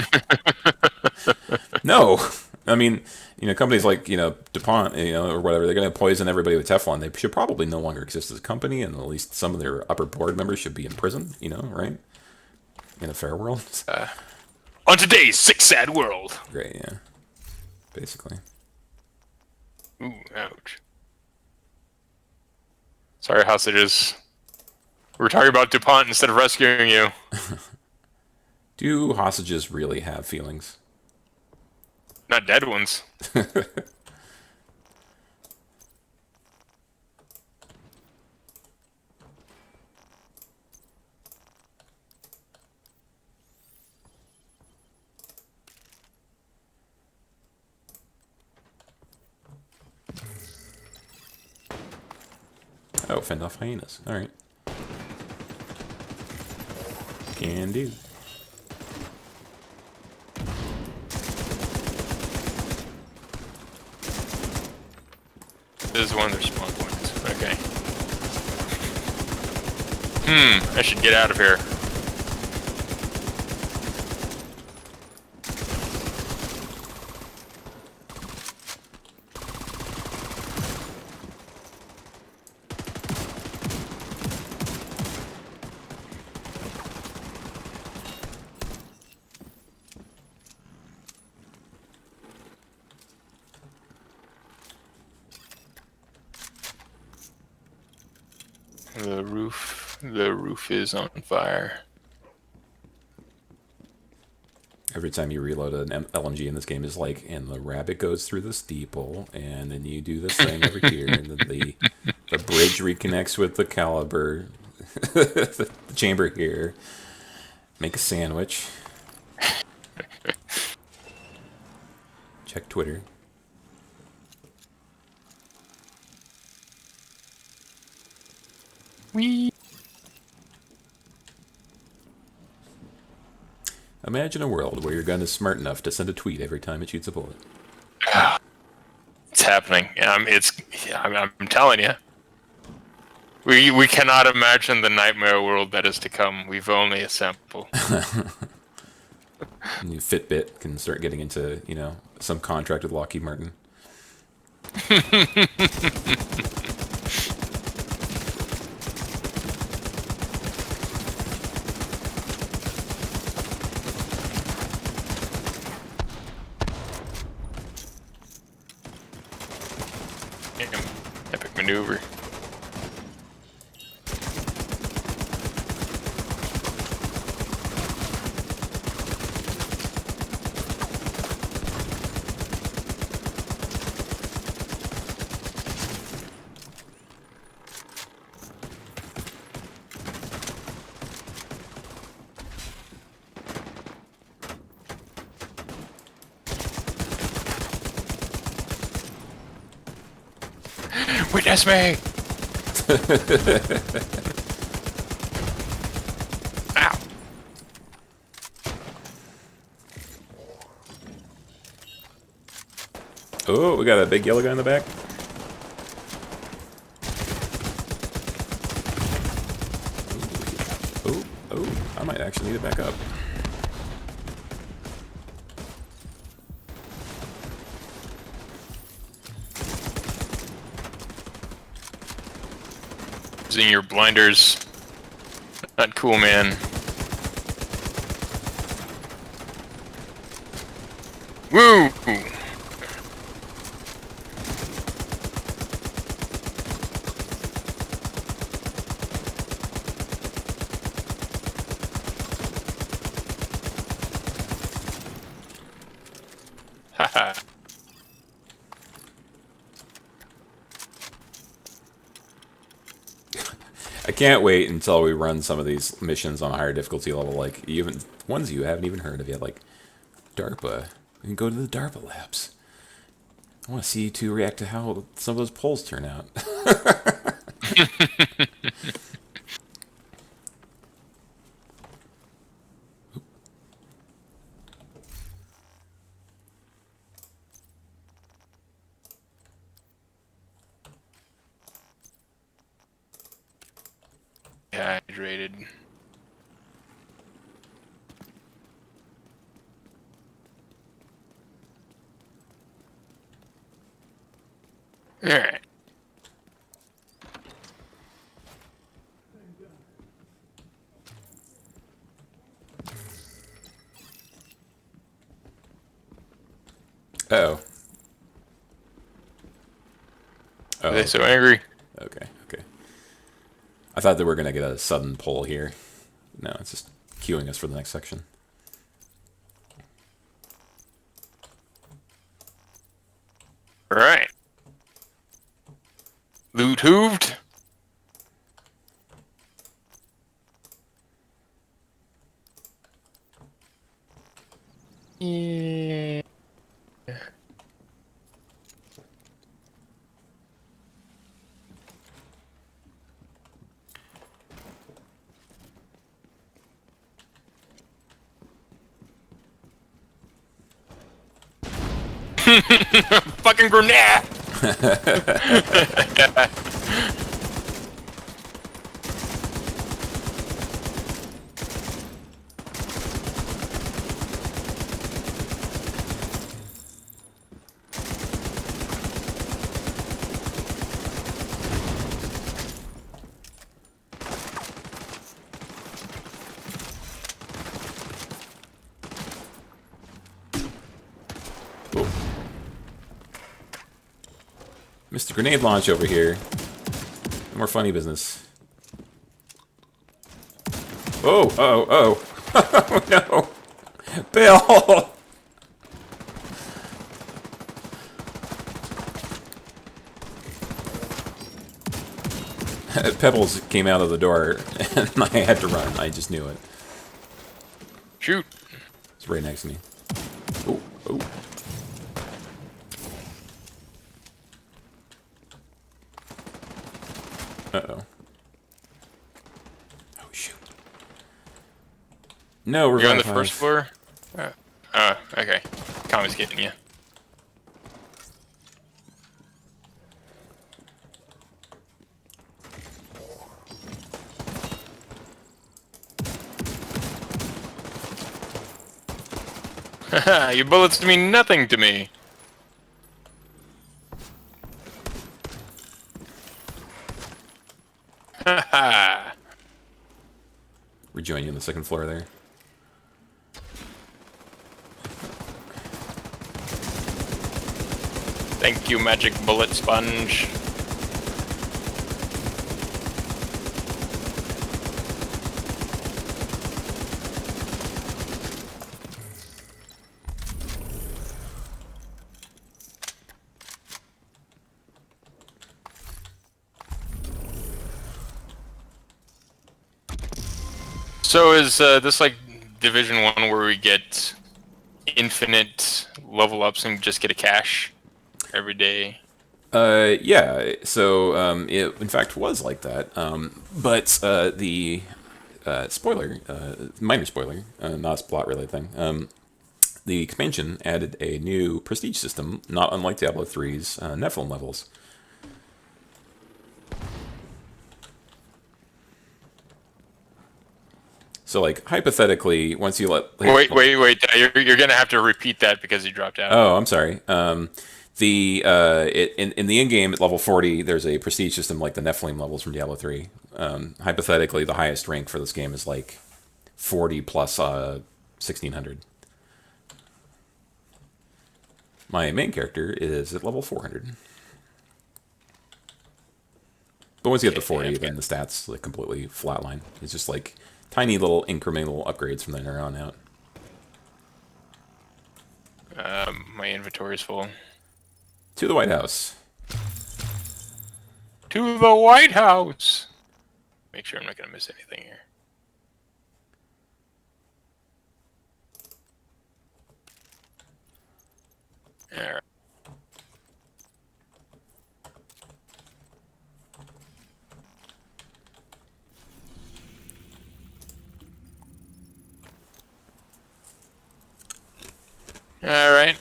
no, I mean, you know, companies like, you know, DuPont, you know, or whatever, they're going to poison everybody with Teflon. They should probably no longer exist as a company, and at least some of their upper board members should be in prison. You know, right? In a fair world. On today's sick, sad world. Great, yeah. Basically. Ooh, ouch. Sorry, hostages. We're talking about DuPont instead of rescuing you. Do hostages really have feelings? Not dead ones. Oh, fend off hyenas. Alright. Can do. This is one of their spawn points. Okay. I should get out of here. The roof is on fire. Every time you reload an LMG in this game is like, and the rabbit goes through the steeple, and then you do this thing over here, and then the bridge reconnects with the caliber, the chamber here. Make a sandwich. Check Twitter. Whee! Imagine a world where your gun is smart enough to send a tweet every time it shoots a bullet. It's happening. I'm telling you. We cannot imagine the nightmare world that is to come. We've only a sample. And Fitbit can start getting into, some contract with Lockheed Martin. Damn. Epic maneuver. Witness me! Ow! Oh, we got a big yellow guy in the back. Oh, I might actually need to back up. Using your blinders. Not cool, man. Woo! Haha. I can't wait until we run some of these missions on a higher difficulty level, like even ones you haven't even heard of yet, like DARPA. We can go to the DARPA labs. I want to see you two react to how some of those polls turn out. Hydrated. Alright. Uh-oh. Are they so angry? Okay. I thought that we were going to get a sudden pull here. No, it's just queuing us for the next section. Alright. Loot hooved. Yeah. Fucking grenade! Mr. Grenade Launch over here. More funny business. Oh, oh, oh. No. Bill! Pebbles came out of the door, and I had to run. I just knew it. Shoot. It's right next to me. Oh, oh. Uh-oh. Oh, shoot. No, we're You're on the first floor? Okay. Commie's getting you. Your bullets mean nothing to me. Haha. Rejoin you on the second floor there. Thank you, magic bullet sponge. So is this like Division 1 where we get infinite level ups and just get a cash every day? Yeah, so it in fact was like that. But the spoiler, minor spoiler, not a plot related thing. The expansion added a new prestige system, not unlike Diablo 3's Nephilim levels. So, like, hypothetically, once you let... Wait. You're gonna have to repeat that because you dropped out. Oh, I'm sorry. In the in-game at level 40, there's a prestige system like the Nephilim levels from Diablo 3. Hypothetically, the highest rank for this game is like 40 plus 1600. My main character is at level 400. But once you get to 40, then the stats like completely flatline. It's just like tiny little incremental upgrades from there on out. My inventory is full. To the White House. To the White House! Make sure I'm not gonna miss anything here. Alright. Alright.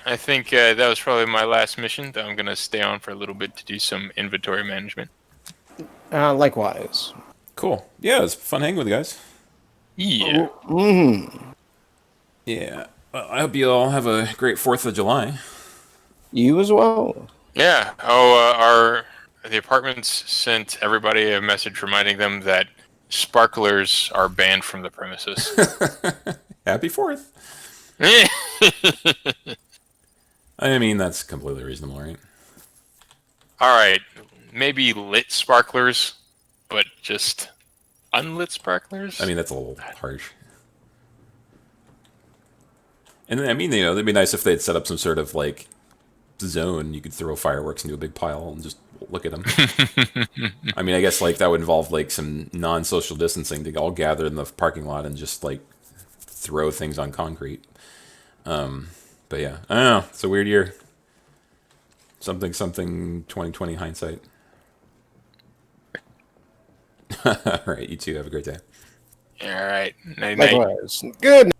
I think that was probably my last mission. I'm going to stay on for a little bit to do some inventory management. Likewise. Cool. Yeah, it was fun hanging with you guys. Yeah. Yeah. Well, I hope you all have a great 4th of July. You as well. Yeah. Oh, the apartments sent everybody a message reminding them that sparklers are banned from the premises. Happy 4th. I mean, that's completely reasonable, right? Alright. Maybe lit sparklers, but just unlit sparklers? I mean, that's a little harsh. And I mean, you know, it'd be nice if they'd set up some sort of, like, zone you could throw fireworks into a big pile and just look at them. I mean, I guess, like, that would involve, like, some non-social distancing to all gather in the parking lot and just, like, throw things on concrete. But yeah, I don't know. It's a weird year. Something 2020 hindsight. All right, you two have a great day. Alright. Night night. Likewise. Good.